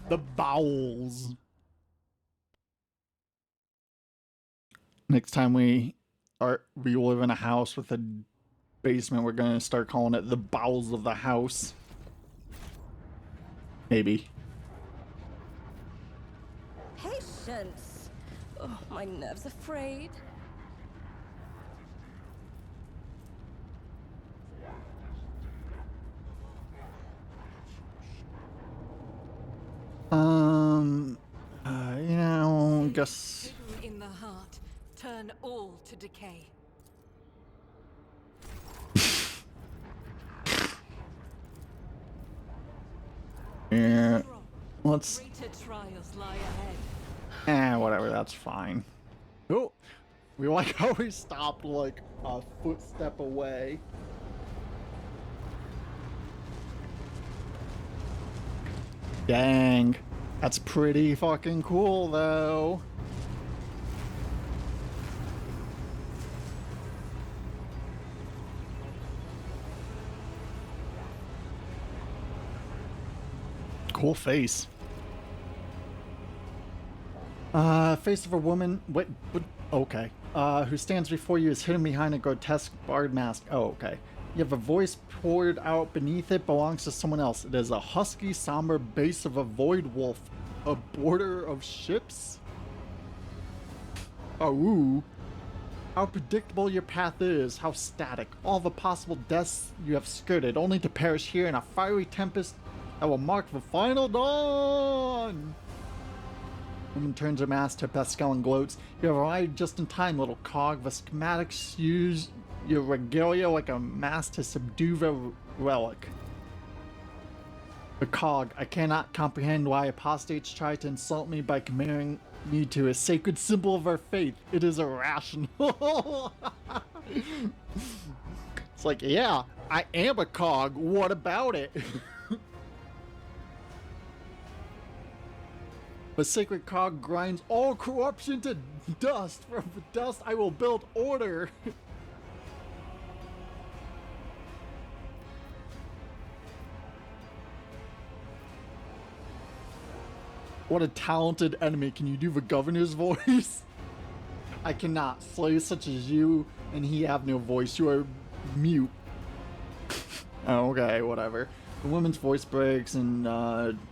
The bowels. Next time we live in a house with a basement, we're gonna start calling it the bowels of the house. Maybe. Patience. Oh, my nerves are frayed. You know, guess. Hidden in the heart, turn all to decay. Yeah. Let's. Greater trials lie ahead. Whatever, that's fine. Oh, we like how we stopped like a footstep away. Dang. That's pretty fucking cool, though. Cool face. Face of a woman. What? Okay. Who stands before you is hidden behind a grotesque bard mask. Oh, okay. You have a voice poured out beneath it, belongs to someone else. It is a husky, somber bass of a void wolf. A border of ships? Oh, ooh. How predictable your path is, how static. All the possible deaths you have skirted, only to perish here in a fiery tempest that will mark the final dawn! Woman turns her mask to Pascal and gloats. You have arrived just in time, little cog. The schematics use your regalia like a mask to subdue the relic. The cog, I cannot comprehend why apostates try to insult me by comparing me to a sacred symbol of our faith. It is irrational. It's like, yeah, I am a cog. What about it? The sacred cog grinds all corruption to dust. From the dust I will build order. What a talented enemy. Can you do the governor's voice? I cannot. Slaves such as you and he have no voice. You are mute. Okay, whatever. The woman's voice breaks and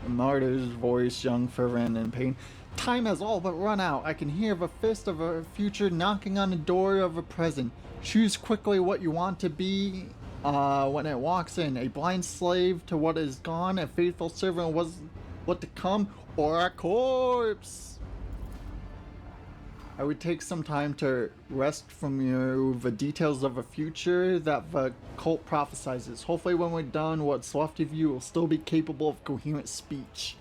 Marta's voice, young, fervent, and pain. Time has all but run out. I can hear the fist of a future knocking on the door of a present. Choose quickly what you want to be when it walks in. A blind slave to what is gone, a faithful servant was what to come, or a corpse. I would take some time to wrest from you the details of a future that the cult prophesizes. Hopefully when we're done, what's left of you will still be capable of coherent speech.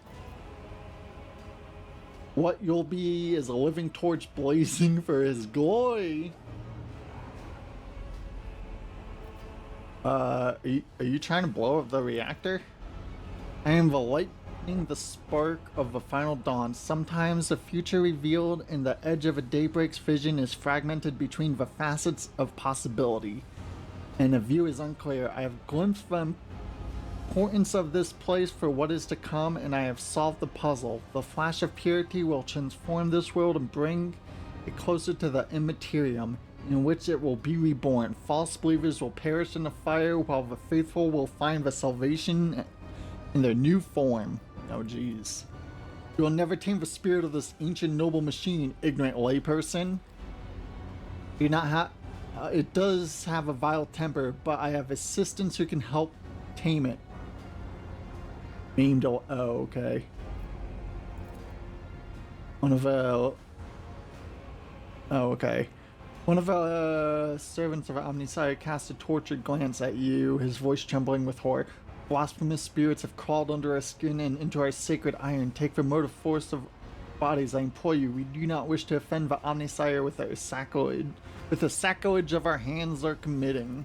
What you'll be is a living torch blazing for his glory. Are you trying to blow up the reactor? I am the lightning, the spark of the final dawn. Sometimes the future revealed in the edge of a daybreak's vision is fragmented between the facets of possibility, and the view is unclear. I have glimpsed the importance of this place for what is to come, and I have solved the puzzle. The flash of purity will transform this world and bring it closer to the immaterium, in which it will be reborn. False believers will perish in the fire, while the faithful will find the salvation in their new form. Oh jeez. You will never tame the spirit of this ancient noble machine, ignorant layperson. Do not have... it does have a vile temper, but I have assistants who can help tame it. Named... oh, okay. One of the... oh, okay. One of the servants of Omnissiah cast a tortured glance at you, his voice trembling with horror. Blasphemous spirits have crawled under our skin and into our sacred iron. Take the motive force of bodies, I implore you. We do not wish to offend the Omnissiah with our sacrilege, with the sacrilege of our hands are committing.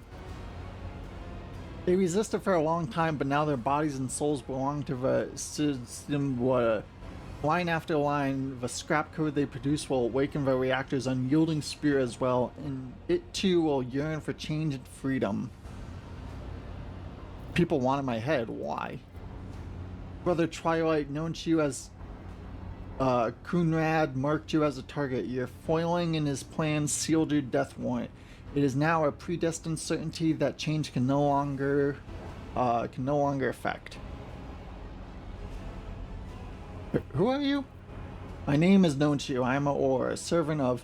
They resisted for a long time, but now their bodies and souls belong to the system. Line after line, the scrap code they produce will awaken the reactor's unyielding spirit as well, and it too will yearn for change and freedom. People wanted my head. Why? Brother Twilight, known to you as Kunrad, marked you as a target. Your foiling in his plans sealed your death warrant. It is now a predestined certainty that change can no longer affect. Who are you? My name is known to you. I am Aor, a servant of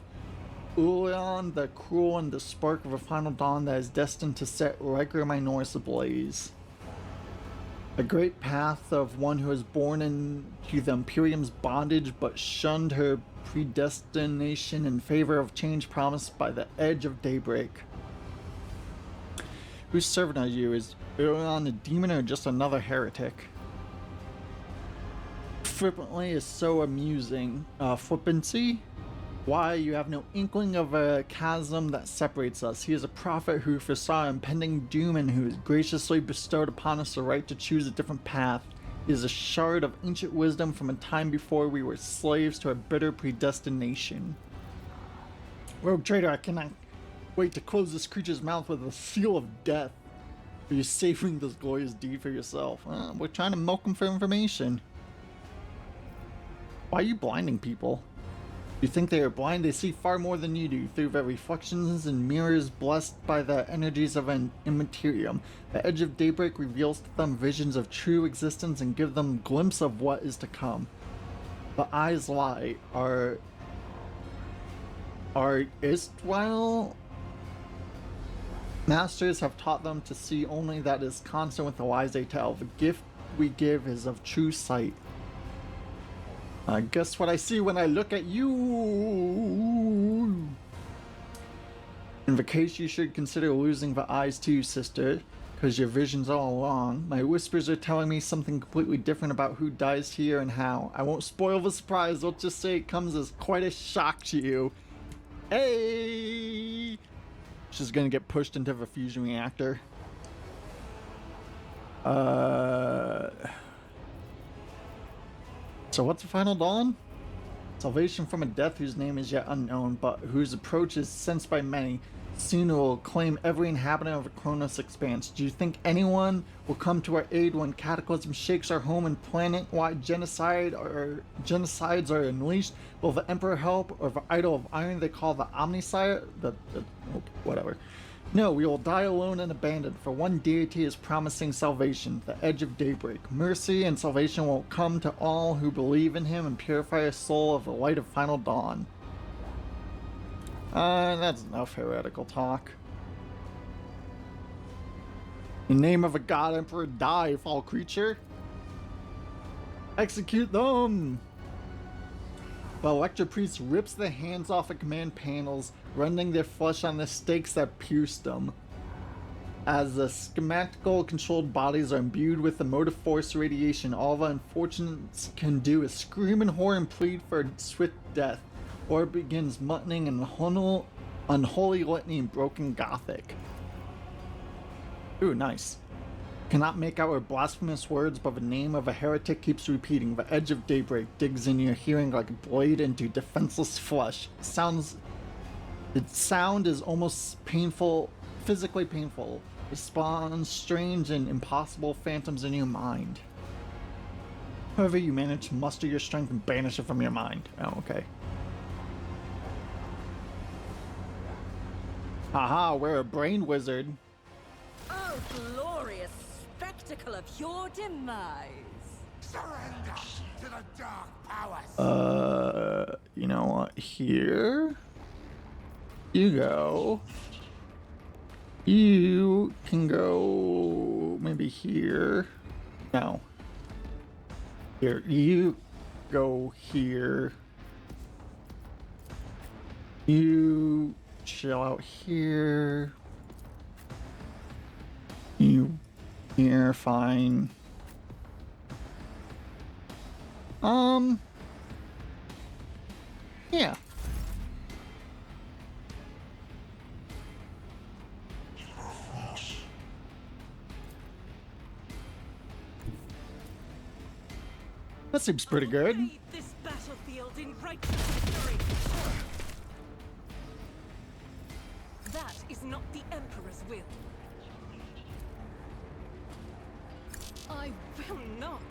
Ulion the Cruel, and the spark of a final dawn that is destined to set Riker Minoris ablaze. A great path of one who was born into the Imperium's bondage but shunned her predestination in favor of change promised by the edge of daybreak. Whose servant are you? Is Ulion a demon or just another heretic? Flippantly is so amusing. Flippancy? Why, you have no inkling of a chasm that separates us. He is a prophet who foresaw impending doom and who has graciously bestowed upon us the right to choose a different path. He is a shard of ancient wisdom from a time before we were slaves to a bitter predestination. Rogue traitor, I cannot wait to close this creature's mouth with a seal of death. Are you savoring this glorious deed for yourself? We're trying to milk him for information. Why are you blinding people? You think they are blind? They see far more than you do, through their reflections and mirrors blessed by the energies of an immaterium. The edge of daybreak reveals to them visions of true existence and give them a glimpse of what is to come. The eyes lie. Are Istwell masters have taught them to see only that is constant with the lies they tell. The gift we give is of true sight. Guess what I see when I look at you? In the case you should consider losing the eyes too, sister, because your vision's all along. My whispers are telling me something completely different about who dies here and how. I won't spoil the surprise, I'll just say it comes as quite a shock to you. Hey! She's gonna get pushed into the fusion reactor. So what's the final dawn? Salvation from a death whose name is yet unknown, but whose approach is sensed by many. soon it will claim every inhabitant of the Kronos expanse. Do you think anyone will come to our aid when Cataclysm shakes our home and planet-wide genocides are unleashed? Will the Emperor help, or the Idol of Iron they call the Omnisire? Whatever. No, we will die alone and abandoned, for one deity is promising salvation, the Edge of Daybreak. Mercy and salvation will come to all who believe in him and purify a soul of the light of final dawn. That's enough heretical talk. In the name of a god emperor, die, foul creature. Execute them! The Electro Priest rips the hands off of command panels, rending their flesh on the stakes that pierced them. As the schematical controlled bodies are imbued with the motive force radiation, all the unfortunates can do is scream in horror and plead for swift death, or it begins muttoning an unholy litany in broken Gothic. Ooh, nice. Cannot make out her blasphemous words, but the name of a heretic keeps repeating. The Edge of Daybreak digs in your hearing like a blade into defenseless flesh. Its sound is almost painful, physically painful. It spawns strange and impossible phantoms in your mind. However, you manage to muster your strength and banish it from your mind. Oh, okay. Haha, we're a brain wizard. Oh, glorious spectacle of your demise. Surrender to the dark powers. You know what? Here you go. You can go maybe here. No. Here, you go here. You chill out here. You here, fine. Yeah. That seems pretty good. Lead this battlefield in righteous victory. That is not the Emperor's will. I will not.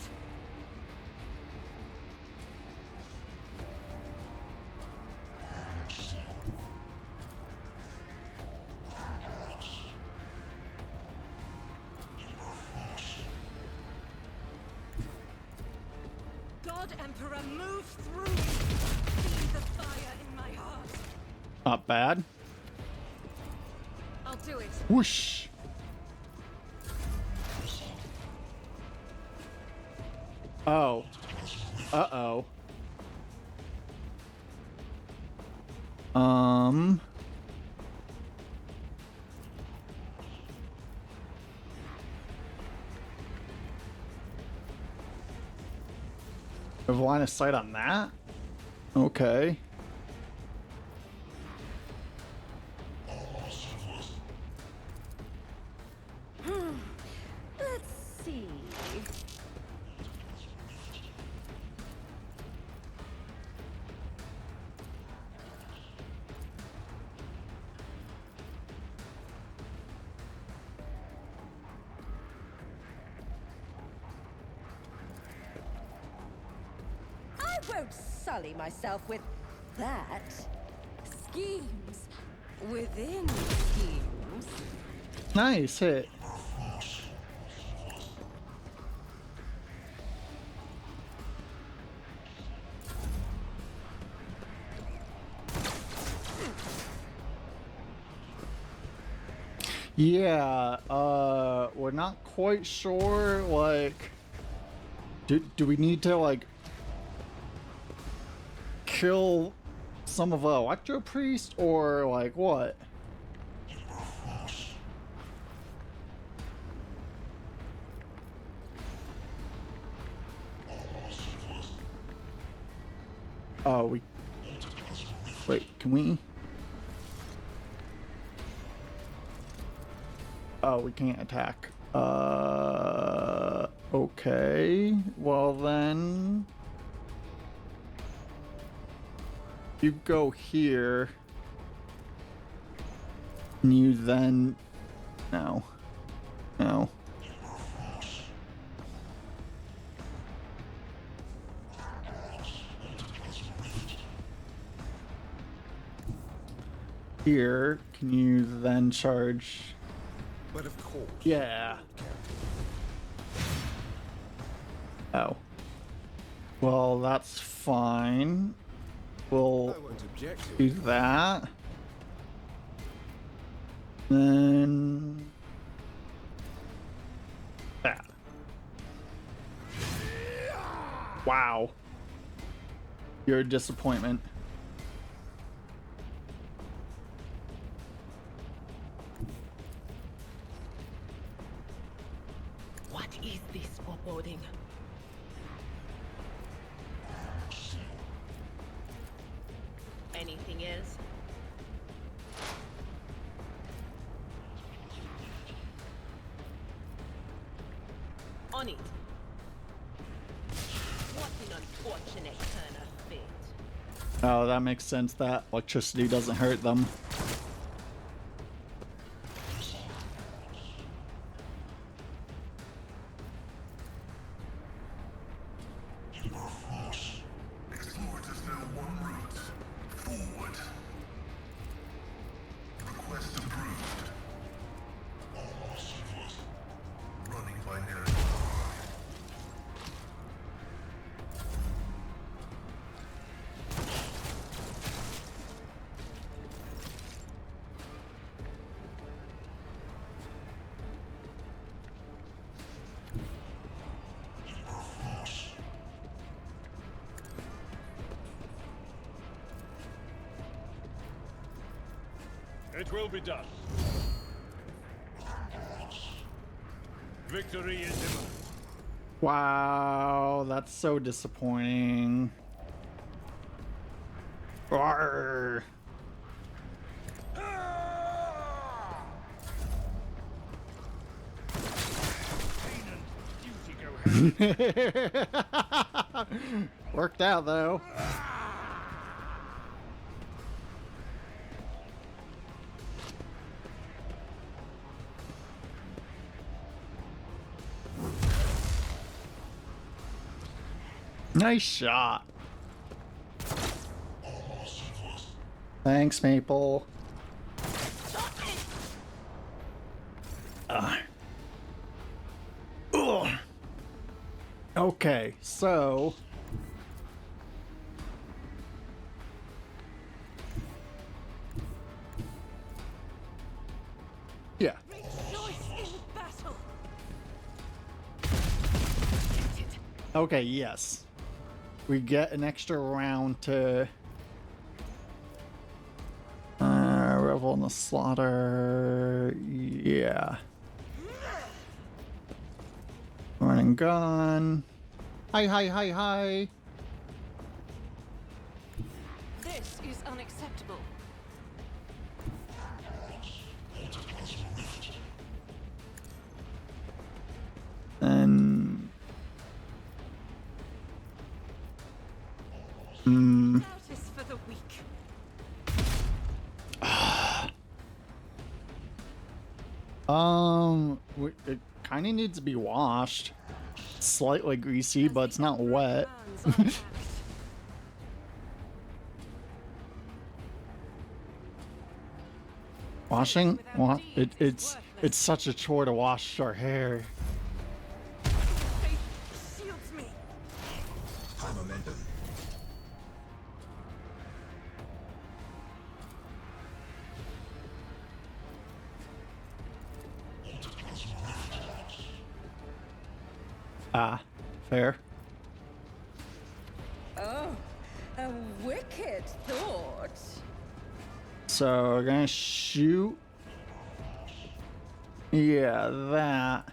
God Emperor, move through me. See the fire in my heart. Not bad. I'll do it. Whoosh. Oh. Uh-oh. We have line of sight on that? Okay. Let's see. I won't sully myself with that. Schemes within schemes. Nice hit. Yeah, we're not quite sure, like, do we need to, like, kill some of the Electro Priest, or, like, what? Oh, wait, can we? Oh, we can't attack. Okay. Well then, you go here. Can you then... No. No. Here, can you then charge... But of course. Yeah. Oh. Well, that's fine. We'll I won't object to do it. that. Then... that. Wow. You're a disappointment. What is this foreboding? Anything else? On it. What an unfortunate turn of fate. Oh, that makes sense. That electricity doesn't hurt them. Explorers know one route. Forward. Request approved. Running binary. It will be done. Victory is imminent. Wow, that's so disappointing. Arrgh. Worked out though. Nice shot. Thanks, Maple. Ugh. Okay, so... yeah. Rejoice in battle. Okay, yes. We get an extra round to... Revel in the Slaughter... yeah. Run and gun. Hi, hi, hi, hi. This is unacceptable. And... Notice for the weak. It kind of needs to be washed. Slightly greasy, but it's not wet. Burns untapped. Washing? It's such a chore to wash our hair. Faith shields me. High momentum. Ah, fair. Oh, a wicked thought. So we're gonna shoot. Yeah, that.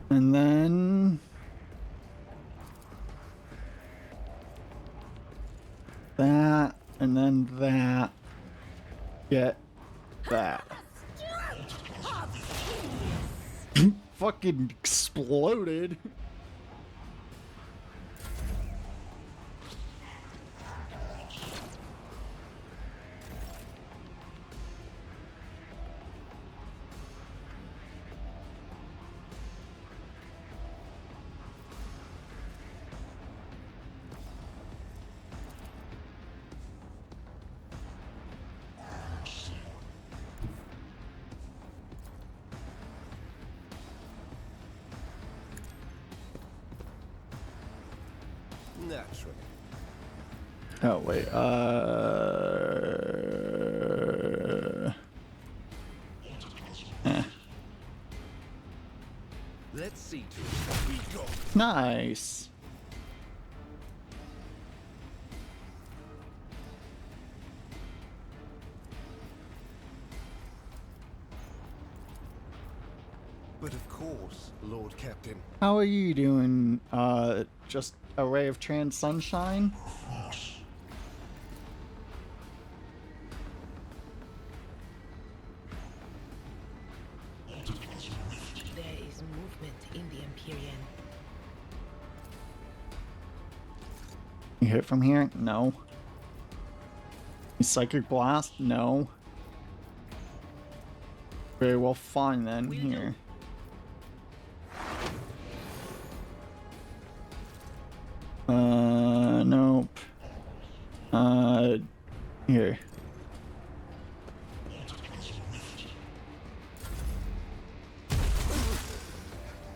And then that, and then that. Get that. Fucking exploded. Naturally. Oh wait. Let's see to it that we go. Nice. But of course, Lord Captain. How are you doing? Just a ray of trans sunshine? There is movement in the Empyrean. You hit from here? No. Psychic blast? No. Very well, fine then. Here. Nope. Here.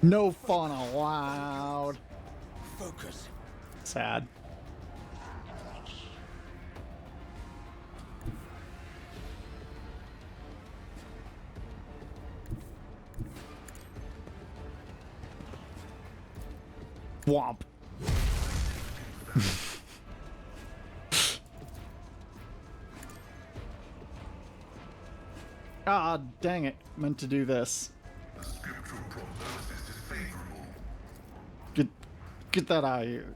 No fun allowed. Focus. Sad. Womp. Ah, dang it. Meant to do this. The scriptural prognosis is favorable. Get that out of here.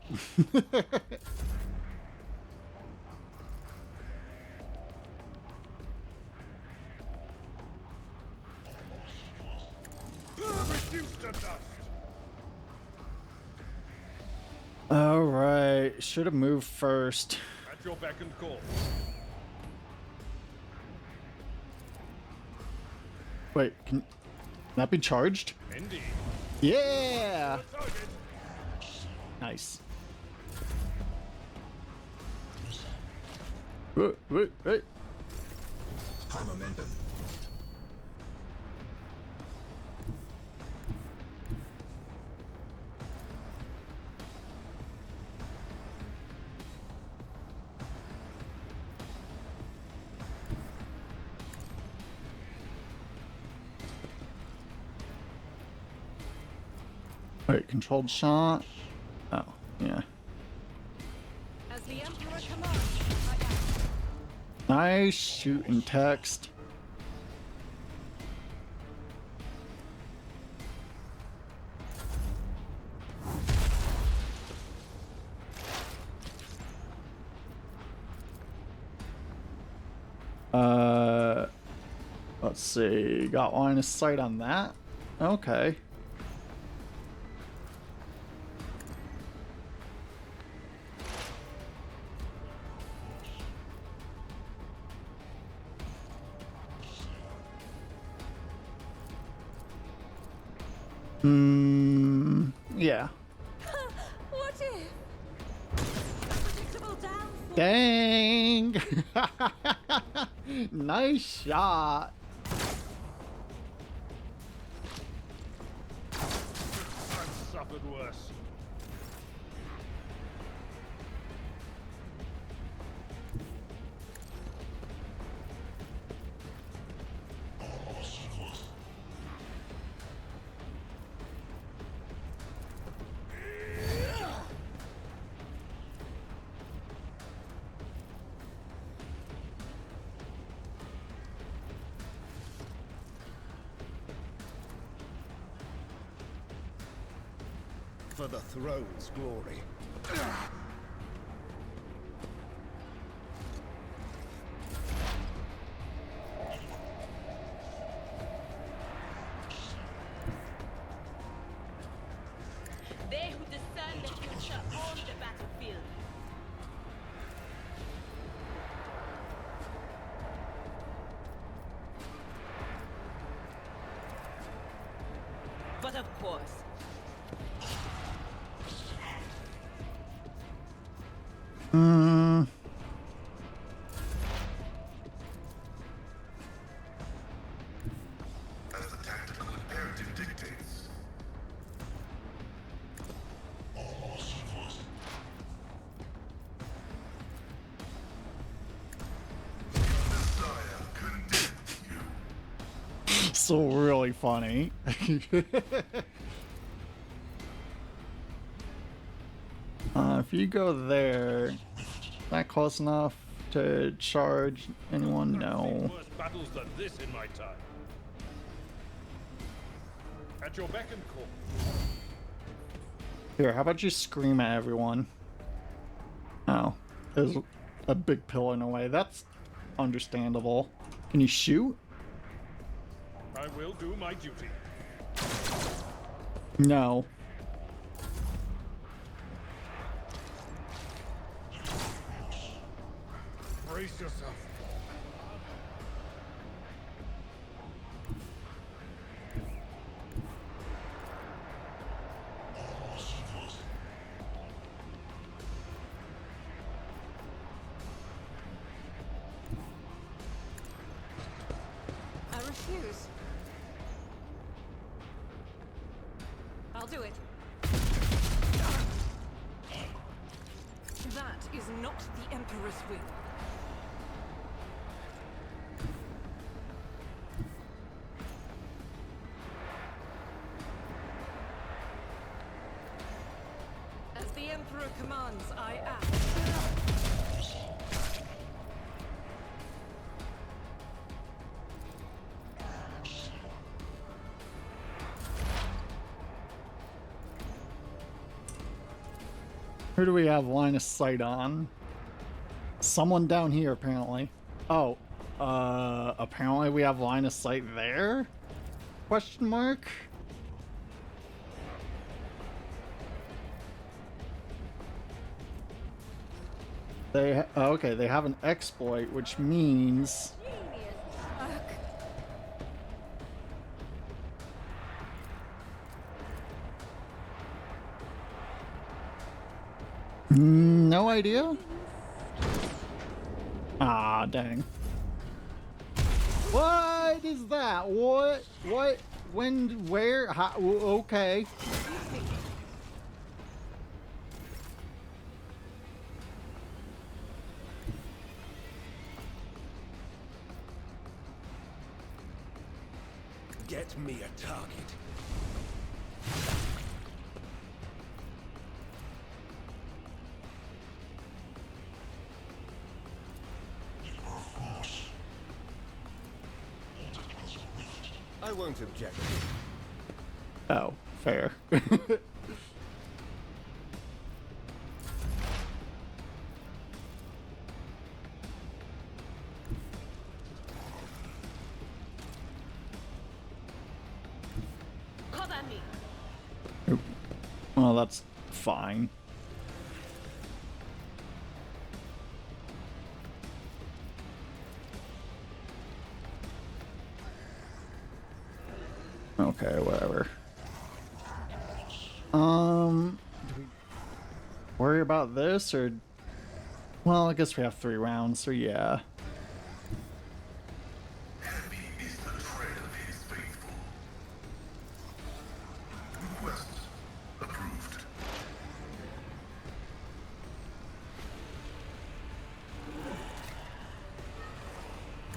Reduced to dust. Alright, should have moved first. At your beck and call. Wait, can that be charged? Indeed. Yeah! Target. Nice. Wait. High momentum. Wait, controlled shot? Oh, yeah. As the Emperor commands, I act. Nice shooting text. Let's see. Got line of sight on that. Okay. Yeah. What if? Predictable downfall. Dang! Nice shot. I've suffered worse. For the throne's glory. They who discern the future own the battlefield. But of course, As the tactical imperative dictates. also really funny. If you go there, that close enough to charge anyone? No. Worse battles than this in my time. At your beck and call. Here, how about you scream at everyone? Oh, there's a big pillar in the way. That's understandable. Can you shoot? I will do my duty. No. Brace yourself. I refuse. I'll do it. That is not the Emperor's will. As the Emperor commands, I act. Who do we have line of sight on? Someone down here, apparently. Oh, apparently we have line of sight there? Question mark? Okay, they have an exploit, which means no idea. Ah, dang. What is that? What? When? Where? How? Okay. Get me a target. I won't object. Oh, fair. Cover me. Oop. Well, that's fine. Okay, whatever. Do we worry about this or? Well, I guess we have 3 rounds, so yeah. Heavy is the tread of his faithful. Request approved.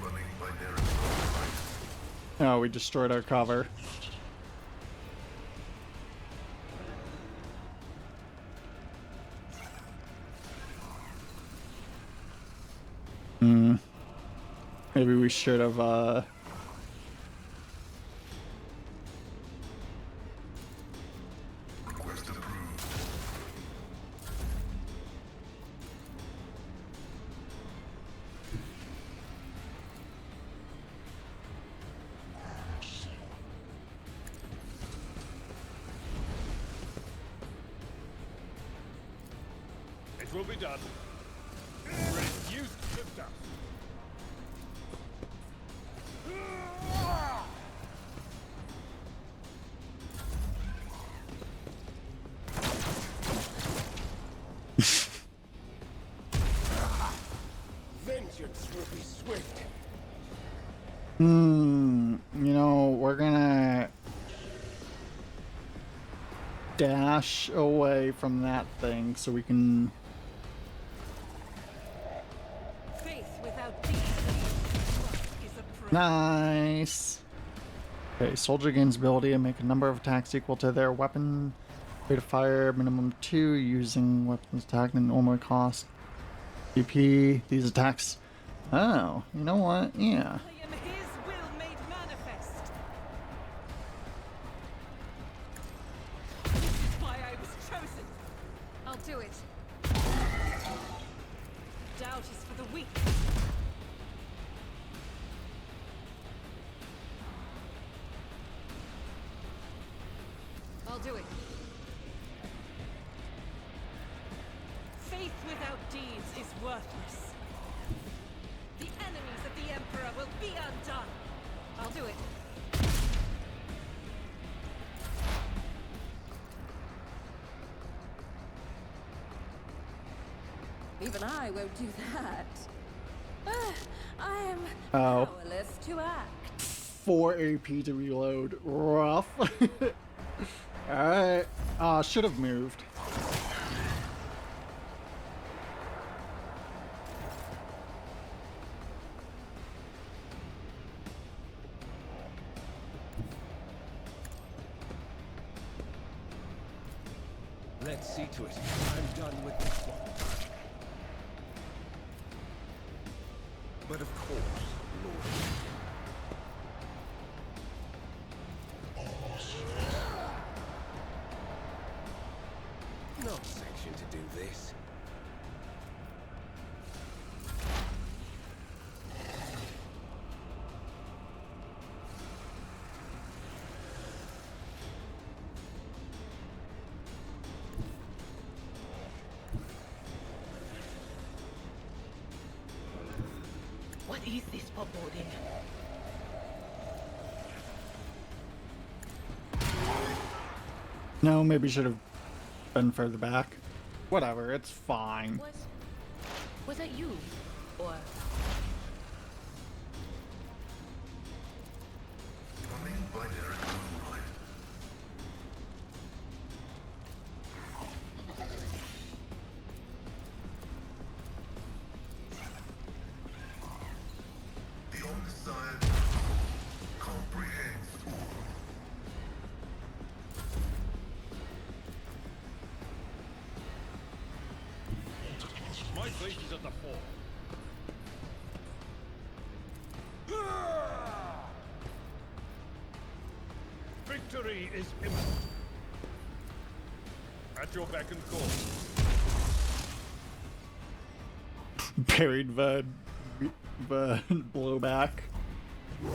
Running by narrative. Oh, we destroyed our cover. Maybe we should have, Request approved. It will be done. Reduce to dust. Vengeance will be swift. you know, we're gonna dash away from that thing so we can. Faith without deeds is a prayer. Nice. Okay, soldier gains ability to make a number of attacks equal to their weapon rate of fire, minimum 2, using weapons attack and normally cost BP. These attacks. Oh, you know what? Yeah. I am his will made manifest. This is why I was chosen. I'll do it. Doubt is for the weak. I'll do it. Faith without deeds is worthless. The enemies of the Emperor will be undone. I'll do it. Even I won't do that. I am Oh. powerless to act. 4 AP to reload. Rough. Alright. Should have moved. Let's see to it. I'm done with this one. But of course, Lord. Not sanctioned to do this. What is this foreboding? No, maybe should have been further back. Whatever, it's fine. Was it you? Or Coming binary moonlight. The Omniscient comprehends all. My fate is at the fore. Victory is imminent. At your beck and call. Buried the blowback. I'm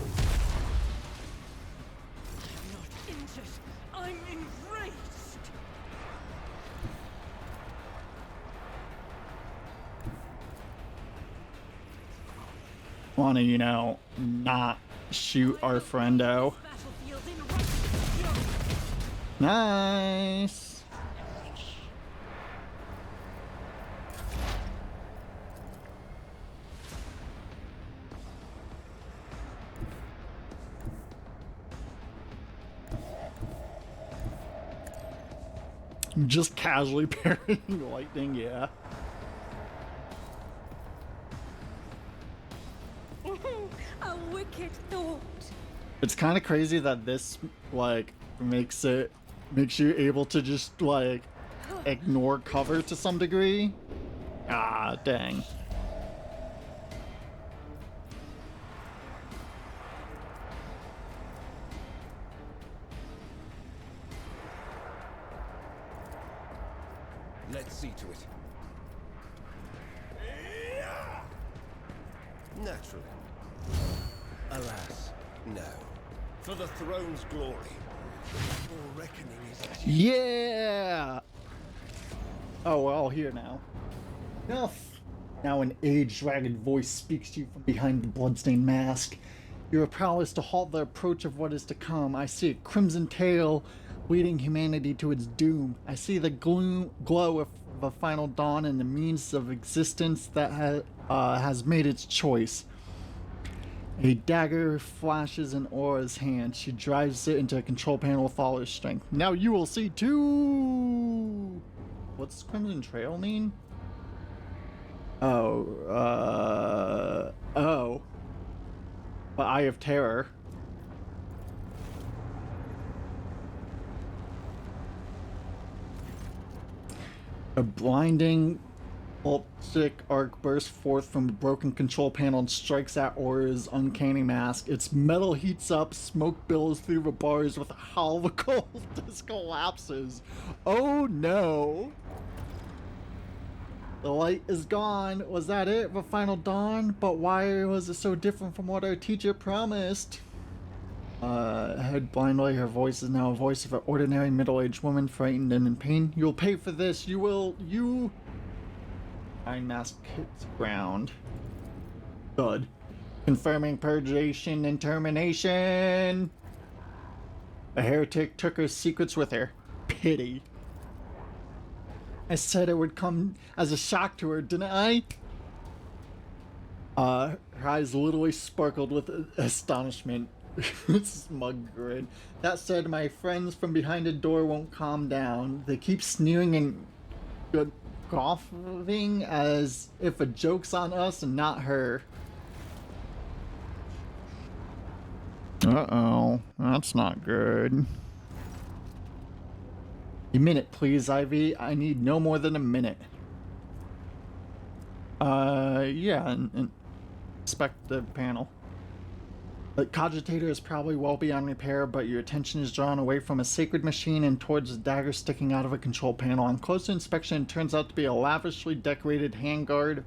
not injured. I'm enraged. Wanna, you know, not shoot our friendo. Battlefield in righteous fury. Nice. Just casually parrying lightning, yeah. A wicked thought. It's kind of crazy that this, like, makes you able to just, like, ignore cover to some degree. Ah, dang. Let's see to it. Naturally. Alas, no. For the throne's glory. Your reckoning is at hand. Yeah! Oh, we're all here now. Enough! Now an aged, ragged voice speaks to you from behind the bloodstained mask. Your prowess to halt the approach of what is to come. I see a crimson tail leading humanity to its doom. I see the glow of the final dawn and the means of existence that has made its choice. A dagger flashes in Aura's hand. She drives it into a control panel with all her strength. Now you will see too! What's Crimson Trail mean? Oh, oh. The Eye of Terror. A blinding optic arc bursts forth from a broken control panel and strikes at Aura's uncanny mask. Its metal heats up, smoke billows through the bars with a howl. The cultist collapses. Oh no! The light is gone. Was that it? The final dawn? But why was it so different from what our teacher promised? Head blindly, her voice is now a voice of an ordinary middle-aged woman, frightened and in pain. You'll pay for this. You... Iron mask hits ground. Thud. Confirming purgation and termination. A heretic took her secrets with her. Pity. I said it would come as a shock to her, didn't I? Her eyes literally sparkled with astonishment. Smug grin. That said, my friends from behind the door won't calm down. They keep sneering and coughing as if a joke's on us and not her. Uh-oh. That's not good. A minute, please, Ivy. I need no more than a minute. Yeah, and inspect the panel. The cogitator is probably well beyond repair, but your attention is drawn away from a sacred machine and towards a dagger sticking out of a control panel. On closer inspection, it turns out to be a lavishly decorated handguard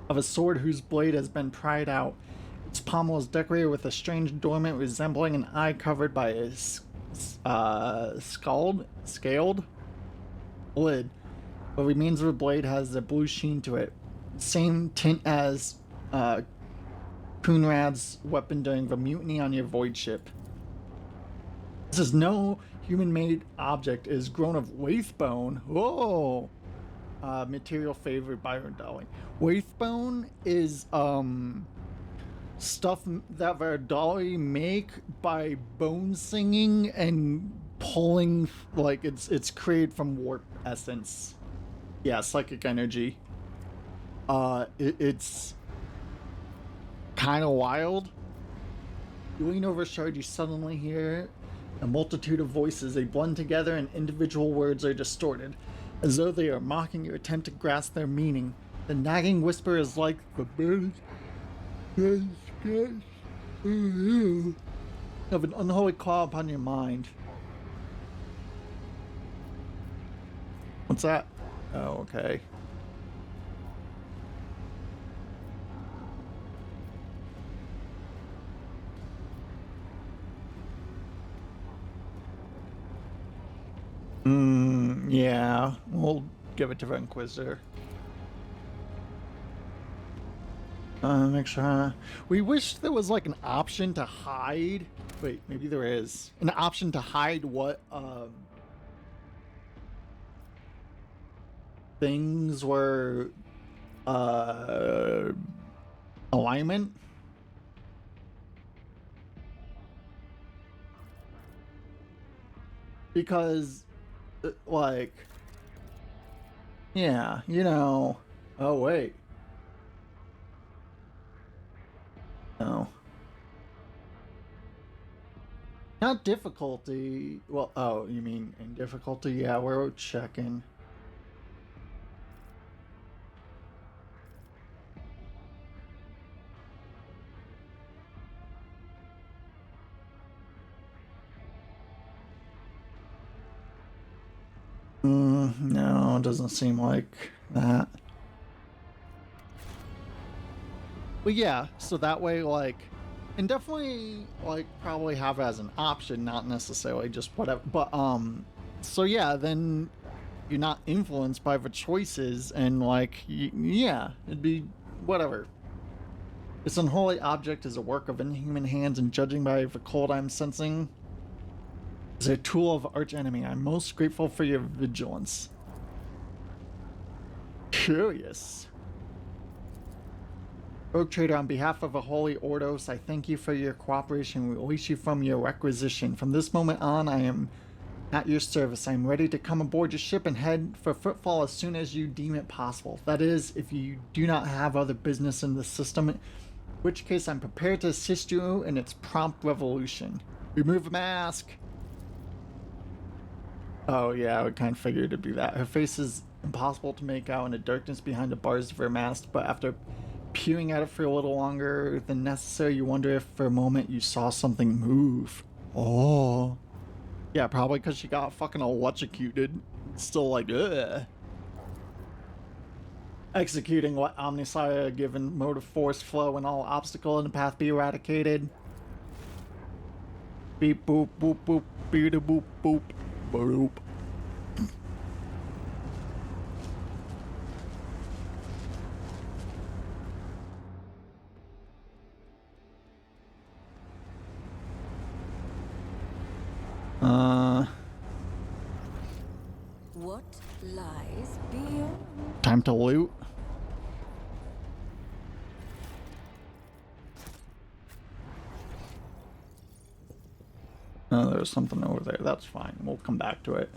of a sword whose blade has been pried out. Its pommel is decorated with a strange adornment resembling an eye covered by a scaled lid. What remains of the blade has a blue sheen to it. Same tint as Coonrad's weapon during the mutiny on your void ship. This is no human-made object. It is grown of Wraithbone. Whoa! Material favored by Verdali. Wraithbone is stuff that Verdali make by bone singing and pulling, like it's created from warp essence. Yeah, psychic energy. It's kind of wild. You lean over Shard, you suddenly hear a multitude of voices. They blend together and individual words are distorted, as though they are mocking your attempt to grasp their meaning. The nagging whisper is like the bird of an unholy call upon your mind. What's that? Oh, okay. Yeah, we'll give it to the Inquisitor. Make sure. We wish there was like an option to hide. Wait, maybe there is an option to hide what things were alignment. Because like, yeah, you know. Oh wait, no, not difficulty. Well, oh, you mean in difficulty? Yeah, we're checking. No, it doesn't seem like that. But yeah, so that way, like, and definitely, like, probably have it as an option, not necessarily just whatever. But, so yeah, then you're not influenced by the choices, and, like, yeah, it'd be whatever. This unholy object is a work of inhuman hands, and judging by the cold I'm sensing, is a tool of archenemy. I'm most grateful for your vigilance. Curious. Rogue Trader, on behalf of the Holy Ordos, I thank you for your cooperation and release you from your requisition. From this moment on, I am at your service. I am ready to come aboard your ship and head for Footfall as soon as you deem it possible. That is, if you do not have other business in the system, in which case I'm prepared to assist you in its prompt revolution. Remove the mask. Oh yeah, I would kind of figured it'd be that. Her face is impossible to make out in the darkness behind the bars of her mask, but after peering at it for a little longer than necessary, you wonder if for a moment you saw something move. Oh. Yeah, probably because she got fucking electrocuted. Still like, ugh. Executing what Omnissiah given mode of force flow and all obstacle in the path be eradicated. Beep boop boop boop beep boop boop boop. What lies beyond? Time to loot. Oh, there's something over there. That's fine. We'll come back to it.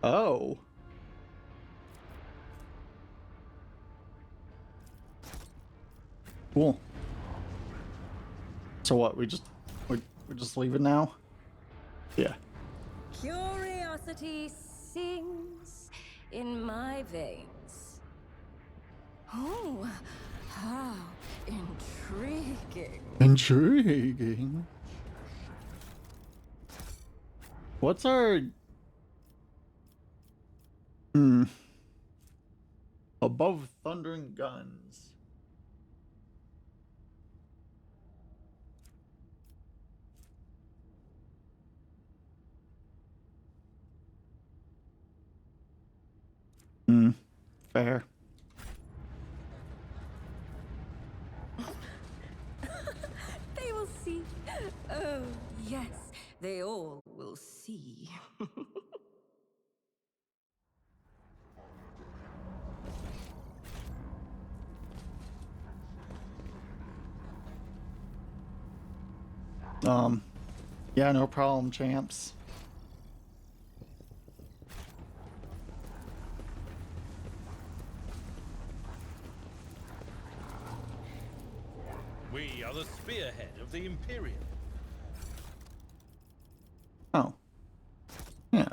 Oh. Cool. So what? We just leave it now? Yeah. Curiosity sings in my veins. Oh, how intriguing. Intriguing. What's our... Above thundering guns. Fair. They will see. Oh, yes, they all will see. Yeah, no problem, champs. We are the spearhead of the Imperium. Oh. Yeah.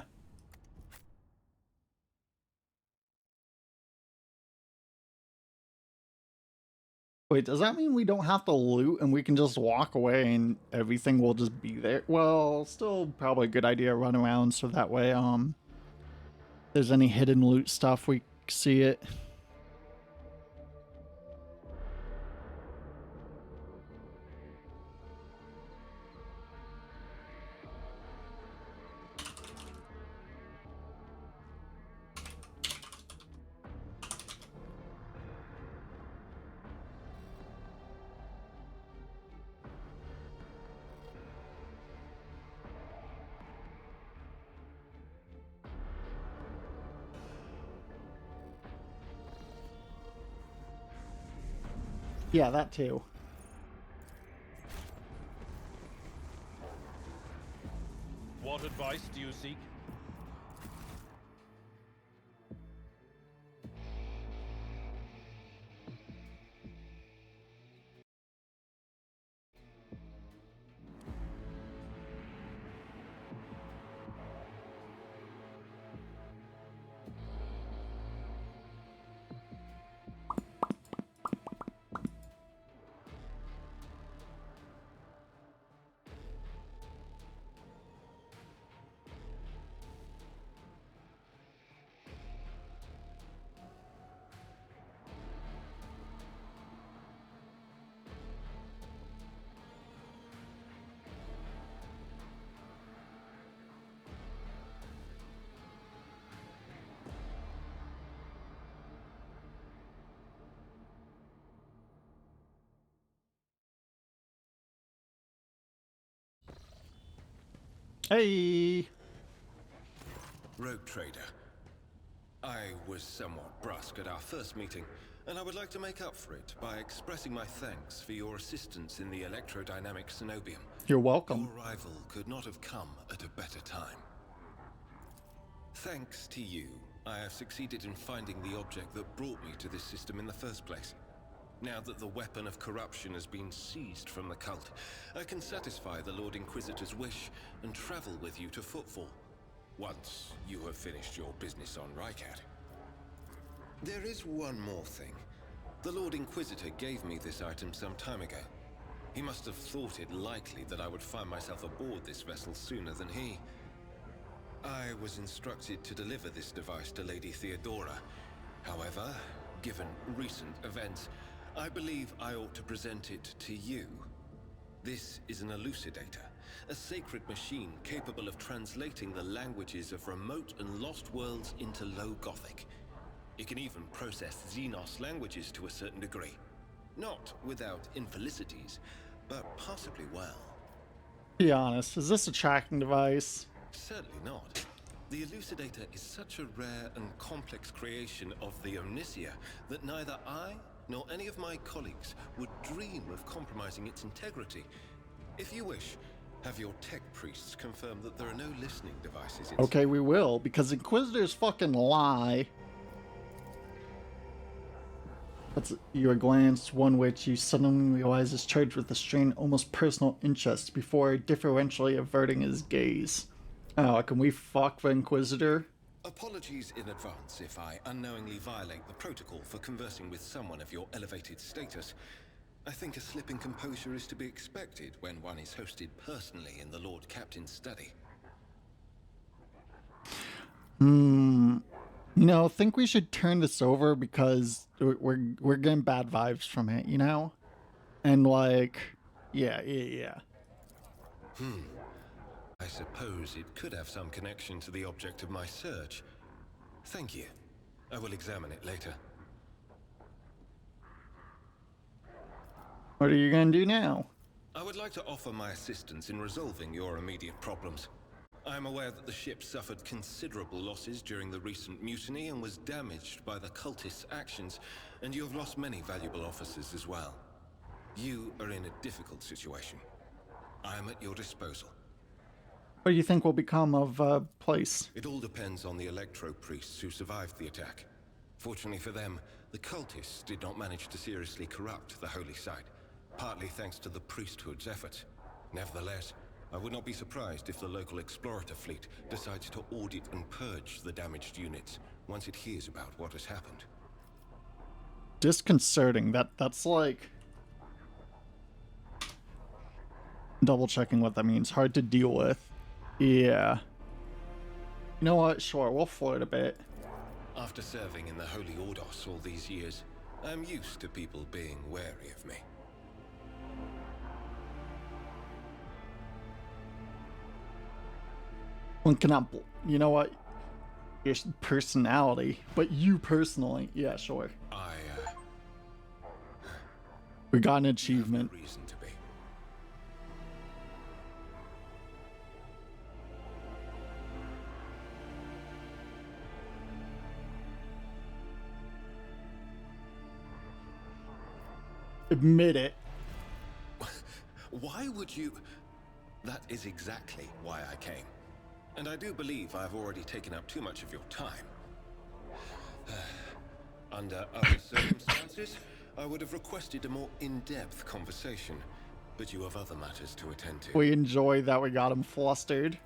Wait, does that mean we don't have to loot and we can just walk away and everything will just be there? Well, still probably a good idea to run around so that way, there's any hidden loot stuff, we see it. Yeah, that too. What advice do you seek? Hey! Rogue Trader. I was somewhat brusque at our first meeting, and I would like to make up for it by expressing my thanks for your assistance in the electrodynamic Cenobium. You're welcome. Your arrival could not have come at a better time. Thanks to you, I have succeeded in finding the object that brought me to this system in the first place. Now that the weapon of corruption has been seized from the cult, I can satisfy the Lord Inquisitor's wish and travel with you to Footfall, once you have finished your business on Rycat. There is one more thing. The Lord Inquisitor gave me this item some time ago. He must have thought it likely that I would find myself aboard this vessel sooner than he. I was instructed to deliver this device to Lady Theodora. However, given recent events, I believe I ought to present it to you. This is an elucidator, a sacred machine capable of translating the languages of remote and lost worlds into Low Gothic. It can even process Xenos languages to a certain degree. Not without infelicities, but possibly well. Be honest, is this a tracking device? Certainly not. The Elucidator is such a rare and complex creation of the Omnicia that neither I nor any of my colleagues would dream of compromising its integrity. If you wish, have your tech priests confirm that there are no listening devices inside. Okay, we will, because Inquisitors fucking lie. That's your glance, one which you suddenly realize is charged with a strained, almost personal interest before differentially averting his gaze. Oh, can we fuck the Inquisitor? Apologies in advance if I unknowingly violate the protocol for conversing with someone of your elevated status. I think a slip in composure is to be expected when one is hosted personally in the Lord Captain's study. You know, I think we should turn this over because we're getting bad vibes from it, you know? And like, yeah. I suppose it could have some connection to the object of my search. Thank you. I will examine it later. What are you gonna do now? I would like to offer my assistance in resolving your immediate problems. I am aware that the ship suffered considerable losses during the recent mutiny and was damaged by the cultists' actions, and you have lost many valuable officers as well. You are in a difficult situation. I am at your disposal. What do you think will become of place? It all depends on the Electro priests who survived the attack. Fortunately for them, the cultists did not manage to seriously corrupt the holy site, partly thanks to the priesthood's efforts. Nevertheless, I would not be surprised if the local explorator fleet decides to audit and purge the damaged units once it hears about what has happened. Disconcerting. That's like double checking what that means. Hard to deal with. Yeah. You know what? Sure, we'll flirt a bit. After serving in the Holy Ordos all these years, I'm used to people being wary of me. One cannot, you know what? Your personality, but you personally, yeah, sure. We got an achievement. Have no reason to be. Admit it. Why would you? That is exactly why I came. And I do believe I've already taken up too much of your time. Under other circumstances, I would have requested a more in-depth conversation, but you have other matters to attend to. We enjoy that we got him flustered.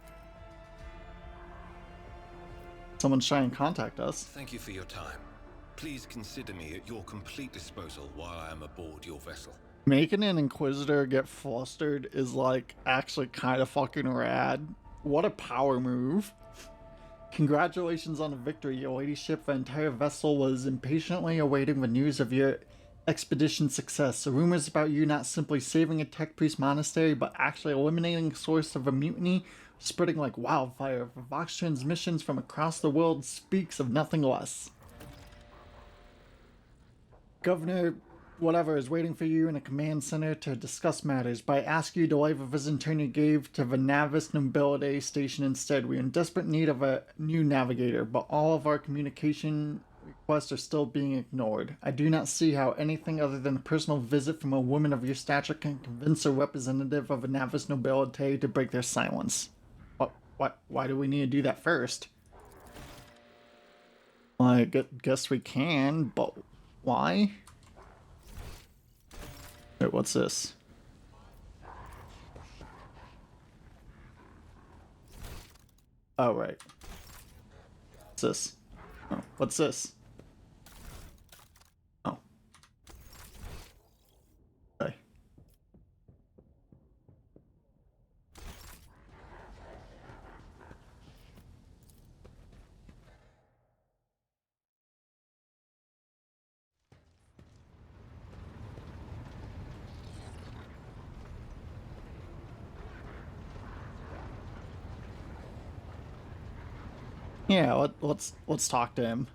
Someone's trying to contact us. Thank you for your time. Please consider me at your complete disposal while I am aboard your vessel. Making an Inquisitor get flustered is like actually kind of fucking rad. What a power move. Congratulations on the victory, your ladyship. The entire vessel was impatiently awaiting the news of your expedition success. The rumors about you not simply saving a tech priest monastery, but actually eliminating the source of a mutiny, spreading like wildfire. The Vox transmissions from across the world speaks of nothing less. Governor whatever is waiting for you in a command center to discuss matters, but I ask you to leave a visit you gave to the Navis Nobility Station instead. We are in desperate need of a new navigator, but all of our communication requests are still being ignored. I do not see how anything other than a personal visit from a woman of your stature can convince a representative of a Navis Nobility to break their silence. Why do we need to do that first? I guess we can, but why? Wait, what's this? Oh, right. What's this? Oh, what's this? Oh. Okay. Yeah, let's talk to him.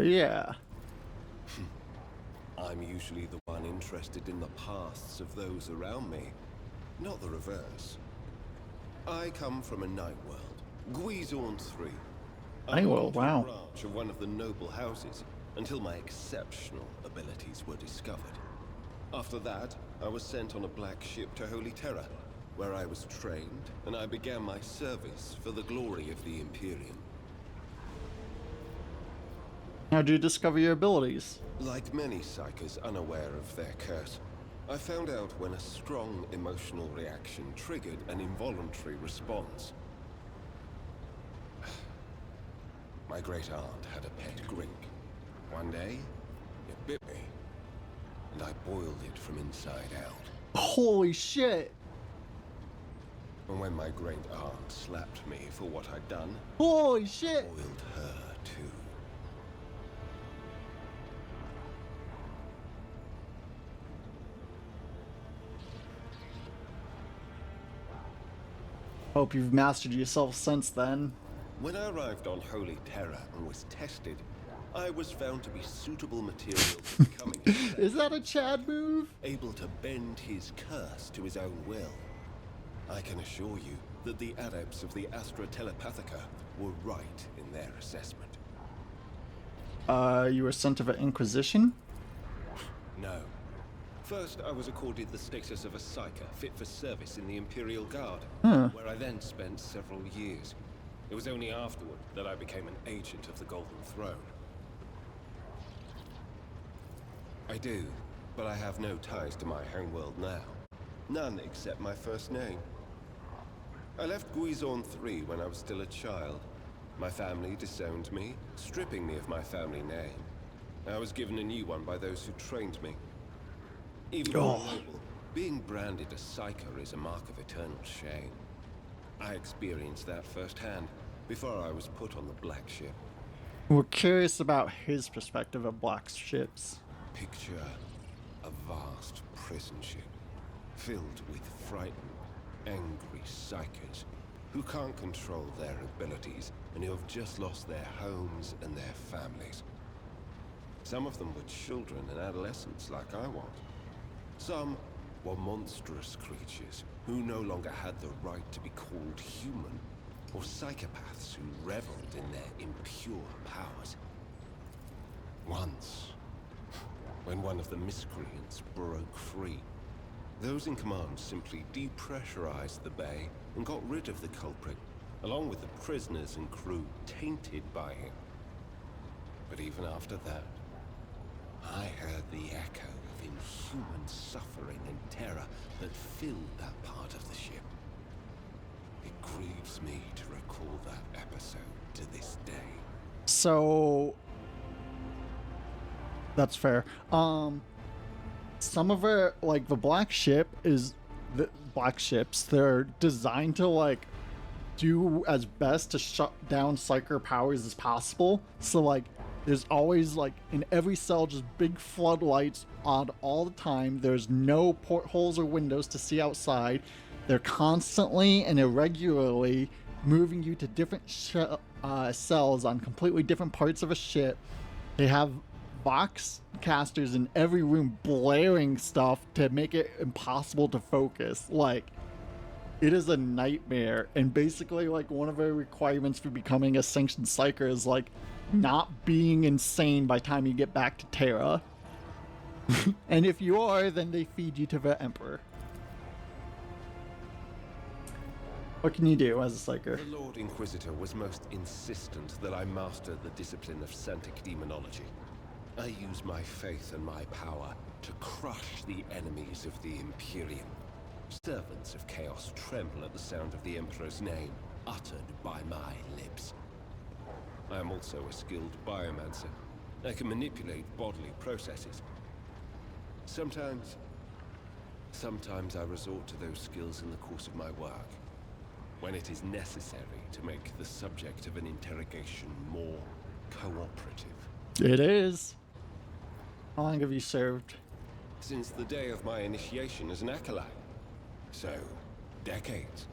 Yeah. I'm usually the one interested in the pasts of those around me, not the reverse. I come from a night world, Guizorn 3. Night world, wow. Branch of one of the noble houses until my exceptional abilities were discovered. After that, I was sent on a black ship to Holy Terra, where I was trained, and I began my service for the glory of the Imperium. How do you discover your abilities? Like many psychers unaware of their curse, I found out when a strong emotional reaction triggered an involuntary response. My great aunt had a pet grink. One day, it bit me, and I boiled it from inside out. Holy shit! And when my great aunt slapped me for what I'd done, Holy shit! boiled her too. Hope you've mastered yourself since then. When I arrived on Holy Terra and was tested, I was found to be suitable material for becoming a Select, Is that a Chad move? able to bend his curse to his own will. I can assure you that the adepts of the Astra Telepathica were right in their assessment. You were sent to the Inquisition? No. First, I was accorded the status of a psyker fit for service in the Imperial Guard, where I then spent several years. It was only afterward that I became an agent of the Golden Throne. I do, but I have no ties to my homeworld now. None except my first name. I left Guizorn 3 when I was still a child. My family disowned me, stripping me of my family name. I was given a new one by those who trained me. Even more noble, being branded a psyker is a mark of eternal shame. I experienced that firsthand before I was put on the Black Ship. We're curious about his perspective of black ships. Picture a vast prison ship filled with frightened, angry psychers who can't control their abilities and who have just lost their homes and their families. Some of them were children and adolescents like I was. Some were monstrous creatures who no longer had the right to be called human, or psychopaths who reveled in their impure powers. Once, when one of the miscreants broke free, those in command simply depressurized the bay and got rid of the culprit, along with the prisoners and crew tainted by him. But even after that, I heard the echo of inhuman suffering and terror that filled that part of the ship. It grieves me to recall that episode to this day. So that's fair. Some of it, like the black ship is the black ships, they're designed to like do as best to shut down psyker powers as possible. So like there's always like in every cell just big floodlights on all the time. There's no portholes or windows to see outside. They're constantly and irregularly moving you to different cells on completely different parts of a ship. They have box casters in every room blaring stuff to make it impossible to focus. Like, it is a nightmare. And basically, like, one of the requirements for becoming a sanctioned psyker is, like, not being insane by the time you get back to Terra. And if you are, then they feed you to the Emperor. What can you do as a psyker? The Lord Inquisitor was most insistent that I master the discipline of Santic Demonology. I use my faith and my power to crush the enemies of the Imperium. Servants of Chaos tremble at the sound of the Emperor's name, uttered by my lips. I am also a skilled biomancer. I can manipulate bodily processes. Sometimes I resort to those skills in the course of my work, when it is necessary to make the subject of an interrogation more cooperative. It is. How long have you served? Since the day of my initiation as an acolyte. So, decades.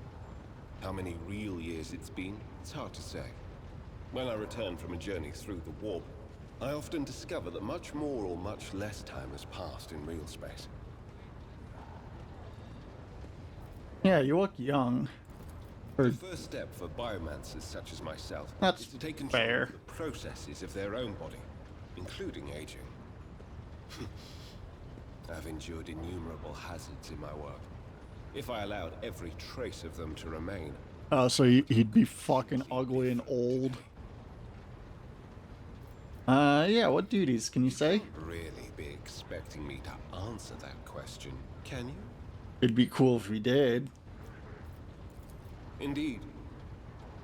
How many real years it's been, it's hard to say. When I return from a journey through the warp, I often discover that much more or much less time has passed in real space. Yeah, you look young. The first step for biomancers such as myself That's is to take control fair. of the processes of their own body, including aging. I've endured innumerable hazards in my work. If I allowed every trace of them to remain... Oh, so he'd be fucking ugly and old. Yeah, what duties can you say? Really be expecting me to answer that question, can you? It'd be cool if we did. Indeed.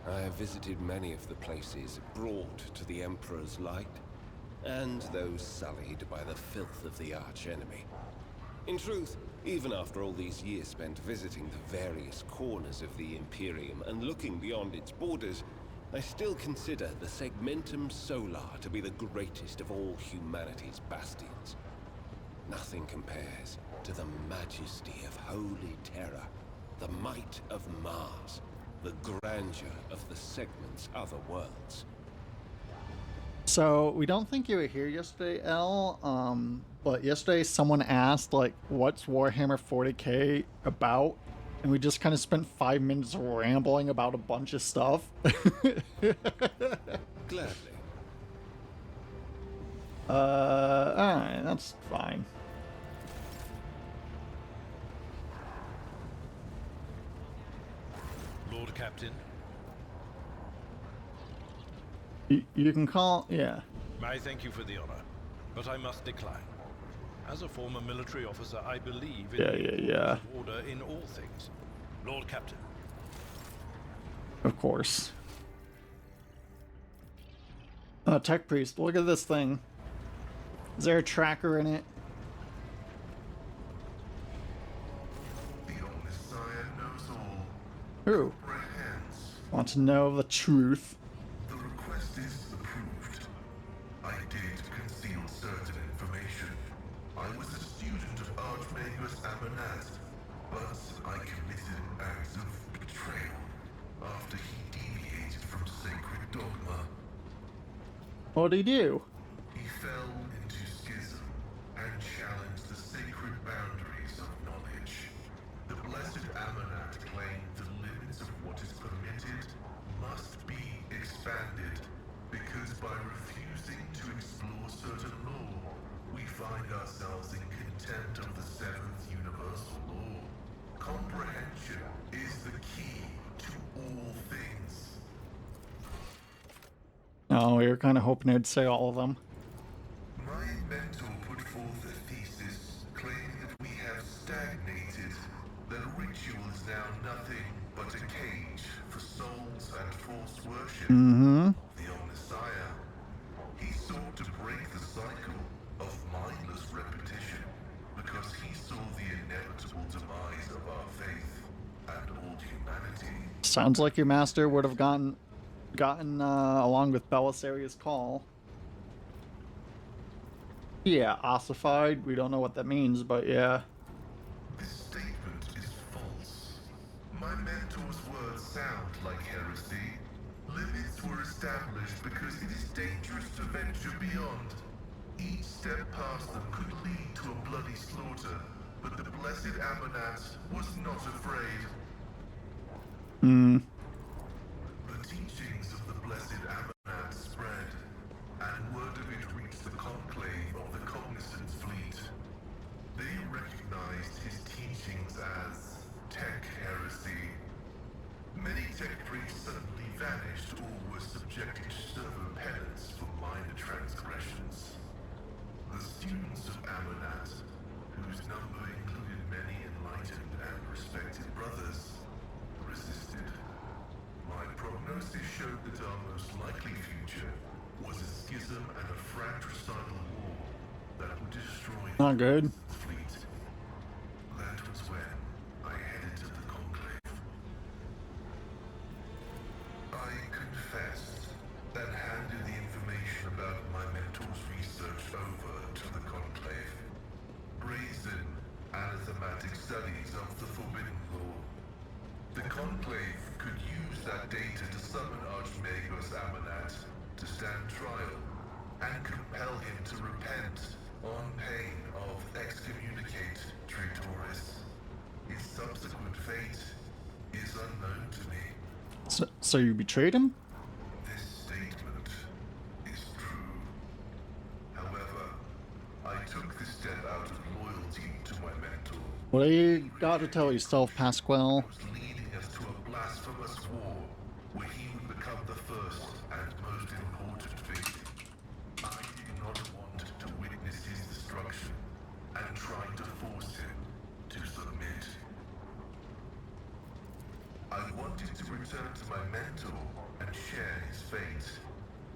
I have visited many of the places brought to the Emperor's light, and those sullied by the filth of the archenemy. In truth, even after all these years spent visiting the various corners of the Imperium and looking beyond its borders, I still consider the Segmentum Solar to be the greatest of all humanity's bastions. Nothing compares to the majesty of Holy Terra, the might of Mars, the grandeur of the Segment's other worlds. So, we don't think you were here yesterday, Elle, but yesterday someone asked, like, what's Warhammer 40k about? And we just kind of spent 5 minutes rambling about a bunch of stuff. Gladly. Alright, that's fine. Lord Captain, You can call, yeah. I thank you for the honor, but I must decline. As a former military officer, I believe in the importance of order in all things. Lord Captain. Of course. Tech Priest, look at this thing. Is there a tracker in it? The Omnissiah knows all. Who? Comprehends. Want to know the truth? The request is approved. I did conceal certain information. I was a student of Archmagus Amanat, but I committed acts of betrayal after he deviated from sacred dogma. What did he do? He fell into schism and challenged the sacred boundaries of knowledge. The blessed Amanat claimed the limits of what is permitted must be expanded, because by refusing to explore certain law, we find ourselves in contempt of the seventh universal law. Comprehension is the key to all things. Oh, we were kind of hoping it'd say all of them. My mentor put forth a thesis claiming that we have stagnated, that ritual is now nothing but a cage for souls and false worship. The Omnissiah. He sought to break the cycle of mindless repetition because he saw the inevitable demise of our faith and all humanity. Sounds like your master would have gotten along with Belisarius' call. Yeah, ossified. We don't know what that means, but yeah. This statement is false. My mentor's words sound like heresy. Limits were established because it is dangerous to venture beyond. Each step past them could lead to a bloody slaughter, but the blessed Amonat was not afraid. The teachings of the blessed Amonat spread, and word of it reached the conclave of the Cognizant Fleet. They recognized his teachings as tech heresy. Many tech priests suddenly vanished or were subjected to servo penance for minor transgressions. The students of Amonat, whose number included many enlightened and respected brothers, resisted. My prognosis showed that our most likely future was a schism and a fratricidal war that would destroy Not good. the fleet. That was when I headed to the conclave. I confessed and handed the information about my mentor's research over to the conclave. Brazen, anathematic studies of the Forbidden Law. The conclave could use that data to summon Archmagos Amonat to stand trial and compel him to repent on pain of excommunicate Traitoris. His subsequent fate is unknown to me. So you betrayed him? This statement is true. However, I took this step out of loyalty to my mentor. What do you got to tell yourself, Pasquale? Was leading us to a blasphemous war where he would become the first and most important victim. I did not want to witness his destruction and tried to force him to submit. I wanted to return to my mentor and share his fate,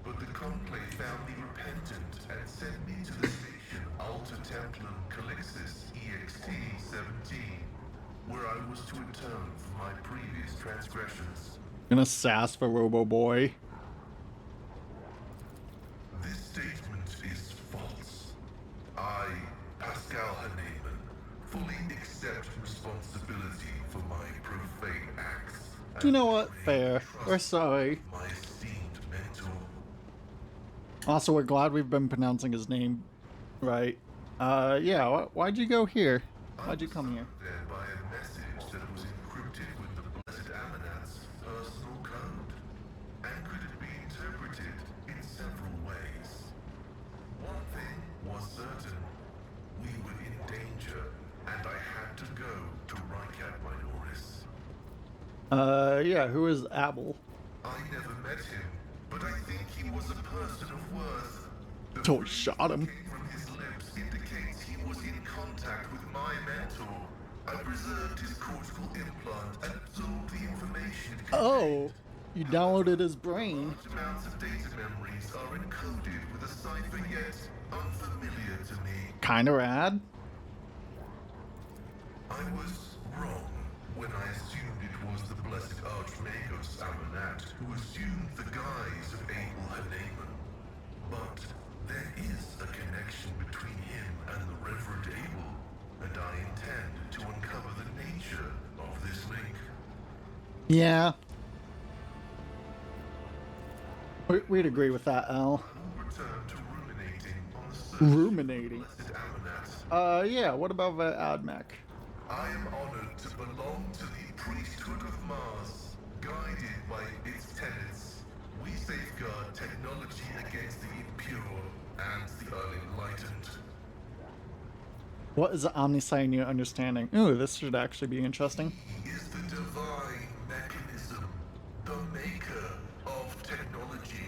but the conclave found me repentant and sent me to the station Alter Templum Calixis EXT-17, where I was to atone for my previous transgressions. Gonna sass for Robo Boy. This statement is false. I, Pascal Hahnemann, fully accept responsibility for my profane acts. You know what? Fair. We're sorry. My esteemed mentor. Also, we're glad we've been pronouncing his name right. Yeah, why'd you go here? Why'd you come here? There by a message that was encrypted with the blessed Amonat's personal code, and could it be interpreted in several ways. One thing was certain: we were in danger, and I had to go to Rycat Minoris. Yeah, who is Abel? I never met him, but I think he was a person of worth. The Don't phrase shot that him. came from his lips indicates he was in contact with my mentor. I preserved his cortical implant and absorbed the information it contained. Oh, you downloaded his brain. Large amounts of data memories are encoded with a cipher yet unfamiliar to me. Kinda rad. I was wrong when I assumed it was the blessed Archmagos Amonat who assumed the guise of Abel Hahnemann. But there is a connection between him and the Reverend Abel, and I intend to uncover the nature of this link. Yeah. We'd agree with that, Al. We'll return to ruminating on the search Ruminating. for the blessed Amonat. Yeah, what about the Admech? I am honored to belong to the priesthood of Mars. Guided by its tenets, we safeguard technology against the impure and the unenlightened. What is the Omniscient understanding? Ooh, this should actually be interesting. He is the divine mechanism, the maker of technology.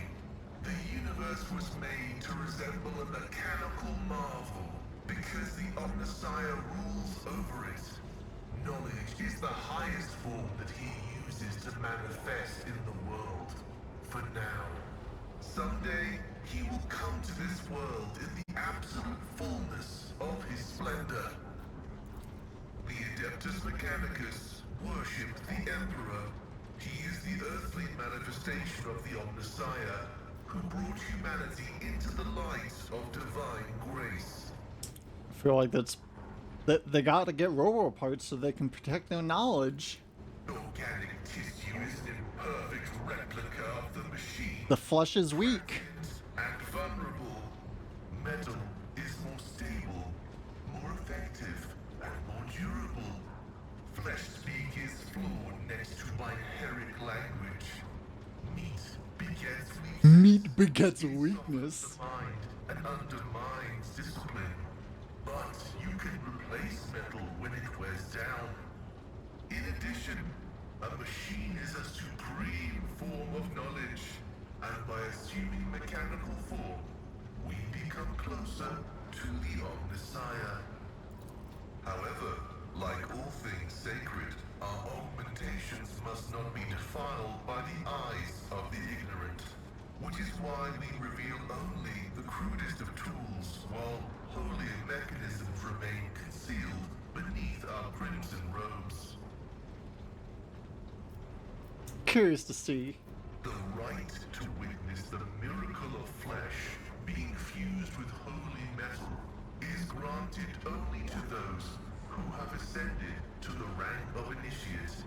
The universe was made to resemble a mechanical marvel because the Omnissiah rules over it. Knowledge is the highest form that he uses to manifest in the world. For now. Someday, he will come to this world in the absolute fullness of his splendor. The Adeptus Mechanicus worshipped the Emperor. He is the earthly manifestation of the Omnissiah, who brought humanity into the light of divine grace. I feel like they gotta get Robo parts so they can protect their knowledge. Organic tissue is an imperfect replica of the machine. The flesh is weak. And vulnerable. Metal is more stable, more effective, and more durable. Flesh speak is flawed next to binaries language. Meat begets weakness. Meat begets It weakness. softens the mind and undermines discipline. But you can replace metal when it wears down. In addition, a machine is a supreme form of knowledge, and by assuming mechanical form, we become closer to the Omnissiah. However, like all things sacred, our augmentations must not be defiled by the eyes of the ignorant, which is why we reveal only the crudest of tools, while holier mechanisms remain concealed beneath our crimson robes. Curious to see. The right to witness the miracle of flesh being fused with holy metal is granted only to those who have ascended to the rank of initiate.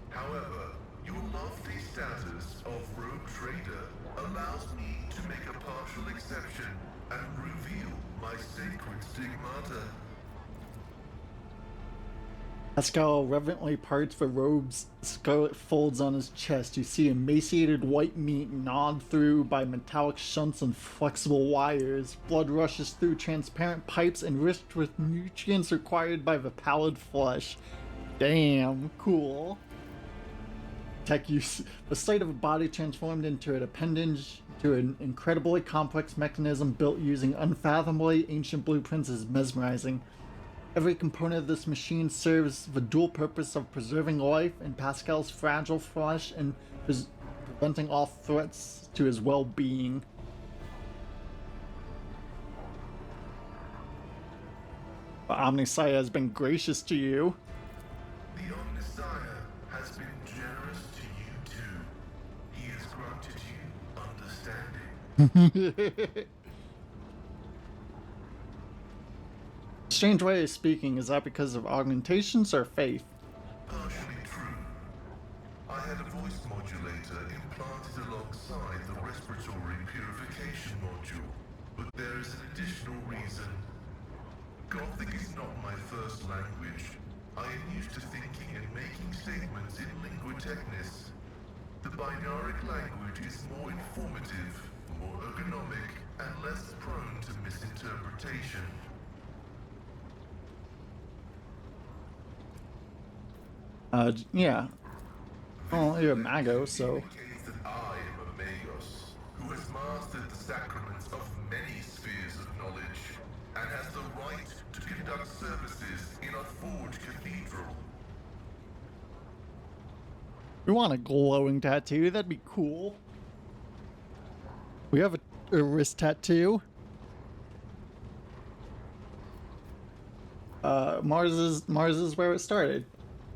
However, your lofty status of rogue trader allows me to make a partial exception and reveal my sacred stigmata. Pascal reverently parts the robe's scarlet folds on his chest. You see emaciated white meat gnawed through by metallic shunts and flexible wires. Blood rushes through transparent pipes enriched with nutrients required by the pallid flesh. Damn, cool. Tech use. The sight of a body transformed into an appendage to an incredibly complex mechanism built using unfathomably ancient blueprints is mesmerizing. Every component of this machine serves the dual purpose of preserving life in Pascal's fragile flesh and preventing all threats to his well-being. The Omnissiah has been gracious to you. The Omnissiah has been generous to you too. He has granted you understanding. Strange way of speaking, is that because of augmentations or faith? Partially true. I had a voice modulator implanted alongside the respiratory purification module, but there is an additional reason. Gothic is not my first language. I am used to thinking and making statements in lingua technis. The binaric language is more informative, more ergonomic, and less prone to misinterpretation. Yeah. Well, you're a mago, so. Indicates that I am a Magos, who has mastered the sacraments of many spheres of knowledge, and has the right to conduct services in a forged cathedral. We want a glowing tattoo, that'd be cool. We have a wrist tattoo. Mars is where it started.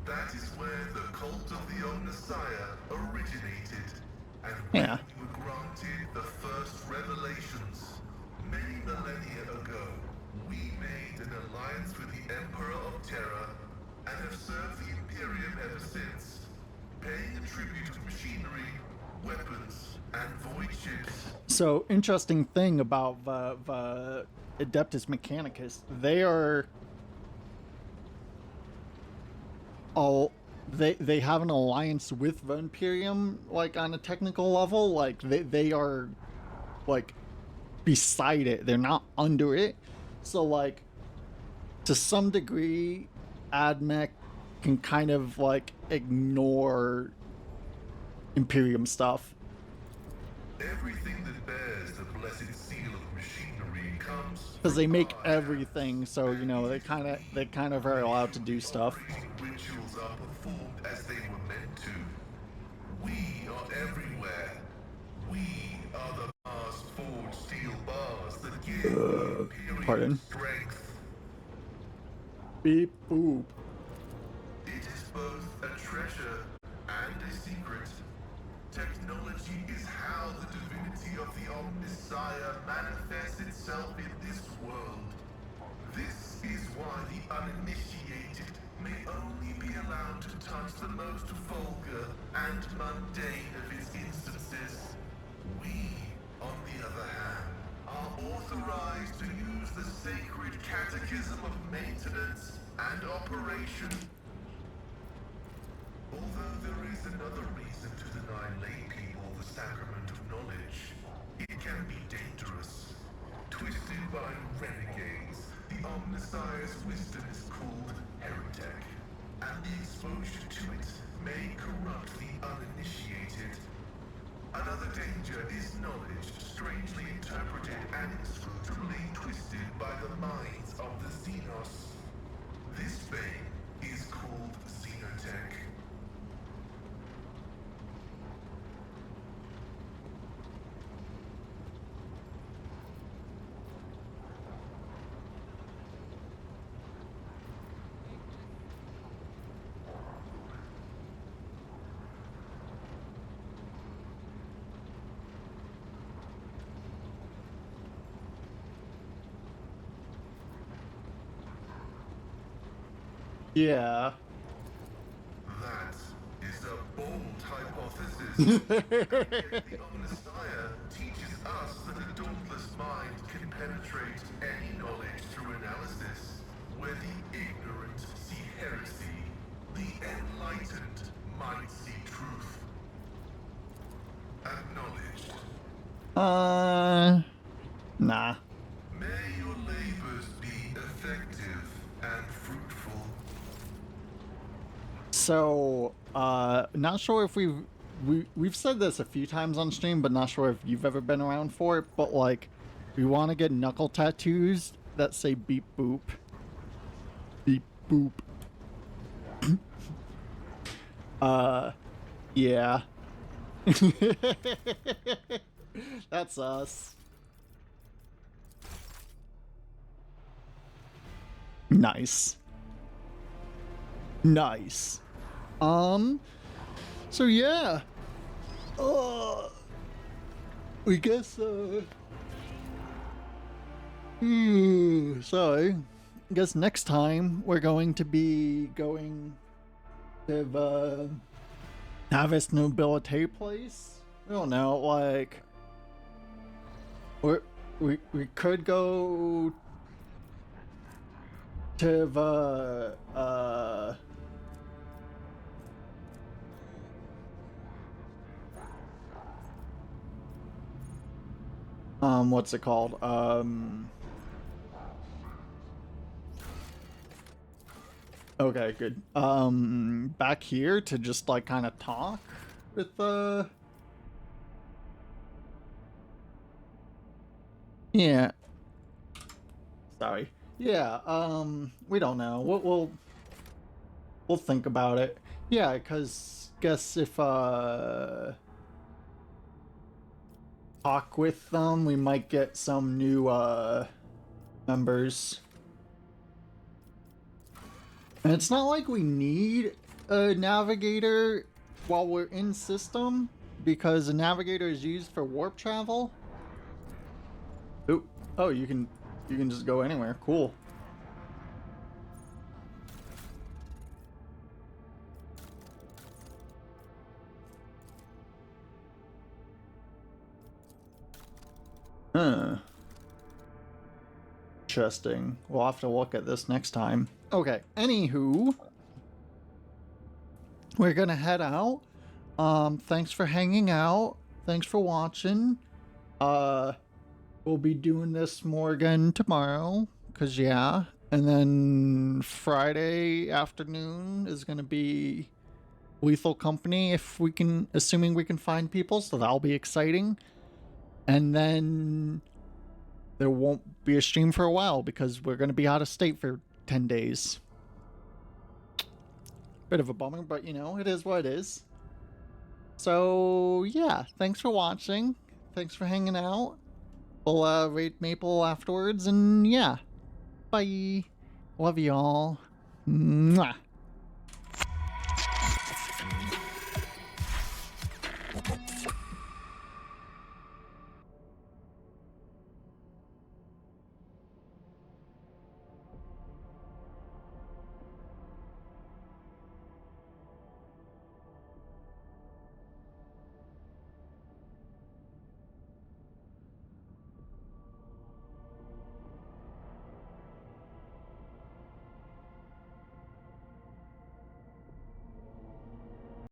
That is where the cult of the Omnissiah originated, and Yeah. we were granted the first revelations. Many millennia ago, we made an alliance with the Emperor of Terra, and have served the Imperium ever since, paying a tribute to machinery, weapons, and void ships. So, interesting thing about the Adeptus Mechanicus, they are all they have an alliance with the Imperium, like on a technical level. Like they are like beside it, they're not under it. So like to some degree AdMech can kind of like ignore Imperium stuff. Everything that bears the blessed seal of machinery comes Because they from make our everything, so you know they kind of are allowed to do stuff. rituals are performed as they were meant to. We are everywhere. We are the Mars forged steel bars that give the Imperium Pardon. strength. Beep boop. It is both a treasure and a secret. Technology is how the divinity of the Omnissiah manifests itself in this world. This is why the uninitiated may only be allowed to touch the most vulgar and mundane of its instances. We, on the other hand, are authorized to use the sacred catechism of maintenance and operation. Although there is another reason to deny lay people the sacrament of knowledge, it can be dangerous. Twisted by renegades, the Omnissiah's wisdom is called heretic, and the exposure to it may corrupt the uninitiated. Another danger is knowledge strangely interpreted and inscrutably twisted by the minds of the Xenos. This bane is called Xenotech. Yeah. That is a bold hypothesis. The Omnissiah teaches us that a dauntless mind can penetrate any knowledge through analysis, where the ignorant see heresy, the enlightened might see truth. Acknowledged. Nah. May your labors be effective and fruitful. So, not sure if we've said this a few times on stream, but not sure if you've ever been around for it, but like, we want to get knuckle tattoos that say beep boop. Beep boop. Yeah. That's us. Nice. Nice. So yeah. We guess, so I guess next time we're going to be going to the Navis Nobility place. I don't know, like, we could go to the what's it called? Okay, good. Back here to just like kind of talk with yeah. Sorry. Yeah, we don't know. We'll think about it. Yeah, cuz guess if talk with them, we might get some new members. And it's not like we need a navigator while we're in system, because a navigator is used for warp travel. Ooh, oh, you can just go anywhere. Cool. Huh. Interesting. We'll have to look at this next time. Okay, anywho, we're gonna head out. Thanks for hanging out. Thanks for watching. We'll be doing this more again tomorrow, cause yeah. And then Friday afternoon is gonna be Lethal Company, if we can, assuming we can find people, so that'll be exciting. And then there won't be a stream for a while because we're gonna be out of state for 10 days. Bit of a bummer, but you know, it is what it is. So yeah, thanks for watching. Thanks for hanging out. We'll raid Maple afterwards, and yeah. Bye. Love y'all. Mwah.